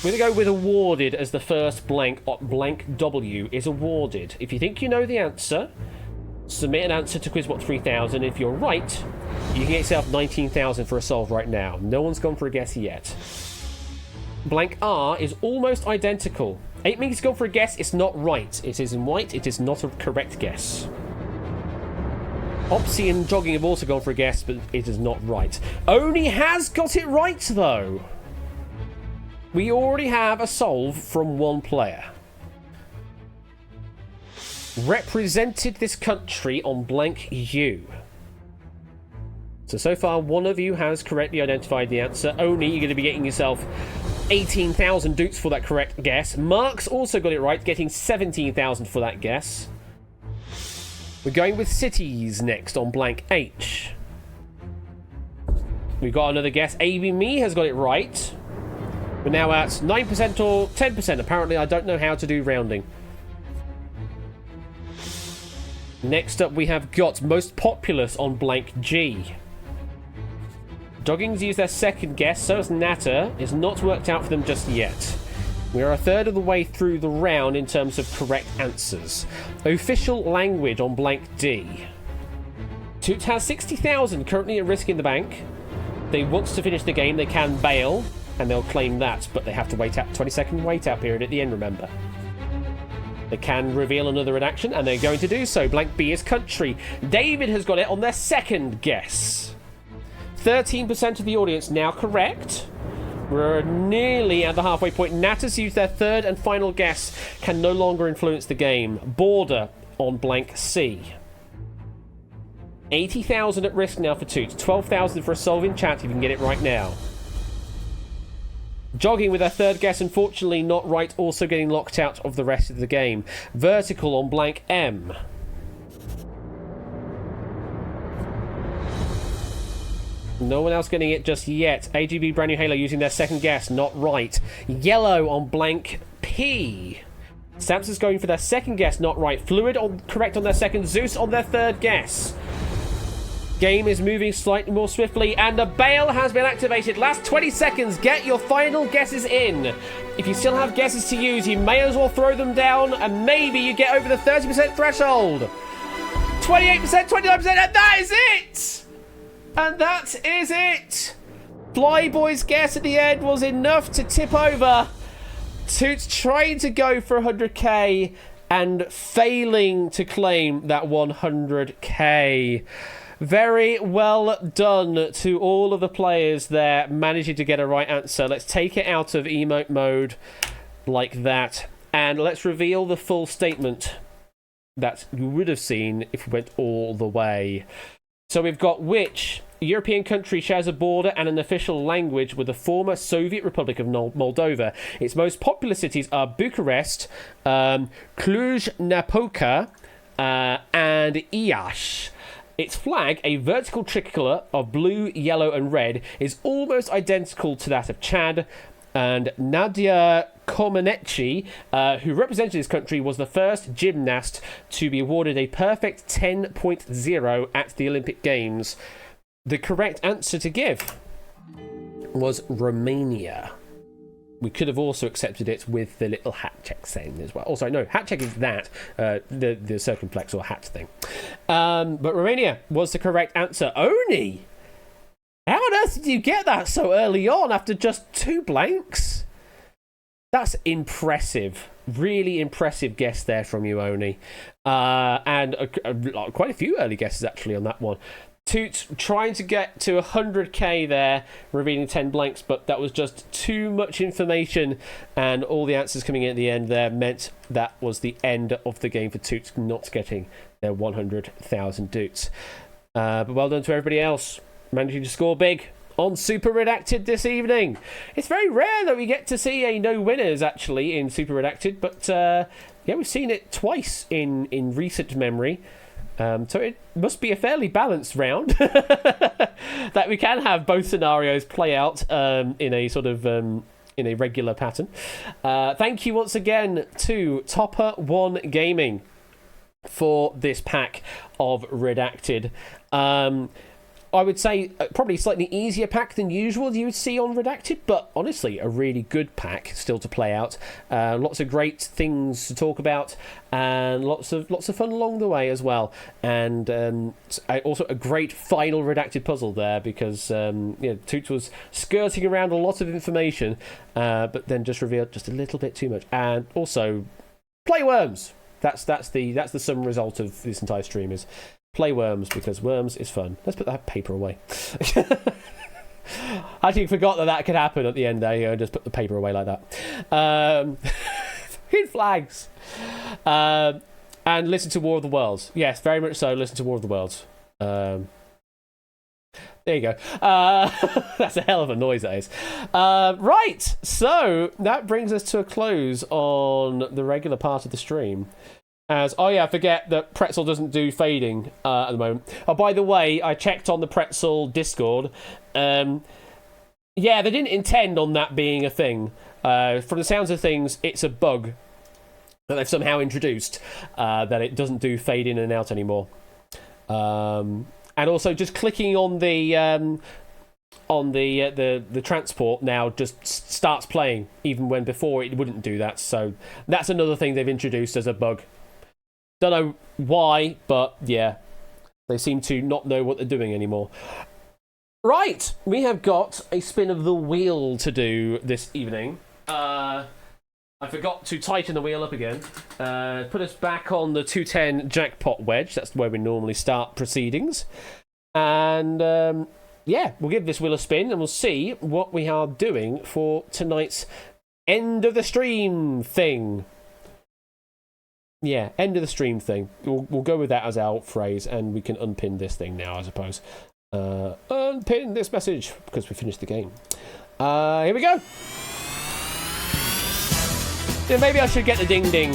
We're going to go with awarded as the first blank. Blank W is awarded. If you think you know the answer, submit an answer to QuizBot 3000. If you're right, you can get yourself 19,000 for a solve right now. No one's gone for a guess yet. Blank R is almost identical. 8 minutes gone for a guess. It's not right. It is in white. It is not a correct guess. Opsy and Jogging have also gone for a guess, but it is not right. Oni has got it right, though. We already have a solve from one player. Represented this country on blank U. So far, one of you has correctly identified the answer. Oni, you're going to be getting yourself 18,000 doots for that correct guess. Mark's also got it right, getting 17,000 for that guess. We're going with cities next on blank H. We've got another guess. AB Me has got it right. We're now at 9% or 10%. Apparently, I don't know how to do rounding. Next up, we have got most populous on blank G. Doggings used their second guess, so has Natter. It's not worked out for them just yet. We are a third of the way through the round in terms of correct answers. Official language on blank D. Toot has 60,000 currently at risk in the bank. If they want to finish the game, they can bail. And they'll claim that, but they have to wait out 20-second wait out period at the end, remember. They can reveal another redaction, and they're going to do so. Blank B is country. David has got it on their second guess. 13% of the audience now correct. We're nearly at the halfway point. Natters used their third and final guess. Can no longer influence the game. Border on blank C. 80,000 at risk now for Toot. 12,000 for a solve in chat if you can get it right now. Jogging with their third guess, unfortunately not right, also getting locked out of the rest of the game. Vertical on blank M. No one else getting it just yet. AGB Brand New Halo using their second guess, not right. Yellow on blank P. Samson's going for their second guess, not right. Fluid on correct on their second. Zeus on their third guess. Game is moving slightly more swiftly, and a bail has been activated. Last 20 seconds, get your final guesses in. If you still have guesses to use, you may as well throw them down, and maybe you get over the 30% threshold. 28%, 29%, and that is it! And that is it! Flyboy's guess at the end was enough to tip over. Toot's trying to go for 100k and failing to claim that 100k. Very well done to all of the players there, managing to get a right answer. Let's take it out of emote mode like that. And let's reveal the full statement that you would have seen if we went all the way. So we've got which European country shares a border and an official language with the former Soviet Republic of Moldova. Its most populous cities are Bucharest, Cluj-Napoca, and Iași. Its flag, a vertical tricolour of blue, yellow and red, is almost identical to that of Chad. And Nadia Comaneci, who represented this country, was the first gymnast to be awarded a perfect 10.0 at the Olympic Games. The correct answer to give was Romania. We could have also accepted it with the little hat check saying as well. Also, no, hat check is that, the circumflex or hat thing. But Romania was the correct answer. Oni! How on earth did you get that so early on after just 2 blanks? That's impressive. Really impressive guess there from you, Oni. And quite a few early guesses actually on that one. Toot trying to get to 100k there, revealing 10 blanks, but that was just too much information, and all the answers coming in at the end there meant that was the end of the game for Toot not getting their 100,000 doots. But well done to everybody else, managing to score big on Super Redacted this evening. It's very rare that we get to see a no winners actually in Super Redacted, but yeah, we've seen it twice in recent memory. So it must be a fairly balanced round that we can have both scenarios play out in a sort of in a regular pattern. Thank you once again to Topper One Gaming for this pack of Redacted. I would say probably slightly easier pack than usual you would see on Redacted, but honestly a really good pack still to play out. Lots of great things to talk about, and lots of fun along the way as well. And also a great final Redacted puzzle there, because Toots was skirting around a lot of information, but then just revealed just a little bit too much. And also play Worms. That's the sum result of this entire stream is play Worms, because Worms is fun. Let's put that paper away. I actually forgot that could happen at the end there. Just put the paper away like that. Green flags. And listen to War of the Worlds. Yes, very much so. Listen to War of the Worlds. There you go. That's a hell of a noise, that is. Right, so that brings us to a close on the regular part of the stream. I forget that Pretzel doesn't do fading at the moment. Oh, by the way, I checked on the Pretzel Discord. Yeah, they didn't intend on that being a thing. From the sounds of things, it's a bug that they've somehow introduced, that it doesn't do fade in and out anymore. And also, just clicking on the transport now just starts playing, even when before it wouldn't do that. So that's another thing they've introduced as a bug. Don't know why, but yeah, they seem to not know what they're doing anymore. Right, we have got a spin of the wheel to do this evening. I forgot to tighten the wheel up again. Put us back on the 210 jackpot wedge. That's where we normally start proceedings. And yeah, we'll give this wheel a spin and we'll see what we are doing for tonight's end of the stream thing. Yeah, end of the stream thing. We'll go with that as our phrase, and we can unpin this thing now, I suppose. Unpin this message, because we finished the game. Here we go. Yeah, maybe I should get the ding ding.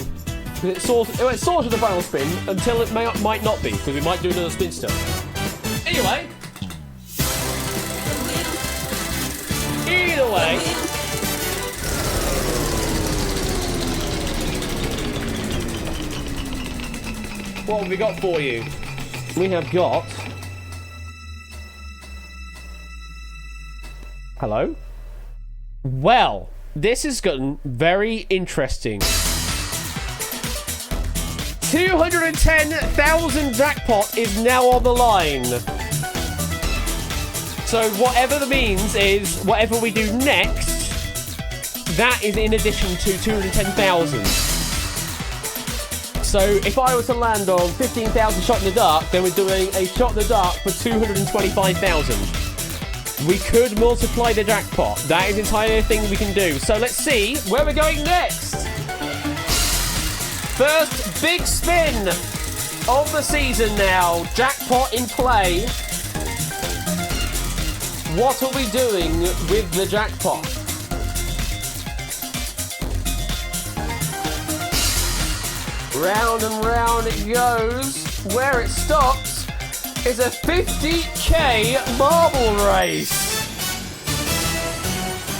It's sort of the final spin until it might not be, because we might do another spin still. Anyway. Either way. What have we got for you? We have got... Hello? Well, this has gotten very interesting. 210,000 jackpot is now on the line. So whatever that means is, whatever we do next, that is in addition to 210,000. So if I were to land on 15,000 shot in the dark, then we're doing a shot in the dark for 225,000. We could multiply the jackpot. That is entirely a thing we can do. So let's see where we're going next. First big spin of the season now. Jackpot in play. What are we doing with the jackpot? Round and round it goes. Where it stops is a 50k marble race.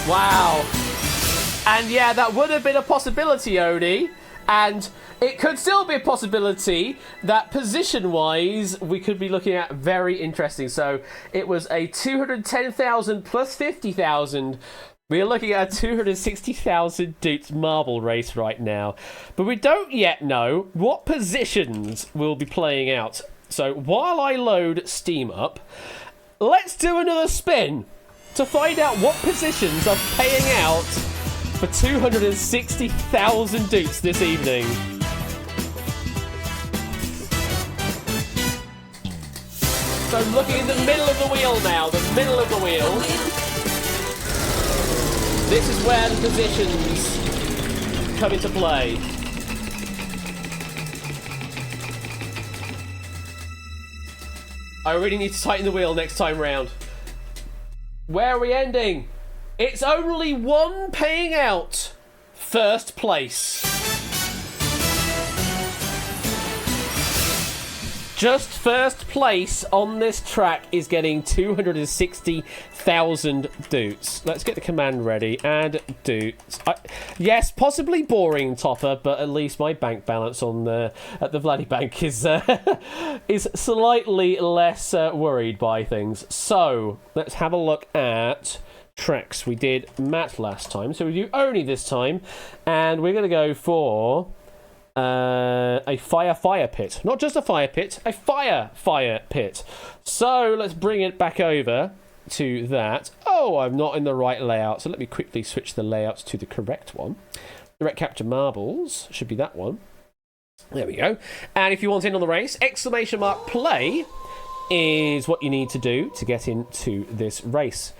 Wow. And yeah, that would have been a possibility, Odie. And it could still be a possibility that position-wise, we could be looking at very interesting. So it was a 210,000 plus 50,000. We are looking at a 260,000 Doots marble race right now. But we don't yet know what positions will be playing out. So while I load Steam up, let's do another spin to find out what positions are paying out for 260,000 Doots this evening. So looking in the middle of the wheel now, the middle of the wheel. This is where the positions come into play. I really need to tighten the wheel next time round. Where are we ending? It's only one paying out. First place. Just first place on this track is getting 260,000 doots. Let's get the command ready. Add doots. Yes, possibly boring, Topper, but at least my bank balance on at the Vladdy Bank is is slightly less worried by things. So let's have a look at tracks. We did Matt last time, so we do Oni this time, and we're going to go for a fire pit. Not just a fire pit, a fire pit. So let's bring it back over to that. Oh, I'm not in the right layout, so let me quickly switch the layouts to the correct one. Direct capture marbles should be that one. There we go. And if you want in on the race, exclamation mark play is what you need to do to get into this race.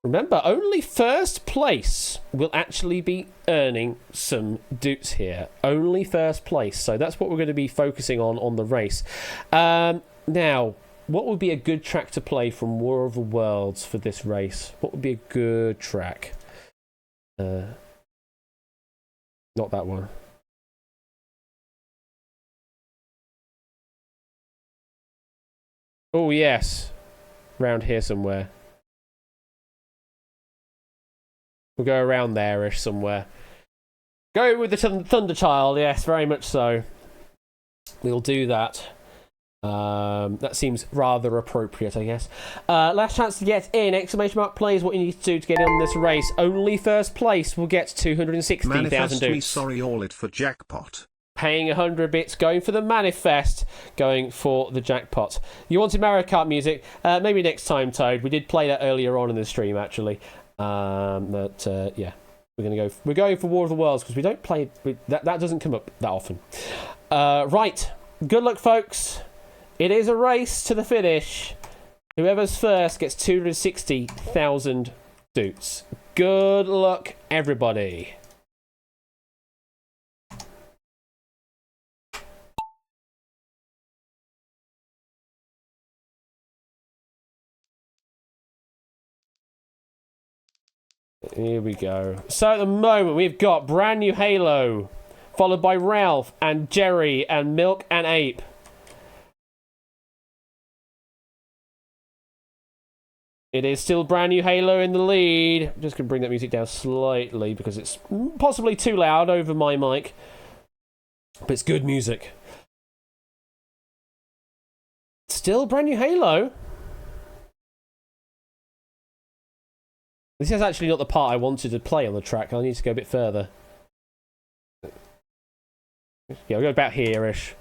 Remember, only first place will actually be earning some doots here. Only first place. So that's what we're going to be focusing on the race. Now, what would be a good track to play from War of the Worlds for this race? What would be a good track? Not that one. Oh, yes. Round here somewhere. We'll go around there-ish somewhere. Go with the Thunder Child, yes, very much so. We'll do that. That seems rather appropriate, I guess. Last chance to get in. Exclamation mark play is what you need to do to get in on this race. Only first place will get 260,000 Manifest doots. me sorry all it for jackpot. Paying 100 bits, going for the manifest, going for the jackpot. You wanted Mario Kart music? Maybe next time, Toad. We did play that earlier on in the stream, actually. Yeah, we're going for War of the Worlds because we don't play that doesn't come up that often. Right, good luck, folks. It is a race to the finish. Whoever's first gets 260,000 doots. Good luck, everybody. Here we go. So at the moment, we've got brand new Halo, followed by Ralph and Jerry and Milk and Ape. It is still brand new Halo in the lead. I'm just going to bring that music down slightly because it's possibly too loud over my mic. But it's good music. Still brand new Halo. This is actually not the part I wanted to play on the track. I need to go a bit further. Yeah, we'll go about here-ish.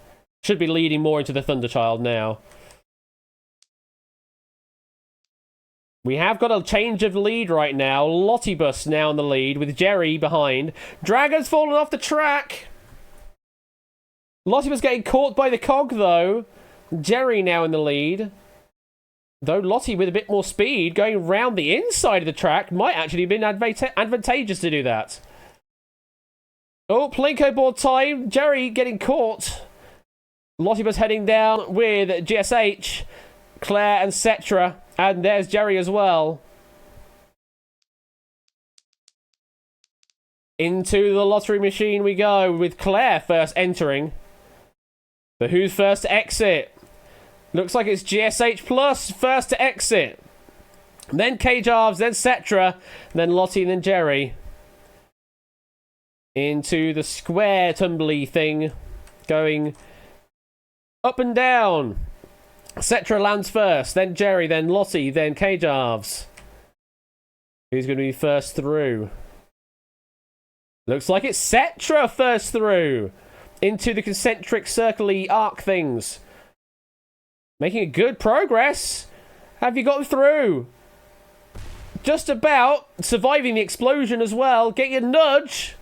Should be leading more into the Thunderchild now. We have got a change of lead right now. Lottibus now in the lead with Jerry behind. Dragon's fallen off the track. Lottibus getting caught by the cog, though. Jerry now in the lead. Though Lottie with a bit more speed going round the inside of the track might actually have been advantageous to do that. Oh, Plinko board time. Jerry getting caught. Lottie was heading down with GSH, Claire and Cetra. And there's Jerry as well. Into the lottery machine we go with Claire first entering. But who's first to exit? Looks like it's GSH Plus first to exit. Then K-Jarves, then Cetra, then Lottie, and then Jerry. Into the square tumbly thing. Going up and down. Cetra lands first, then Jerry, then Lottie, then K-Jarves. Who's going to be first through? Looks like it's Cetra first through. Into the concentric circle-y arc things. Making good progress. Have you gotten through? Just about. Surviving the explosion as well. Getting a nudge.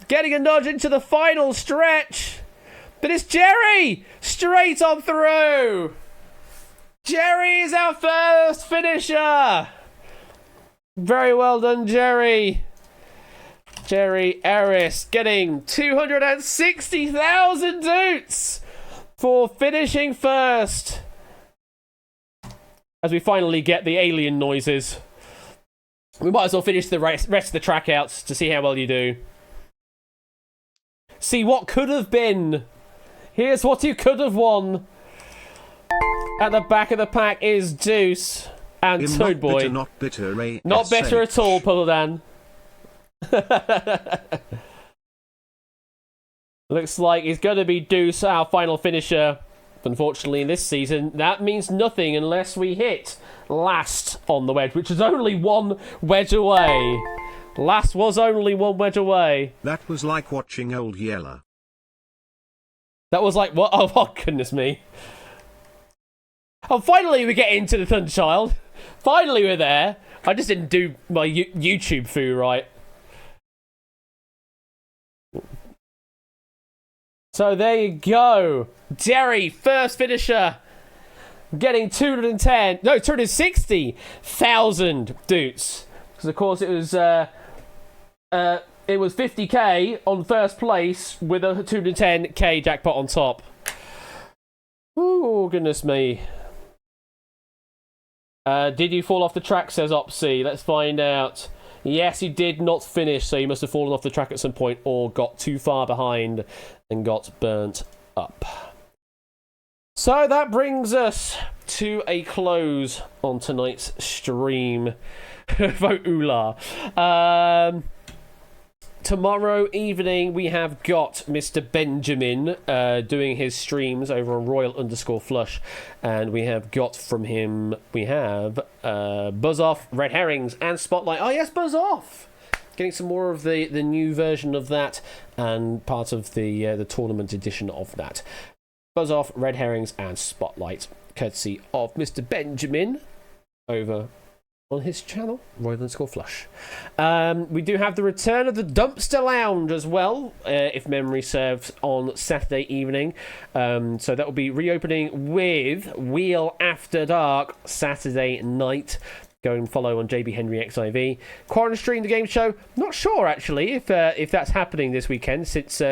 Getting a nudge into the final stretch. But it's Jerry! Straight on through! Jerry is our first finisher! Very well done, Jerry. Jerry Eris getting 260,000 doots for finishing first. as we finally get the alien noises. We might as well finish the rest of the track out to see how well you do. See what could have been. Here's what you could have won. At the back of the pack is Deuce and Toad Boy. Not bitter, not bitter at all, Puddledan. Looks like it's going to be Deuce, our final finisher. Unfortunately, in this season, that means nothing unless we hit last on the wedge, which is only one wedge away. Last was only one wedge away. That was like watching Old Yeller. That was like, what? Oh, goodness me. Oh, finally we get into the Thunderchild. Finally we're there. I just didn't do my YouTube foo right. So there you go. Derry, first finisher. Getting 260,000 doots. Because of course it was 50k on first place with a 210k jackpot on top. Oh, goodness me. Did you fall off the track, says Opsy. Let's find out. Yes, he did not finish, so he must have fallen off the track at some point or got too far behind and got burnt up. So that brings us to a close on tonight's stream. Vote Ula. Tomorrow evening we have got Mr. Benjamin doing his streams over on Royal_Flush, and we have got from him, we have Buzz Off, Red Herrings, and Spotlight. Oh yes, Buzz Off! Getting some more of the new version of that, and part of the tournament edition of that. Buzz Off, Red Herrings, and Spotlight, courtesy of Mr. Benjamin over on his channel, Royal_Flush. We do have the return of the Dumpster Lounge as well, if memory serves, on Saturday evening. So that will be reopening with Wheel After Dark Saturday night. Go and follow on JB Henry XIV. Quarantine Stream, the game show. Not sure actually if that's happening this weekend, since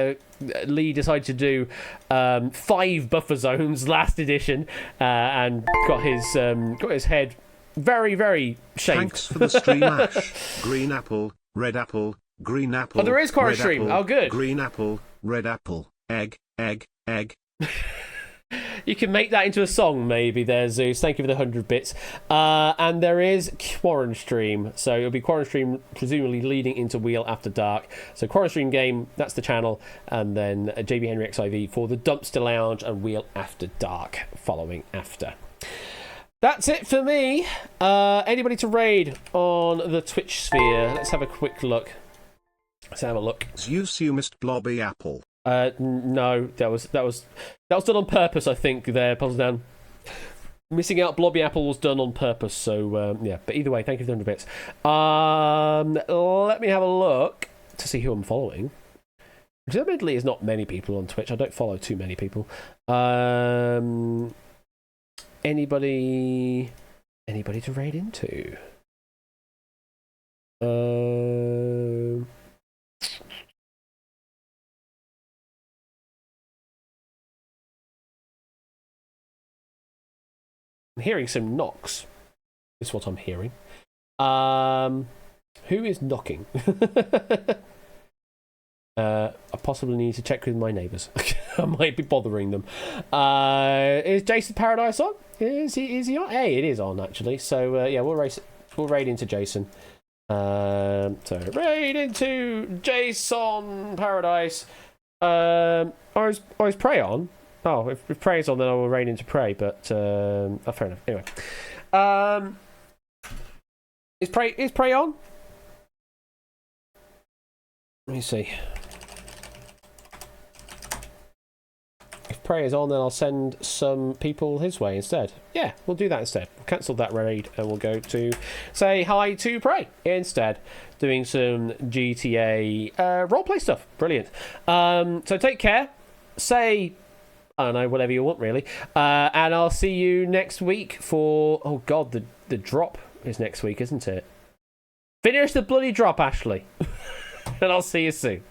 Lee decided to do 5 buffer zones last edition, and got his head very, very shaved. Thanks for the stream, Ash. Green apple, red apple, green apple. Oh, there is Quarantine Stream. Apple, oh, good. Green apple, red apple, egg, egg, egg. You can make that into a song, maybe, there, Zeus. Thank you for the 100 bits. And there is Quarantine Stream. So it'll be Quarantine Stream, presumably leading into Wheel After Dark. So Quarantine Stream game, that's the channel. And then JB Henry XIV for the Dumpster Lounge and Wheel After Dark following after. That's it for me. Anybody to raid on the Twitch sphere? Let's have a quick look. Let's have a look. Zeus, you missed Blobby Apple. No, that was done on purpose, I think, there, Puzzledown. Missing out Blobby Apple was done on purpose, so yeah. But either way, thank you for the 100 bits. Let me have a look to see who I'm following. Because admittedly, there's not many people on Twitch. I don't follow too many people. Anybody to raid into? I'm hearing some knocks. Is what I'm hearing. Who is knocking? I possibly need to check with my neighbours. I might be bothering them. Is Jason Paradise on? Is he on? Hey, it is on actually. So yeah, we'll raid into Jason. So raid into Jason Paradise. Or is Prey on? Oh, if Prey's on, then I will raid into Prey. But oh, fair enough. Anyway, is Prey on? Let me see. If Prey is on, then I'll send some people his way instead. Yeah, we'll do that instead. We'll cancel that raid and we'll go to say hi to Prey instead. Doing some GTA roleplay stuff. Brilliant. So take care. Say, I don't know, whatever you want really. And I'll see you next week for, oh god, the drop is next week, isn't it? Finish the bloody drop, Ashley. And I'll see you soon.